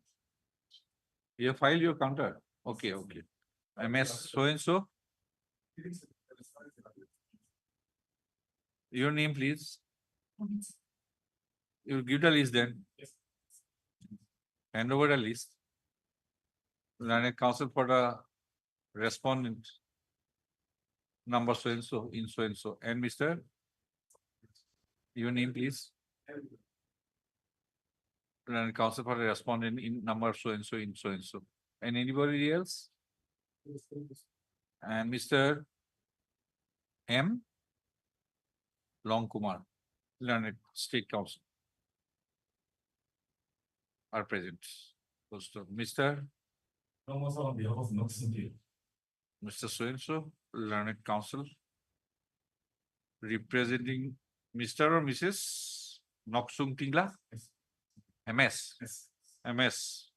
You file your counter. Okay, okay. MS so and so. Your name, please. You give the list then. Hand over the list. Learned Counsel for the respondent. Number so and so, in so and so. And Mr. Your name, please. Learned Counsel for the respondent in number so and so, in so and so. And anybody else? And Mr. M. Long Kumar, Learned State Council, are present. Mr. On behalf of Noxinty. Mr. So-and-so, Learned Council, representing Mr. or Mrs. Noksung Tingla? MS. Yes. MS.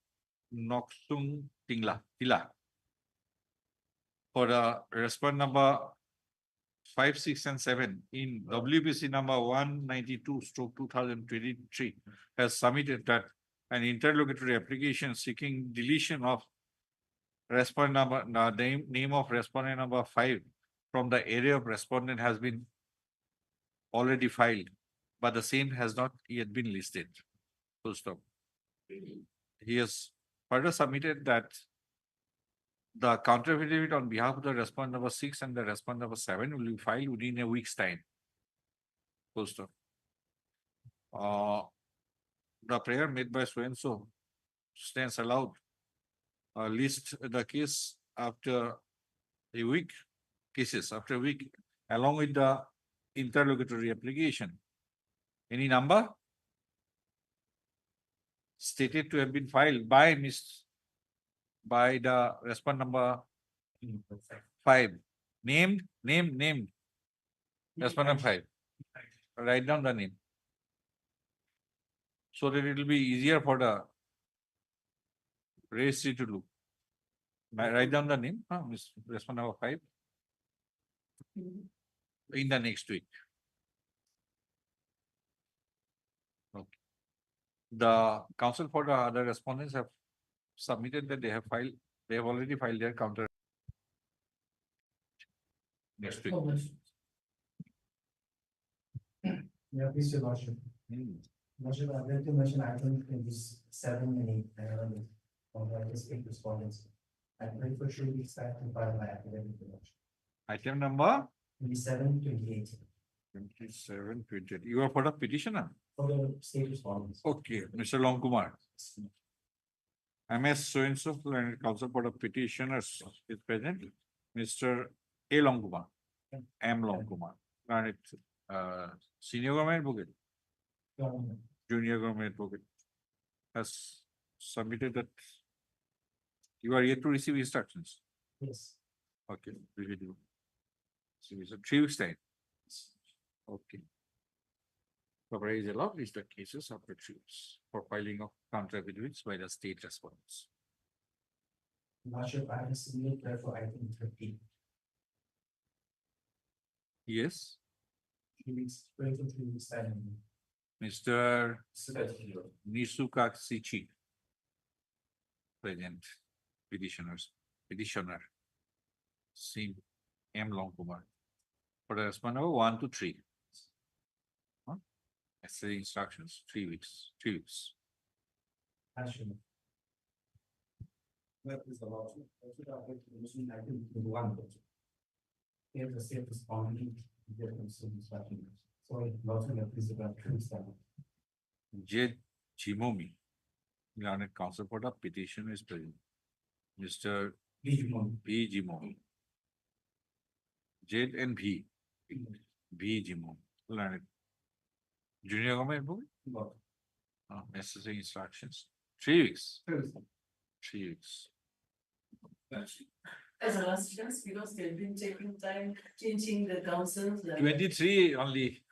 Noksung Tingla. Tila. For the respond number 5, 6, and 7 in WPC number 192/2023 has submitted that an interlocutory application seeking deletion of respondent number, name of respondent number 5 from the area of respondent has been already filed, but the same has not yet been listed. Full stop. He has further submitted that the counter affidavit on behalf of the respondent number 6 and the respondent number 7 will be filed within a week's time. Full stop. The prayer made by so and so stands allowed. List the case after a week, cases after a week, along with the interlocutory application. Any number stated to have been filed by the respondent number 5. Named. Respondent 5. Write down the name, so that it will be easier for the Race to look. Write down the name, respondent number 5. In the next week. Okay. The counsel for the other respondents have submitted that they have already filed their counter next week. Yeah, please, Your Lordship. Lordship, I'd like to mention item 27 and 8, on the escape respondents. I pray for 3 weeks back to file my affidavit, Your Lordship. Item number 27, 28, 27, 28. You are for the petitioner? for the state respondents. Okay, Mr. Long Kumar. MS so-and-so and counsel for the petitioners is present. Mr. A. Long Kumar. M. Long Kumar. And it's senior government advocate, junior government advocate has submitted that you are yet to receive instructions. Yes. Okay, we will do. So it's a 3 weeks time. Okay. Coverage is allowed is the cases of the 3 weeks for filing of counter affidavits by the state respondents. Lordship, I have a similar prayer for item 30. Yes, 3 weeks, pray for 3 weeks time. Mr. Nisuka Sichi. Present petitioner. Sim M. Long Kumar. For the respondent 1 to 3. Necessary instructions, 3 weeks, 3 weeks. Passion. That is the Lordship. Lordship, I have to mention item 1. If the state respondent, there is some instructions. Sorry, Lordship, please about 3 weeks time. J. Jimomi. Learned counsel for the petition is present. Mr. Please, B. Jimomi. J and V. B. Jimomi. Learned. Junior government advocate? Necessary instructions. 3 weeks. 3 weeks. As a last chance, because they've been taking time changing the councils. 23 only.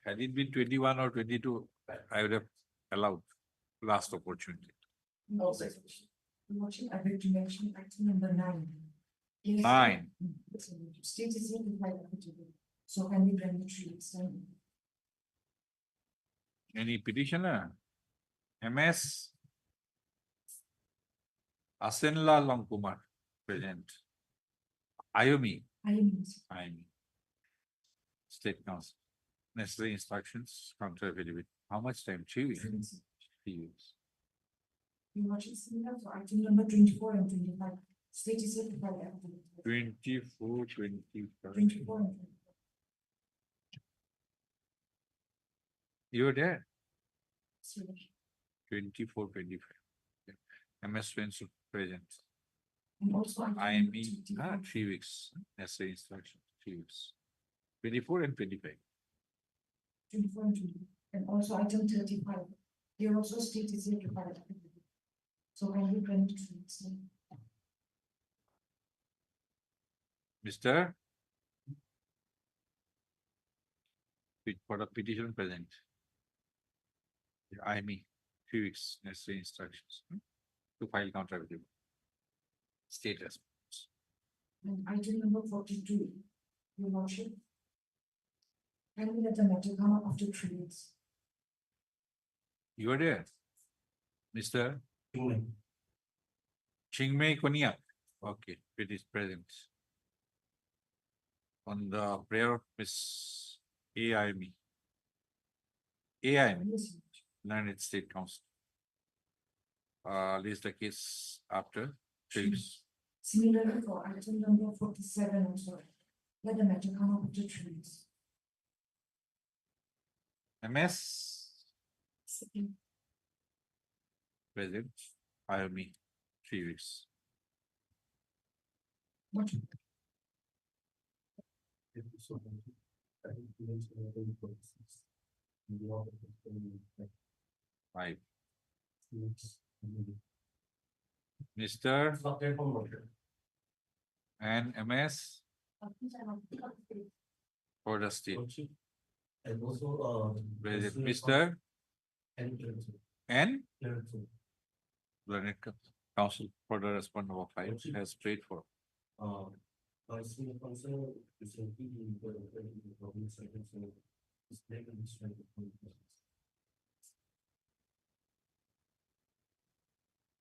Had it been 21 or 22, I would have allowed last opportunity. No such. Watching, I'd like to mention item number 9. 9. State is here to file affidavit. So can we bring the 3 weeks time? Any petitioner? MS Asenla Long Kumar present. Ayumi. Ayumi. State Council. Necessary instructions, counter affidavit. How much time? 3 weeks. 3 weeks. You watch it similar for item number 24 and 25. State is here to file affidavit. 24, 25. 24 and 25. You were there. So, 24, 25. Yeah. MS Swenson present. and also item number 25. 3 weeks. Necessary instructions, 3 weeks. 24 and 25. 24 and 25. And also item 35. Here also state is here to file affidavit. So can we bring the 3 weeks time? Mr. For the petition present. I mean, 3 weeks necessary instructions to file counter affidavit. State response. And item number 42, Your Lordship. Can we let the matter come up after 3 weeks? You are there. Mr. Chingmei Konyak. Okay, it is present. On the prayer of Miss AIME. AIME, Yes. United States Council. List the case after 3 weeks. Similarly for item number 47 also. Let the matter come up after 3 weeks. MS present. IME 3 weeks. What? Five. Mr. and MS for the state. And also, Present. Mr. and Learned Council for the respondent number 5 has prayed for. My senior counsel is including the government sector, so it's taken this strength.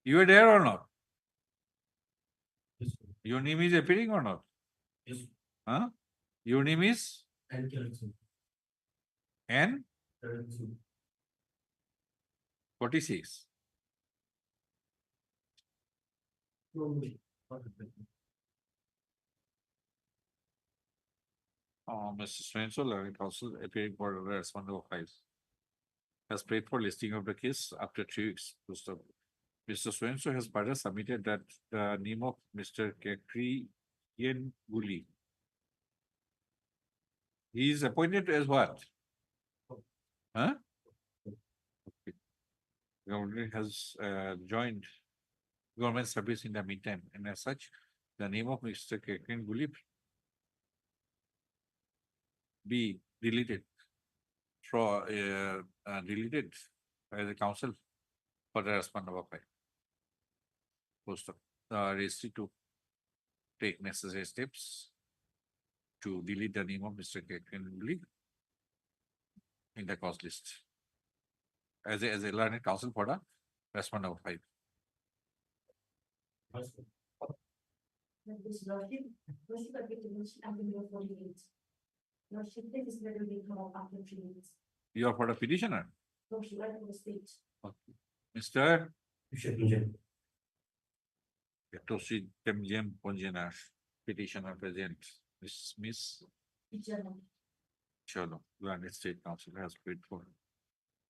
You are there or not? Yes, Your name is appearing or not? yes, Huh? Your name is and Kelly, N 46. Mr. Swenso, learning council appearing for the respondent number 5 has prayed for listing of the case after 3 weeks. Mr. Swenso has further submitted that the name of Mr. Yen Guli. He is appointed as what? Huh? Okay. Government has joined government service in the meantime, and as such, the name of Mr. Yen Guli be deleted deleted by the council for the respondent number 5. Post registry to take necessary steps to delete the name of Mr. Guli in the cause list as a learned counsel for the respondent number 5. This lordship, lordship agreed to mention under number 48. Lordship, this letter will come up after 3 weeks. You are for the petitioner. Lordship, right on the stage. Okay. Mr. Bishop Tosi Temjem Ponjenar, petitioner present. Miss Ichano. Cholo, Granite State Council has prayed for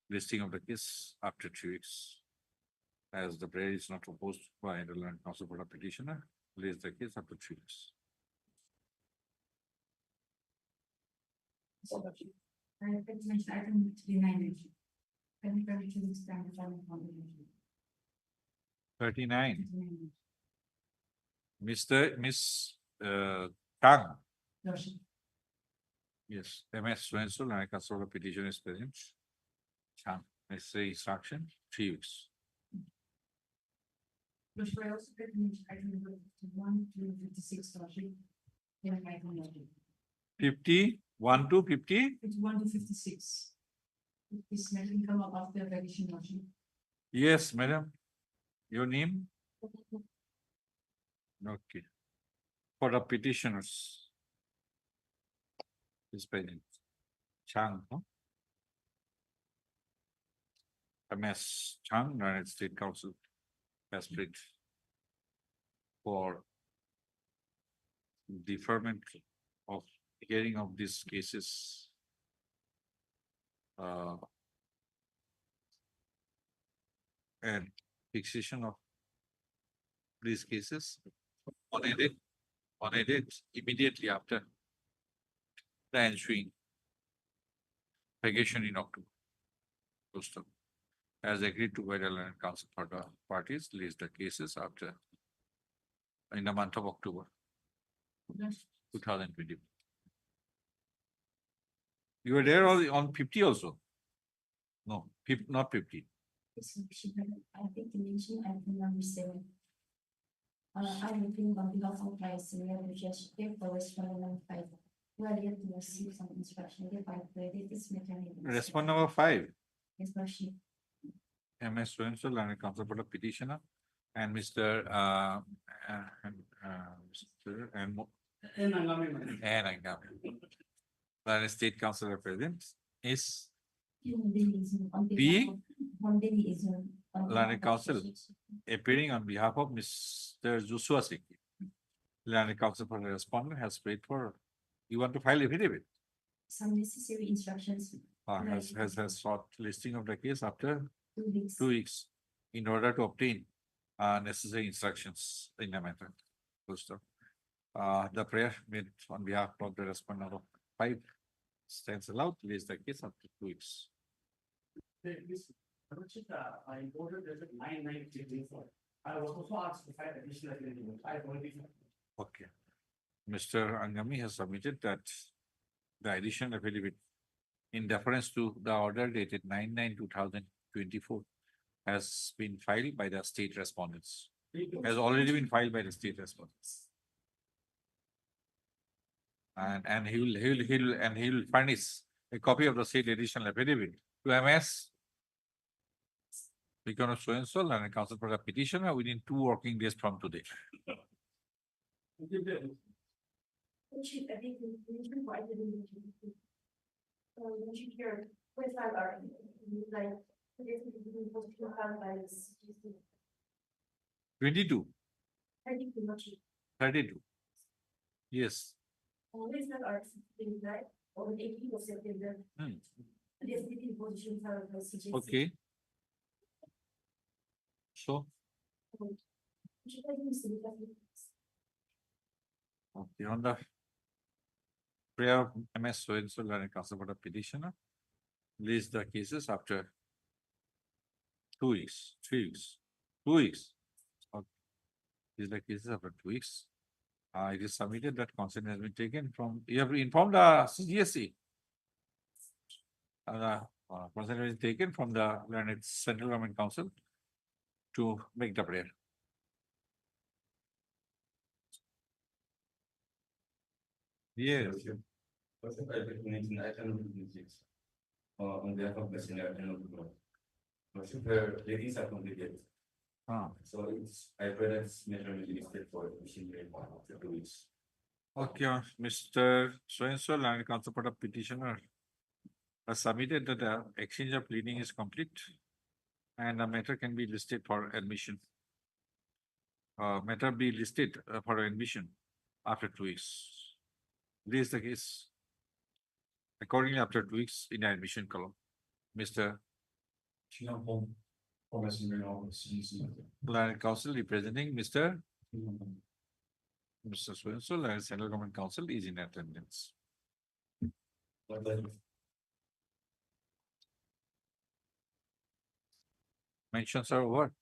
listing of the case after 3 weeks. As the prayer is not proposed by the land council for the petitioner, list the case after 3 weeks. So, lordship, I have to mention item 39. Can you permit to stand the following combination? 39. 39. Miss Tang. Lordship, Yes, MS Swenson, and council of petition is present. Chang, necessary instruction, 3 weeks. lordship, I also have to mention item number 51 to 56, lordship. Then item lordship. 51 to 50? 51 to 56. This matter will come up after revision, lordship. Yes, madam. Your name? Okay. For the petitioners. Is present. Chang, no? MS Chang, United States Council has prayed for deferment of hearing of these cases. And fixation of these cases on a date immediately after the ensuing vacation in October. Postal as agreed to by the land council for the parties, list the cases after in the month of October 2020. You were there on 50 also? No, not 50. Yes, lordship, I think to mention item number 7. I'm looking on behalf of my senior judge, for respondent number 5. We are yet to receive some instruction, thereby credit this mechanism. Respond number 5. Yes, lordship. MS Swenson, land council for the petitioner, and Mr. And Land State Council represent is Land Council appearing on behalf of Mr. Joshua Seki. Land Council for the respondent has prayed for. You want to file affidavit? Some necessary instructions. Has sought listing of the case after 2 weeks. 2 weeks in order to obtain necessary instructions in the matter. Poster. The prayer made on behalf of the respondent of 5 stands allowed to list the case after 2 weeks. I ordered it 9934. I was also asked to file additional affidavit. I have already. Okay. Mr. Angami has submitted that the additional affidavit in deference to the order dated 9/9/2024 has been filed by the state respondents. has already been filed by the state respondents. And he will furnish a copy of the state additional affidavit to MS. Because of so and so and counsel for the petitioner within 2 working days from today. Chief, I think we should provide the information. We should hear 25 are like, this is being posted by the CGC. 22, I think too much. 32. Yes. Always that are things right, or 80% in the. Hmm. The SDT position filed by CGC. Okay. So, Should I use the okay, on the prayer of MS so and so and counsel for the petitioner, list the cases after 2 weeks, 3 weeks, 2 weeks. Okay. List the cases after 2 weeks. It is submitted that consent has been taken from, you have informed the CGSC. Consent has been taken from the learned Central Government Council to make the prayer. Yes. Person I recommend I can six. On behalf of the senior and worship the ladies are completed. So it's I pray that measure will be listed for machinery after 2 weeks. Okay, Mr. So and so land council for the petitioner has submitted that the exchange of pleading is complete and the matter can be listed for admission. Matter be listed for admission after 2 weeks. This is the case. Accordingly, after 2 weeks in the admission column, Mr. Home. For machinery of CGC. Land Council representing Mr. So and so land Central Government Council is in attendance. Mentions are over.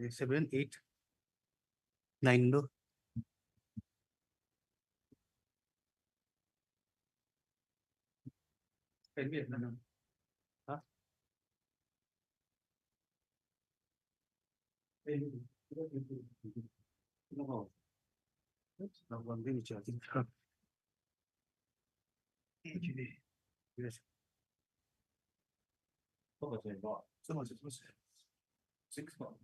Seven, eight, nine, no? Huh? No. Now one thing which I think. Yes. So much it was. 6 months.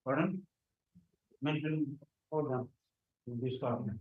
Pardon? Mental, hold on. This topic.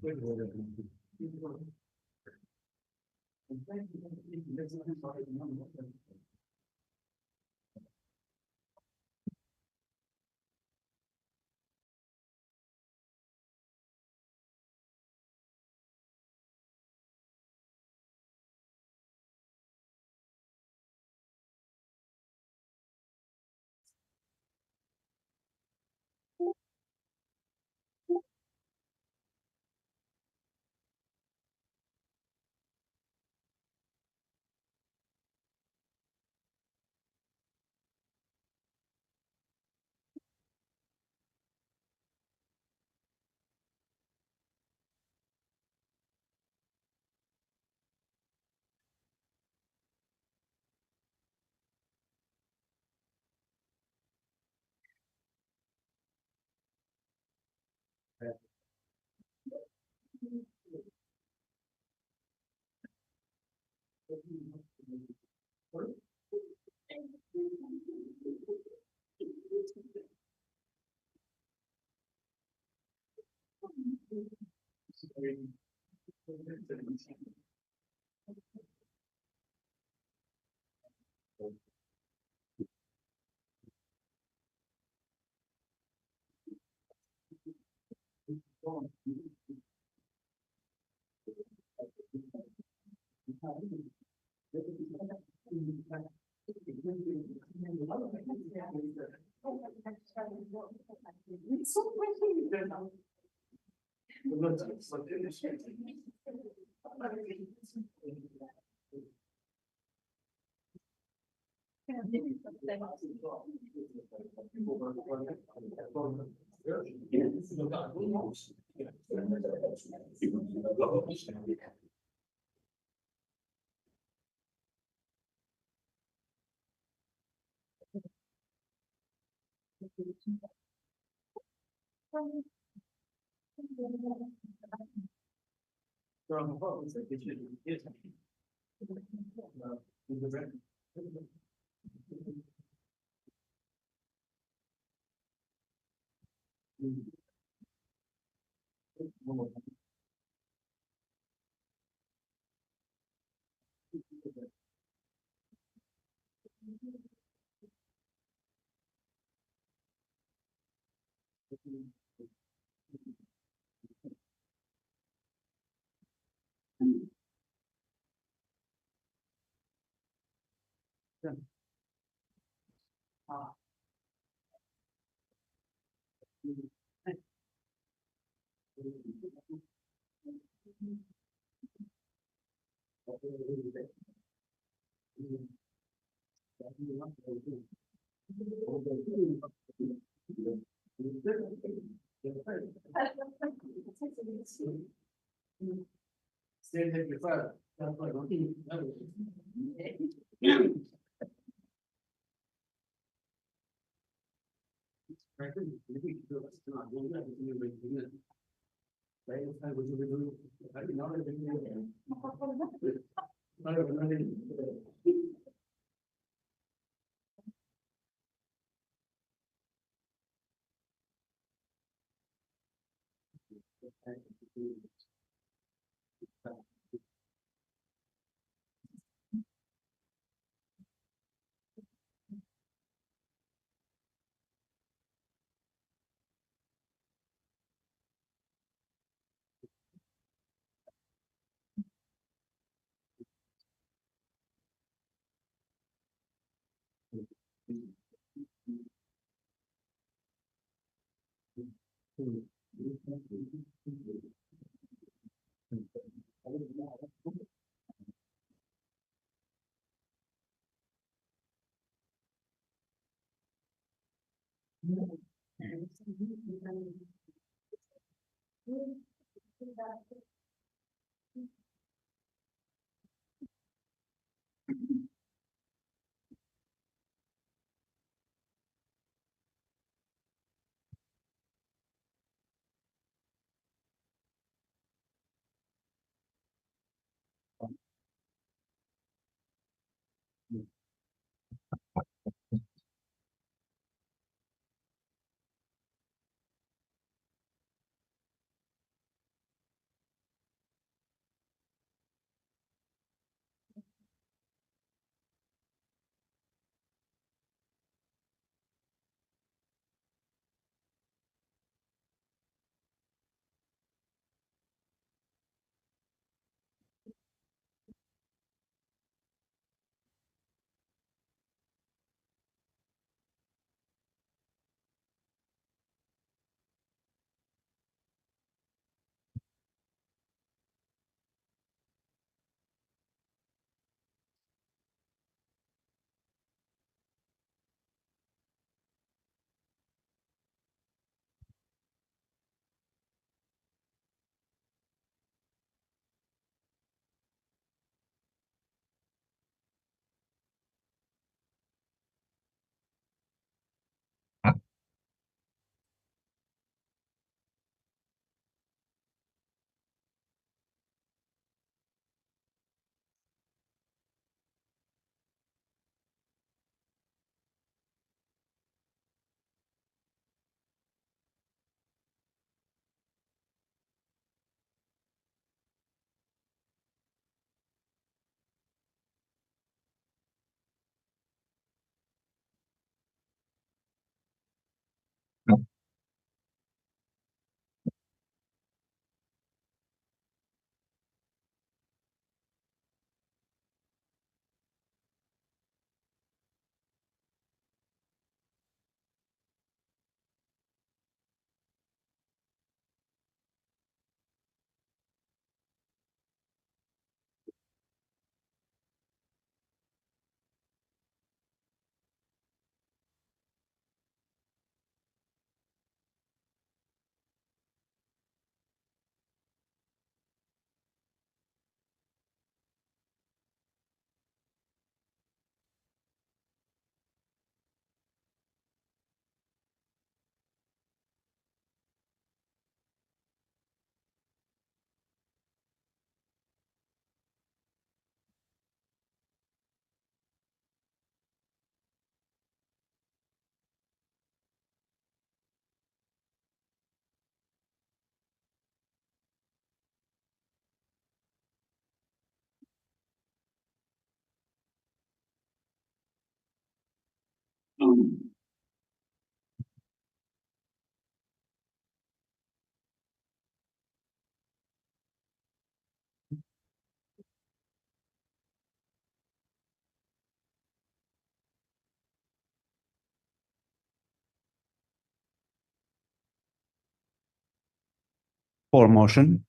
For motion,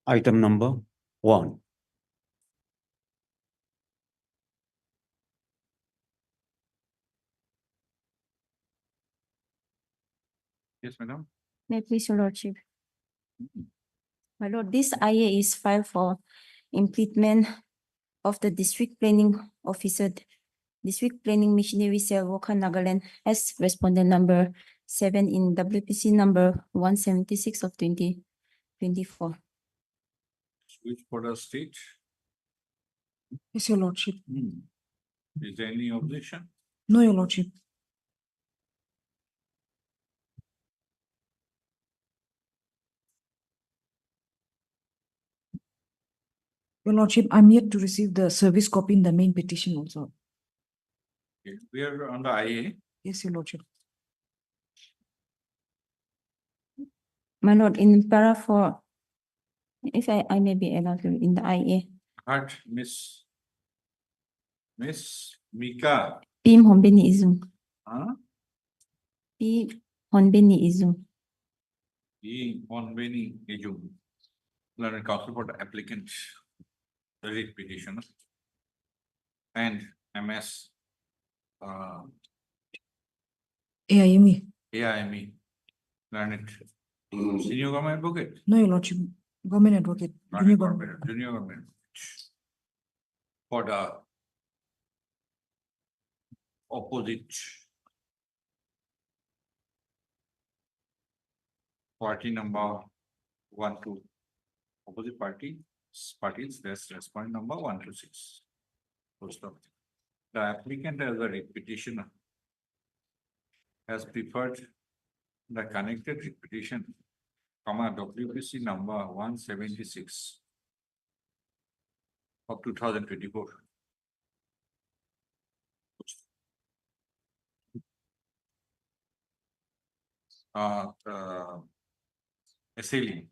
item number 1. Yes, madam. May I please, Your Lordship? My Lord, this IA is filed for implement of the District Planning Officer, District Planning Machinery Cell, Walker, Nagaland, as respondent number 7 in WPC number 176 of 2024. Which border state? Yes, Your Lordship. Is there any objection? No, Your Lordship. Your Lordship, I'm yet to receive the service copy in the main petition also. Okay, we are on the IA. Yes, Your Lordship. My lord, in para 4, if I may be allowed to, in the IA, Heard Miss Mika. Pim Honbeni Izum, Huh? P Honbeni Izum. Being on many issue. Learned counsel for the applicant, the writ petitioner. And MS. AIME. AIME. Learned senior government advocate. No, Your Lordship. Government advocate. Junior government. Junior government. For the opposite party number 1 to opposite parties, that's respondent number 1 to 6. Full stop. The applicant as a writ petitioner has preferred the connected writ petition, WPC number 176 of 2024. Essentially,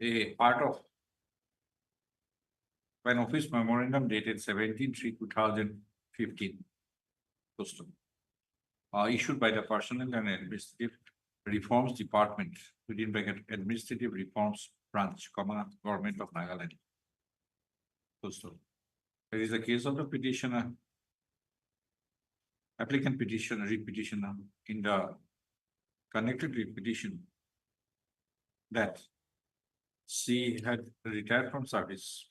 a part of an office memorandum dated 17/3/2015, issued by the Personnel and Administrative Reforms Department within bracket Administrative Reforms Branch, Government of Nagaland. There is a case of the petitioner, applicant petitioner, writ petitioner in the connected writ petition that she had retired from service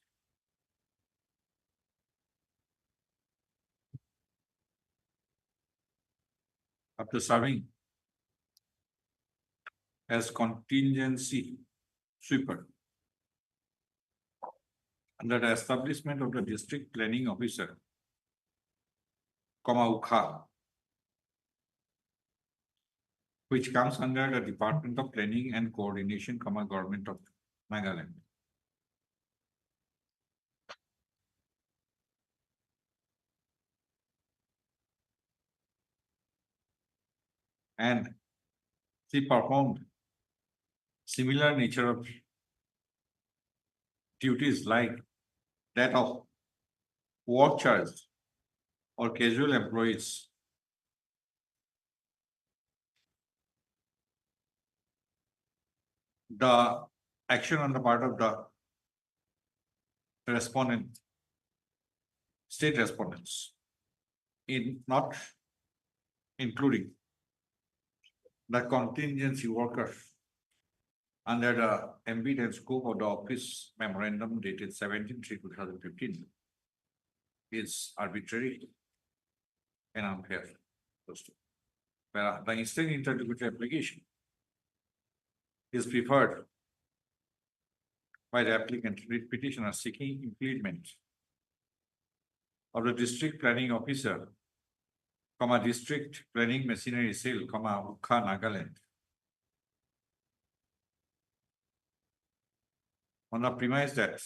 after serving as contingency sweeper under the establishment of the district planning officer, UKHA, which comes under the Department of Planning and Coordination, Government of Nagaland. And she performed similar nature of duties like that of work charge or casual employees. The action on the part of the respondent, state respondents, in not including the contingency worker under the ambit and scope of the office memorandum dated 17/3/2015 is arbitrary and unfair. The instant interlocutory application is preferred by the applicant writ petitioner seeking implement of the district planning officer, district planning machinery cell, UKHA, Nagaland, on the premise that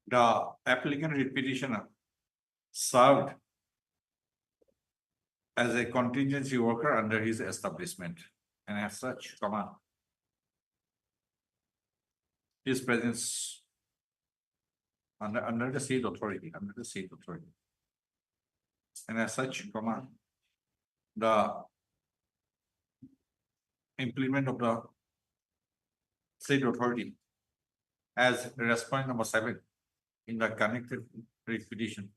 the applicant writ petitioner served as a contingency worker under his establishment, and as such, his presence under the state authority, and as such, the implement of the state authority as respondent number 7 in the connected writ petition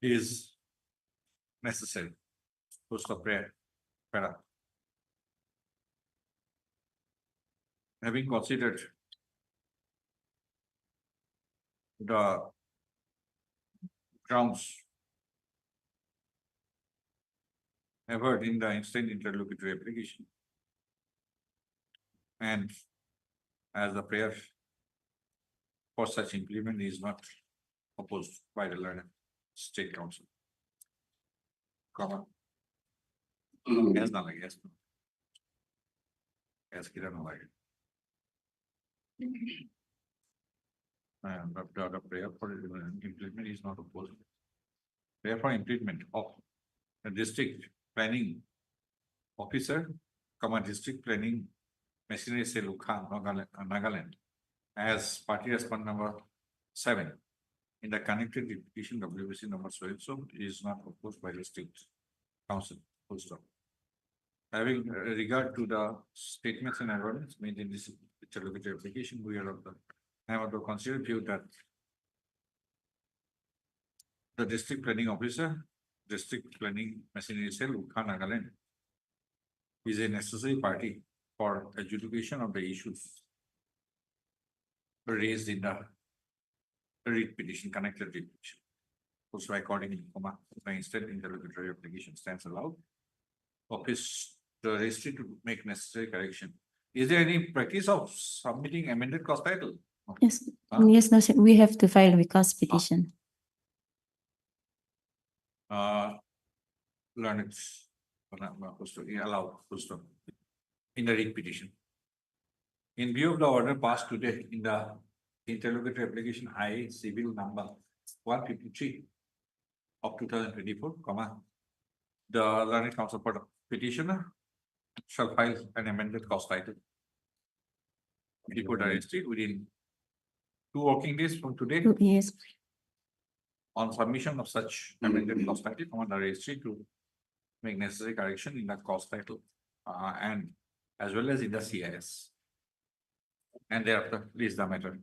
is necessary. Post of prayer. Having considered the grounds averred in the instant interlocutory application, and as the prayer for such implement is not opposed by the learned State Council, Yes, not like yes. Yes, kita not like. And the prayer for implement is not opposed. Prayer for implement of the district planning officer, district planning machinery cell Ukhan, Nagaland, as party response number 7 in the connected petition WBC number so is not proposed by the state council. Full stop. Having regard to the statements and environments made in this interlocutory application, we are of the I want to consider view that the district planning officer, district planning machinery cell Ukhan, Nagaland, is a necessary party for adjudication of the issues raised in the writ petition, connected writ petition. Also accordingly, the instant interlocutory application stands allowed. Office the registry to make necessary correction. Is there any practice of submitting amended cost title? No. Yes, Huh? yes, no, sir. We have to file recast petition. Learn it. Allowed, full stop. In the writ petition. In view of the order passed today in the interlocutory application I civil number 153 of 2024, the learned counsel for the petitioner shall file an amended cost title before the registry within 2 working days from today. Yes, On submission of such amended cost title, the registry to make necessary correction in the cost title and as well as in the CIS. And thereafter, release the matter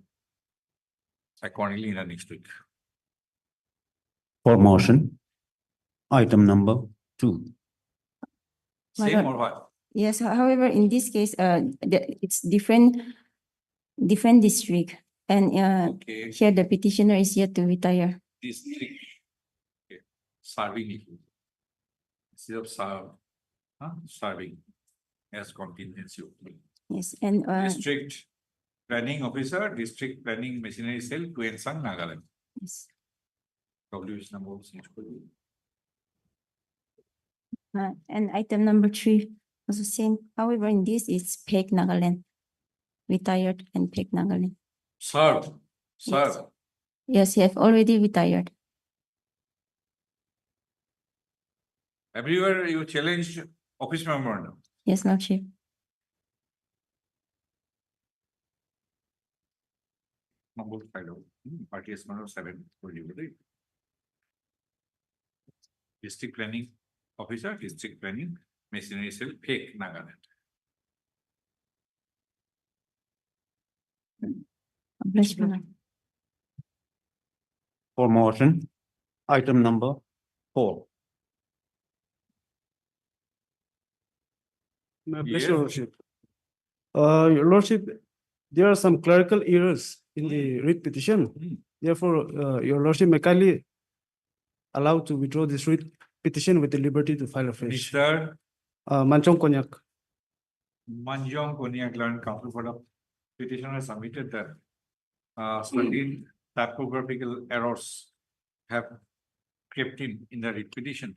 accordingly in the next week. For motion, item number 2. Same Madam- or what? yes. However, in this case, it's different district, and Okay, here the petitioner is yet to retire. district. Okay, serving. Instead of serving as contingency. Yes, and District planning officer, district planning machinery cell, Tuensang, Nagaland. yes. WS number. And item number 3, also same. However, in this it's Peg Nagaland, retired and Peg Nagaland. Served. Yes, he have already retired. Everywhere you challenge office memorandum. Yes, Lordship. Number 5, party is number 7. District planning officer, district planning machinery cell, Peg, Nagaland. Bless you, Lord. For motion, item number 4. My Yes. pleasure, Lordship. Your Lordship, there are some clerical errors in the writ petition. Therefore, Your Lordship may kindly allow to withdraw this writ petition with the liberty to file afresh. Mr. Manchong Konyak. Manjong Konyak Learned Counsel for the petitioner submitted that certain typographical errors have crept in the writ petition.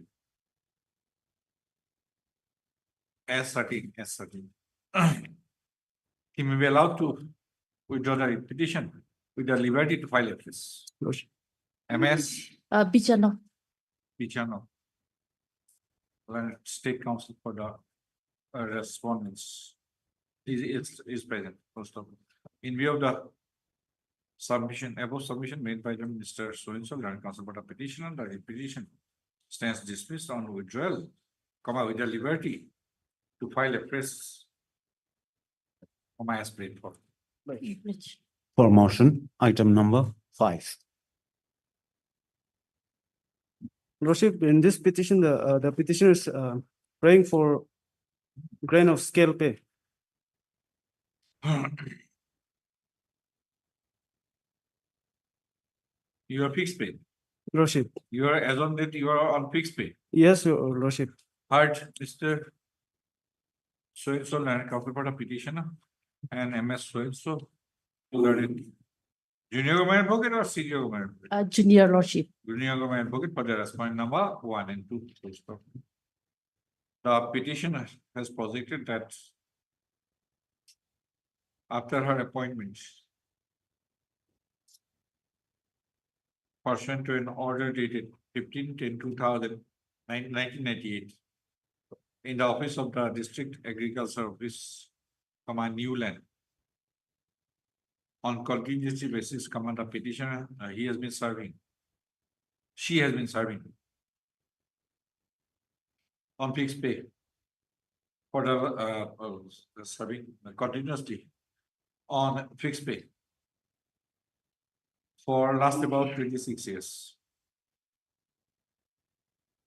As certain. He may be allowed to withdraw the writ petition with the liberty to file afresh. Lordship. MS Bichano. Pichano. Learned State Council for the respondents is present. First of all, in view of the above submission made by the Mr. So-and-so, Learned Counsel for the petitioner, the petition stands dismissed on withdrawal, with the liberty to file a press as prayed for. For motion, item number 5. Lordship, in this petition, the petitioner is praying for grain of scale pay. You are fixed pay. Lordship. You are as on that you are on fixed pay. Yes, Your Lordship. Heard, Mr. So-and-so, Learned Counsel for the petitioner and MS so-and-so. Junior government advocate or senior government advocate? Junior Lordship. Junior government advocate for the response number 1 and 2. The petitioner has posited that after her appointment, pursuant to an order dated 1998, in the office of the District Agriculture Office, New Land, on contingency basis, the petitioner, she has been serving on fixed pay for the serving continuously on fixed pay for last about 26 years.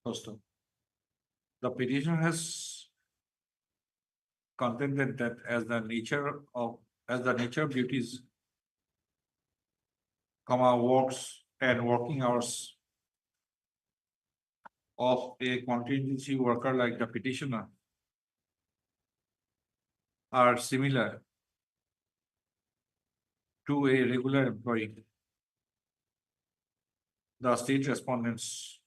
First, the petitioner has contended that as the nature of duties, works and working hours of a contingency worker like the petitioner are similar to a regular employee. The state respondents.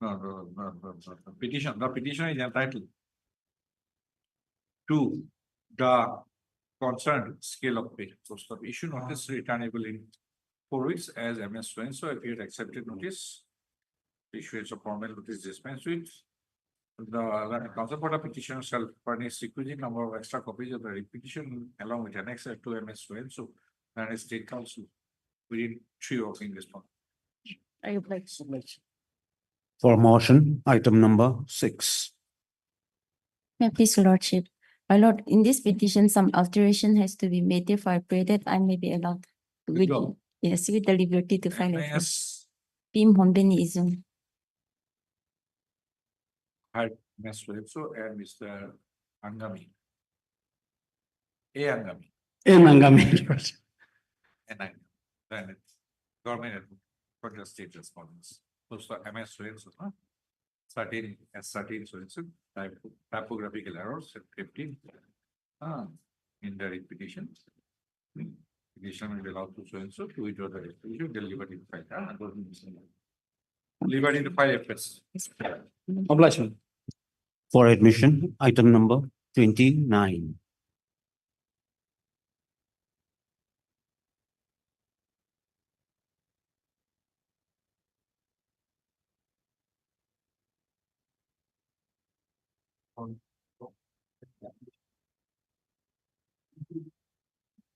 The petition is entitled to the concerned scale of pay. So the issue notice returnable in 4 weeks as MS so if you had accepted notice, issuance of formal notice dispensed with. The counsel for the petitioner shall furnish requisite number of extra copies of the petition along with annexure to MS so and a state council within 3 working days. I oblige. For motion, item number 6. May I please, Your Lordship. My Lord, in this petition, some alteration has to be made. Therefore, I pray that I may be allowed to Withdraw. yes, with the liberty to file a Yes. Pim Honbeni Izum. Hi, Ms. so and Mr. Angami. Angami. Angami. And I, then it's government for the state respondents. So MS Swenson, 13 Swenson, typographical errors at 15. In the petition. Petition will be allowed to so to withdraw the petition, delivered in file. Delivered in the file FS. Obligation. For admission, item number 29.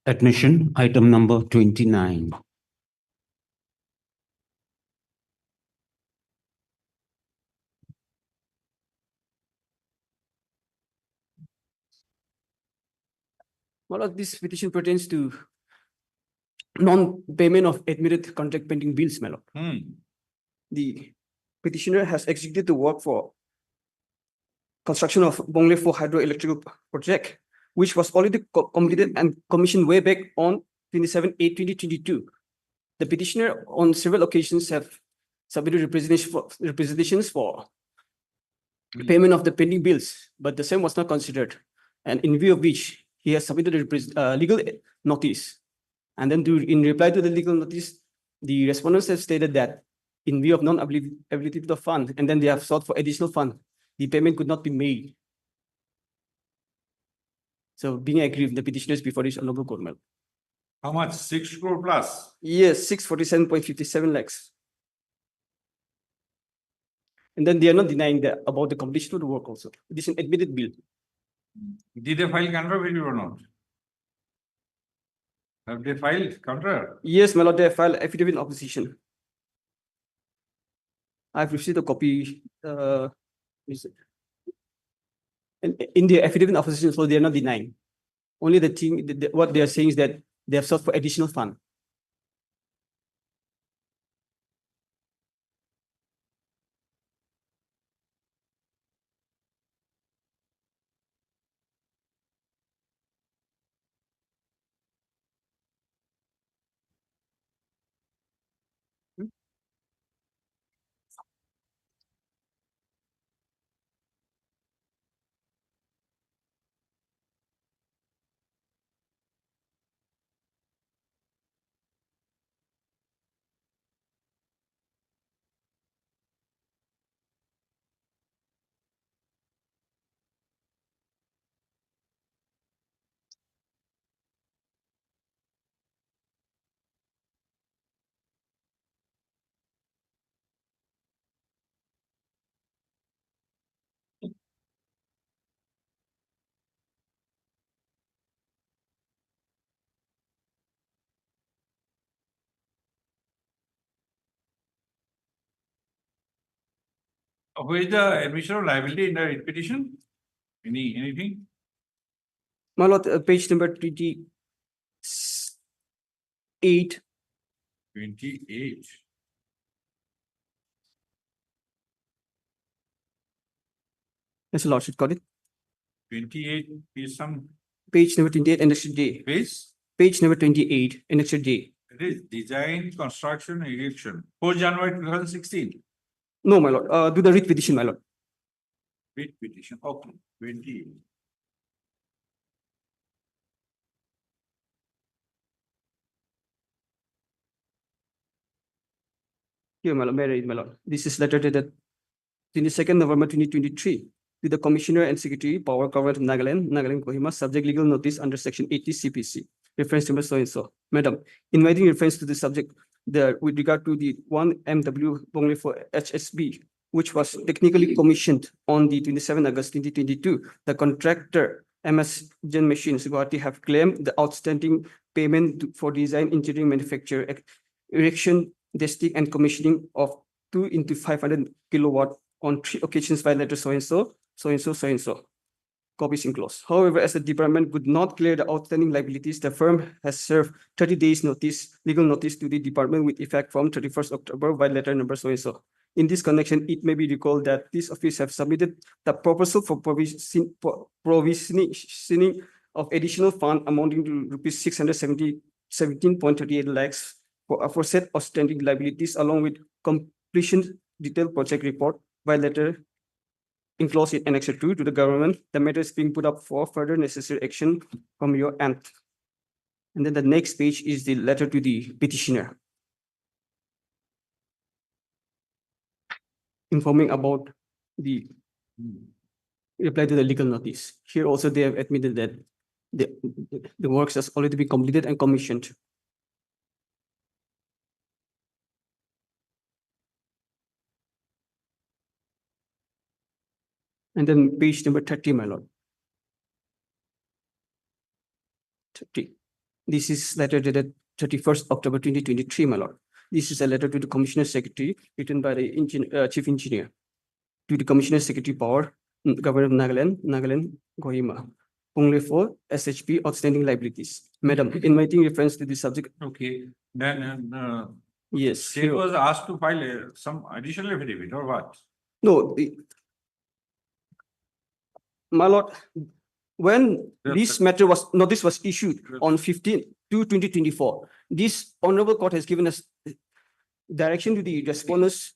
Admission, item number 29. Well, this petition pertains to non-payment of admitted contract pending bills, my lord. The petitioner has executed the work for construction of Bongle 4 hydroelectrical project, which was already completed and commissioned way back on 27/8/2022. The petitioner on several occasions have submitted representations for payment of the pending bills, but the same was not considered. And in view of which, he has submitted a legal notice. And then in reply to the legal notice, the respondents have stated that in view of non-availability of the fund, and then they have sought for additional fund, the payment could not be made. So being aggrieved, the petitioners before this honorable court, my lord. How much? 6 crore plus? Yes, 647.57 lakhs. And then they are not denying that about the completion of the work also. It is an admitted bill. Did they file controversy or not? Have they filed counter? Yes, my lord, they have filed affidavit in opposition. I've received a copy. In the affidavit in opposition, so they are not denying. Only the thing, what they are saying is that they have sought for additional fund. Where is the admission of liability in the writ petition? Anything? My lord, page number 28. 28. Yes, Lord, should got it. 28 is some Page number 28, annexure J. base. Page number 28, annexure J. It is design, construction, erection. 4 January 2016. No, my lord, do the writ petition, my lord. Writ petition. Okay. 28. Here, my lord, may I read, my lord. This is letter dated 22nd November 2023 to the Commissioner and Secretary, Power Government of Nagaland, Kohima, subject legal notice under Section 80 CPC. Reference number so and so. Madam, inviting reference to the subject with regard to the 1 MW only for HSB, which was technically commissioned on the 27 August 2022, the contractor MS Gen Machines Gauhati have claimed the outstanding payment for design, engineering, manufacture, erection, testing, and commissioning of 2 into 500 kilowatt on 3 occasions by letter so and so, so and so, so and so. Copies enclosed. However, as the department could not clear the outstanding liabilities, the firm has served 30 days notice, legal notice to the department with effect from 31st October by letter number so and so. In this connection, it may be recalled that this office have submitted the proposal for provisioning of additional fund amounting to rupees 617.38 lakhs for said outstanding liabilities, along with completion detailed project report by letter enclosed in Annex 2 to the government. The matter is being put up for further necessary action from your end. And then the next page is the letter to the petitioner, informing about the reply to the legal notice. Here also they have admitted that the works has already been completed and commissioned. And then page number 30, my lord. 30. This is letter dated 31st October 2023, my lord. This is a letter to the Commissioner Secretary written by the Chief Engineer to the Commissioner Secretary Power, Government of Nagaland, Kohima, only for SHP outstanding liabilities. Madam, inviting reference to the subject. Okay. Then Yes. state was asked to file some additional affidavit or what? No, my lord, when this matter notice was issued on 15/2/2024, this honorable court has given us direction to the respondents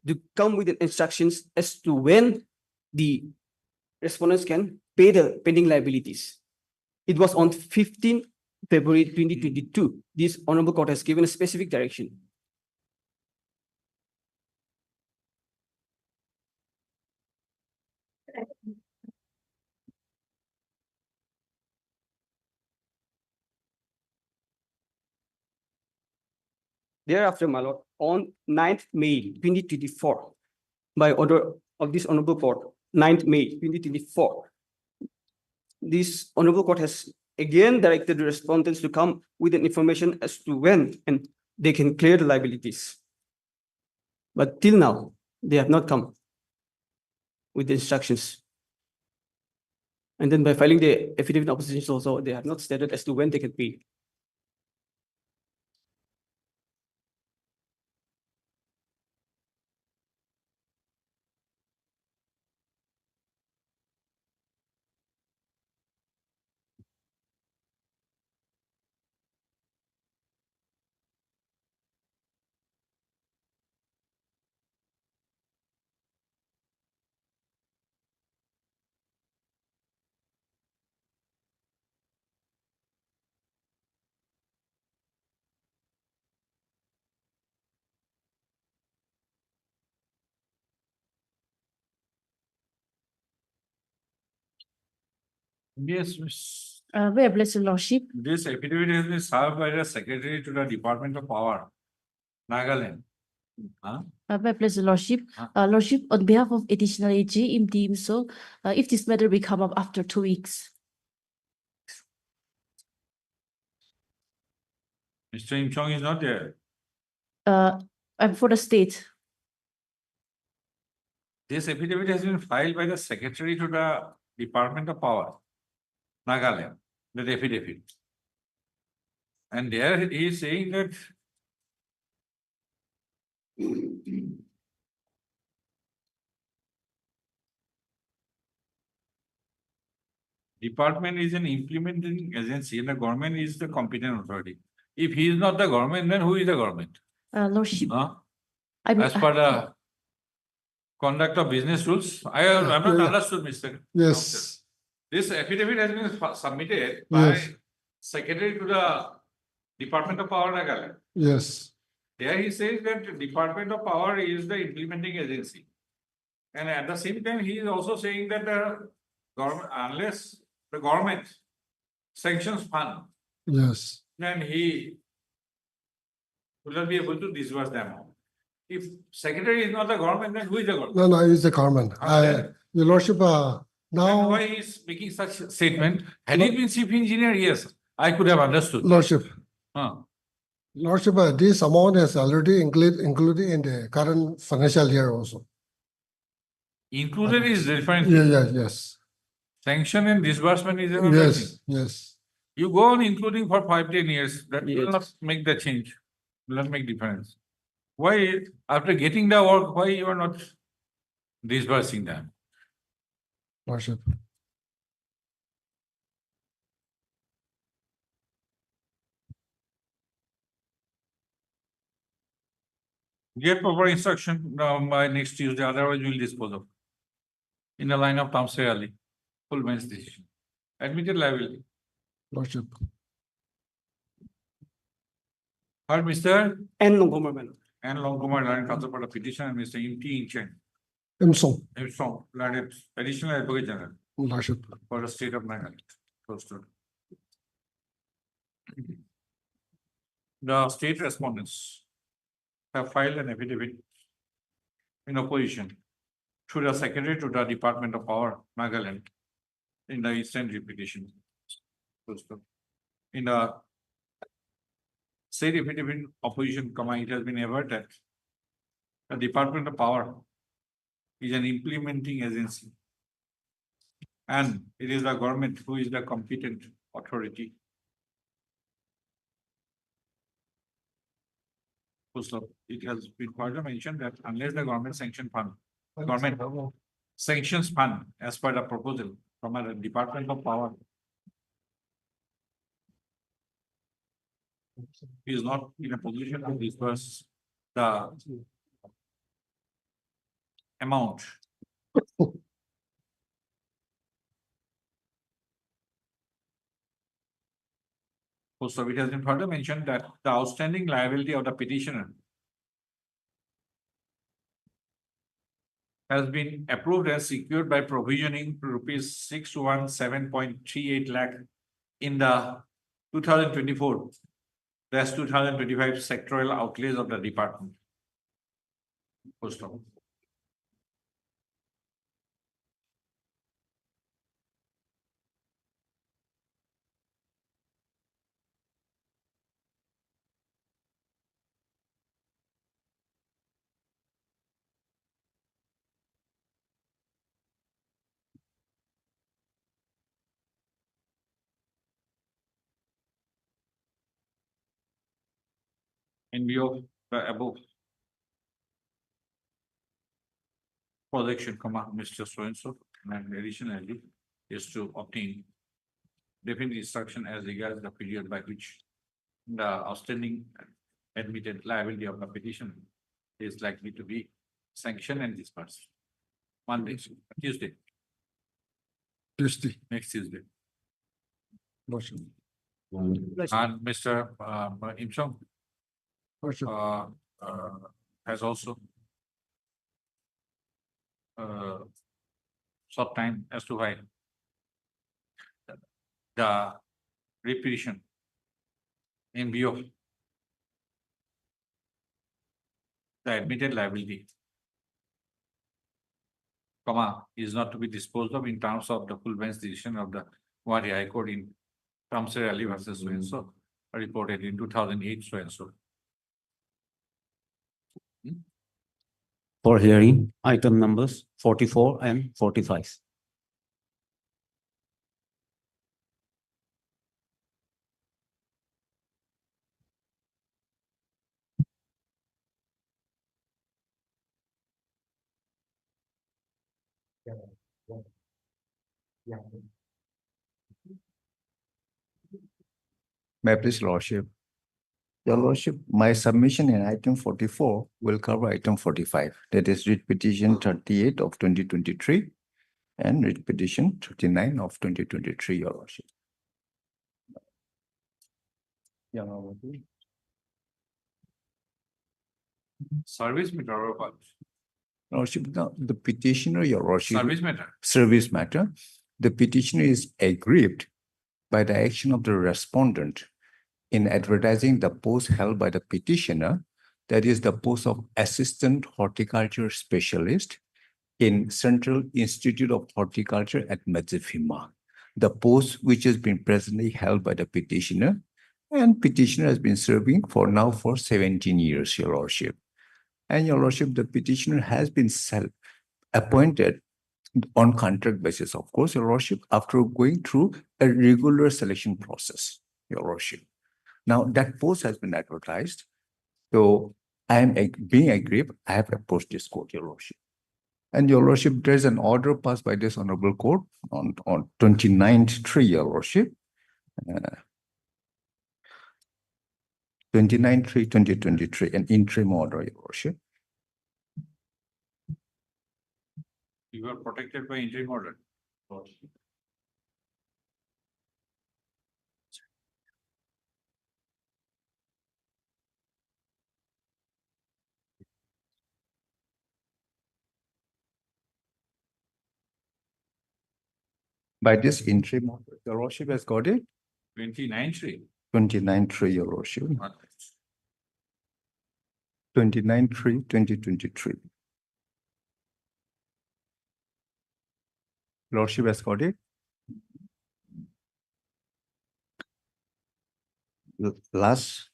to come with instructions as to when the respondents can pay the pending liabilities. It was on 15 February 2022. This honorable court has given a specific direction. Thereafter, my lord, on 9th May 2024, by order of this honorable court, 9th May 2024, this honorable court has again directed the respondents to come with an information as to when and they can clear the liabilities. But till now, they have not come with the instructions. And then by filing the affidavit of opposition also, they have not stated as to when they can pay. Yes, Miss. Very blessed lordship. This affidavit has been served by the Secretary to the Department of Power, Nagaland. Huh? Very blessed lordship. Lordship, on behalf of additional AG, deem so, if this matter will come up after 2 weeks. Mr. Im Chong is not there. I'm for the state. This affidavit has been filed by the secretary to the Department of Power, Nagaland, that affidavit. And there he is saying that department is an implementing agency and the government is the competent authority. If he is not the government, then who is the government? Lordship, Huh? I As per the conduct of business rules, I have not understood, Mr. Yes, This affidavit has been submitted by secretary to the Department of Power, Nagaland. yes, There he says that the Department of Power is the implementing agency. And at the same time, he is also saying that the government, unless the government sanctions fund, yes. then he will not be able to disburse the amount. If secretary is not the government, then who is the government? No, no, it's the government. Okay. Your lordship, And now, why he is making such a statement? Had he been chief engineer, yes, I could have understood. lordship, Huh. lordship, this amount is already included in the current financial year also. Included is different. Yes, Sanction and disbursement is another thing. yes, yes. You go on including for 5-10 years, that will not make the change, will not make difference. Why, after getting the work, why you are not disbursing them? Lordship. Get proper instruction by next Tuesday, otherwise we will dispose of. In the line of Tamsir Ali, full bench decision. Admitted liability. Lordship. Heard Mr. And Longkumar. N. Longkumar, learned counsel for the petition, and Mr. Im T. Inchen. Imsong, Imsong, learned additional advocate general lordship. for the state of Nagaland. Posted. The state respondents have filed an affidavit in opposition to the secretary to the Department of Power, Nagaland, in the instant repetition. In the state affidavit opposition, it has been averted. The Department of Power is an implementing agency. And it is the government who is the competent authority. So it has been further mentioned that unless the government sanction fund, government sanctions fund as per the proposal from the Department of Power is not in a position to disburse the amount. So it has been further mentioned that the outstanding liability of the petitioner has been approved and secured by provisioning rupees 617.38 lakh in the 2024, that's 2025 sectoral outlays of the department. Post office. In view of the above projection, Mr. So-and-so, and additionally is to obtain definite instruction as regards the period by which the outstanding admitted liability of the petition is likely to be sanctioned and disbursed. Monday, Tuesday, next Tuesday. Lordship. And Mr. Im Song Lordship. has also sought time as to why the repetition in view of the admitted liability, is not to be disposed of in terms of the full bench decision of the Gauhati High Court in Tamsir Ali versus so-and-so, reported in 2008 so-and-so. for hearing item numbers 44 and 45. May I please, Lordship? Your Lordship, my submission in item 44 will cover item 45, that is writ petition 38 of 2023 and writ petition 39 of 2023, Your Lordship. Service matter or what? Lordship, now the petitioner, Your Lordship. Service matter. Service matter. The petitioner is aggrieved by the action of the respondent in advertising the post held by the petitioner, that is the post of Assistant Horticulture Specialist in Central Institute of Horticulture at Medzifima, the post which has been presently held by the petitioner, and petitioner has been serving for 17 years, Your Lordship. And Your Lordship, the petitioner has been self-appointed on contract basis, of course, Your Lordship, after going through a regular selection process, Your Lordship. Now that post has been advertised, so I am being aggrieved. I have approached this court, Your Lordship. And Your Lordship, there's an order passed by this Honorable Court on 29/3, Your Lordship. 29/3/2023, an interim order, Your Lordship. You are protected by interim order. By this interim order, Your Lordship has got it. 29/3. 29/3, Your Lordship. 29/3/2023. Lordship has got it. Last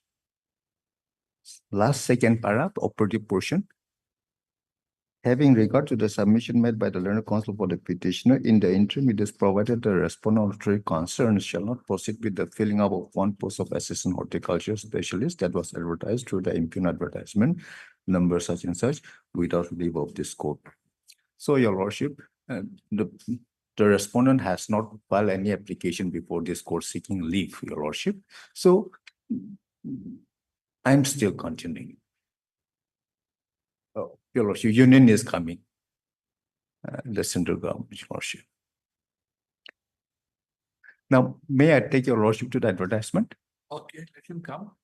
second paragraph, operative portion. Having regard to the submission made by the learned counsel for the petitioner, in the interim, it is provided the respondent concerned shall not proceed with the filling up of one post of assistant horticulture specialist that was advertised through the impugn advertisement, number such and such, without leave of this court. So, Your Lordship, the respondent has not filed any application before this court seeking leave, Your Lordship. So, I'm still continuing. Oh, Your Lordship, union is coming. The central government, Your Lordship. Now, may I take Your Lordship to the advertisement? Okay, let him come.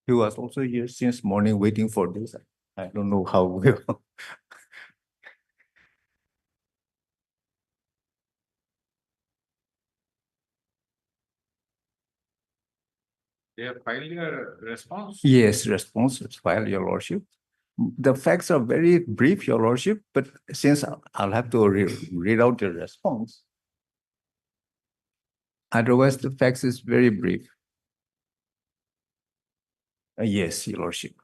He was also here since morning waiting for this. I don't know how well. They have filed your response? Yes, response is filed, Your Lordship. The facts are very brief, Your Lordship, but since I'll have to read out the response. Otherwise, the facts is very brief. Yes, Your Lordship.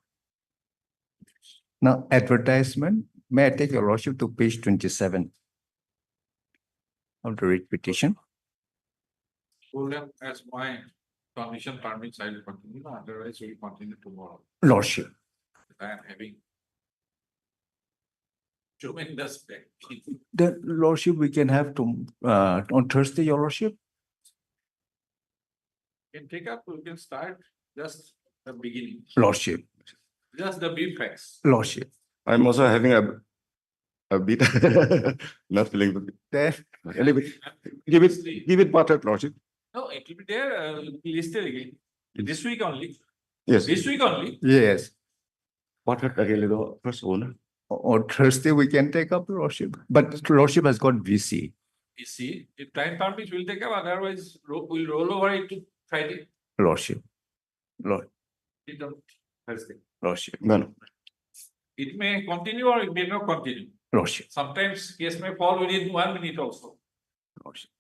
Now, advertisement, may I take Your Lordship to page 27 of the writ petition? Told them as my condition permits, I will continue, otherwise we will continue tomorrow. Lordship. I am having tremendous pain. The Lordship we can have to on Thursday, Your Lordship. Can take up, we can start just the beginning. Lordship. Just the brief facts. Lordship. I'm also having a bit not feeling good. There. Anyway, give it buttered, Lordship. No, it will be there, listed again. This week only. Yes. This week only. Yes. Buttered again, the first owner. On Thursday we can take up Lordship, but Lordship has got VC. You see, if time permits, we'll take up, otherwise we'll roll over it to Friday. Lordship. Lord. It don't, Thursday. Lordship. No. It may continue or it may not continue. Lordship. Sometimes case may fall within 1 minute also. Lordship.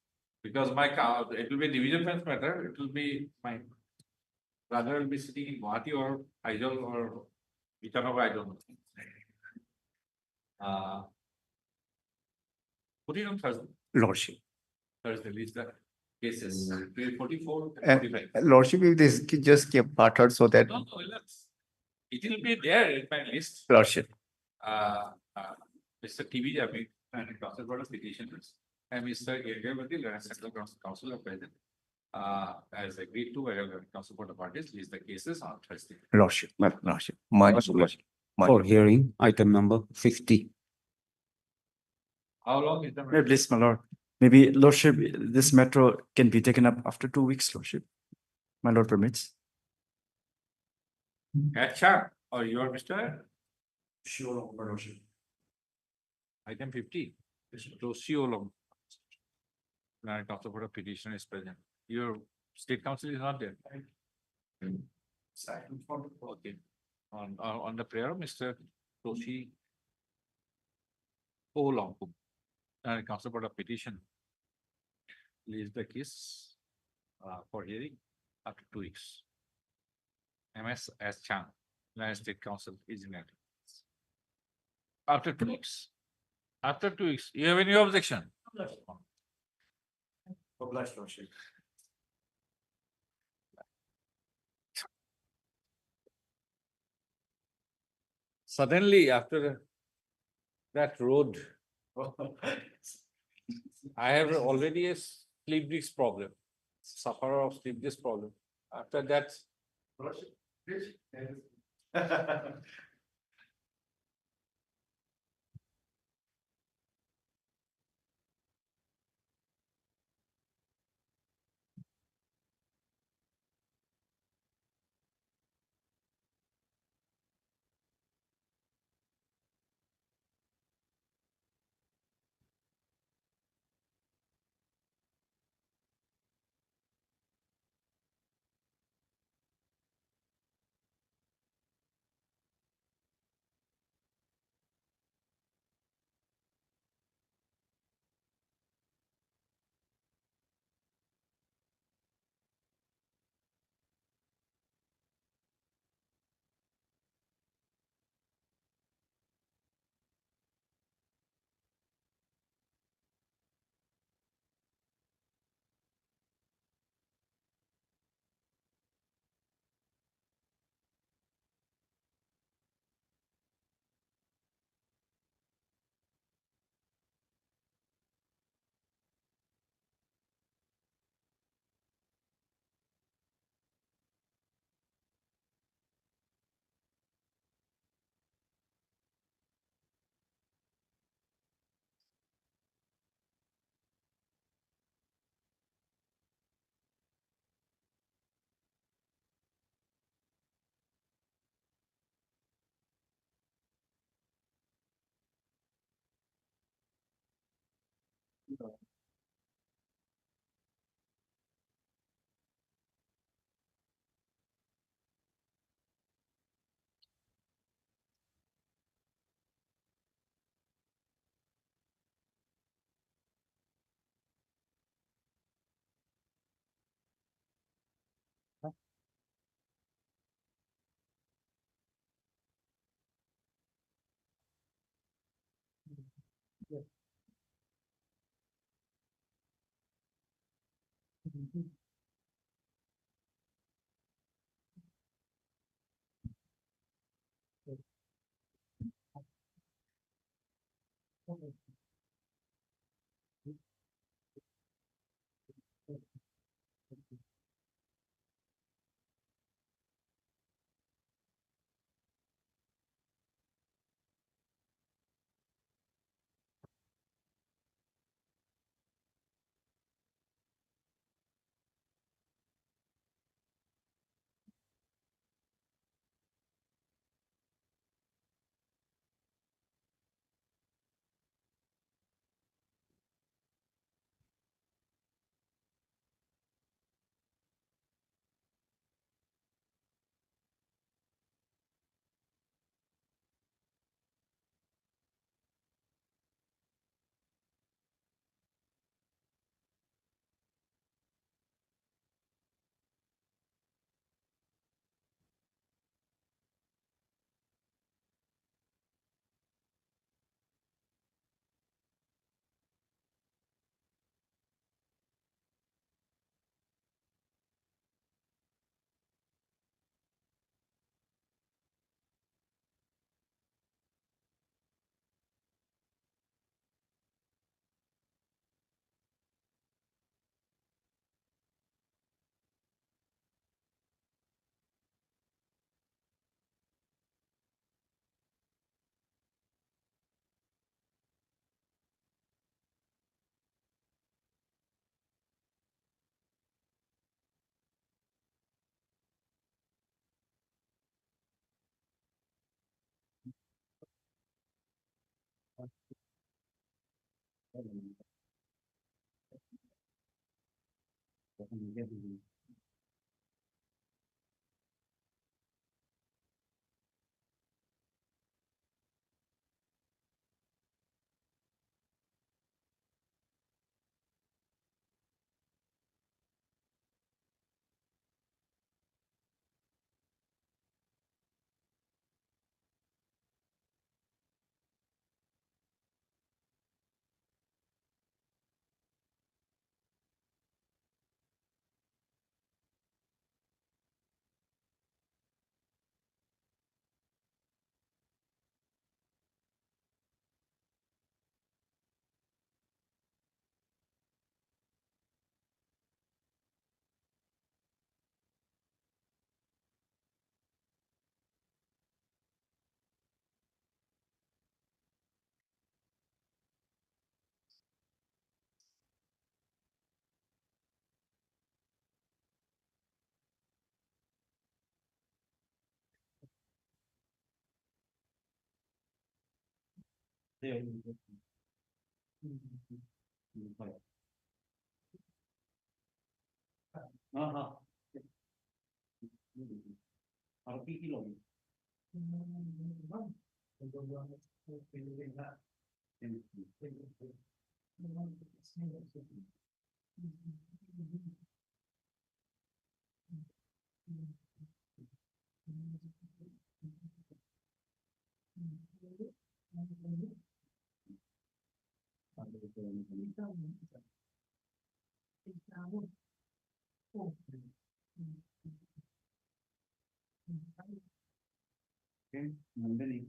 Because it will be division bench matter, it will be my brother will be sitting in Gauhati or Aizawl or Itanagar, I don't know. Put it on Thursday. Lordship. Thursday, list the cases, 44, Uh, 45. Lordship, if this just keep buttered so that No, no, it will be there in my list. Lordship. Mr. TV Jabi and Council Board of Petitioners and Mr. Gauhati, Central Council of President. As agreed to, Council Board of Parties, list the cases on Thursday. Lordship. Lordship, my For hearing, item number 50. How long is the? Please, my lord. Maybe Lordship, this matter can be taken up after 2 weeks, Lordship. My lord permits. Catch-up or you are Mr. Sure, Lordship. Item 50. Procedural. Council Board of Petitioner is present. Your state council is not there. Okay. On the prayer, Mr. Toshi Olongpum, Council Board of Petition, leaves the case for hearing after 2 weeks. MS S. Chang, United State Council is in attendance. After 2 weeks. After 2 weeks, you have any objection? Obliged, Lordship. Suddenly, after that road, I have already a sleep disc problem, sufferer of sleep disc problem. After that, Okay, Nandini,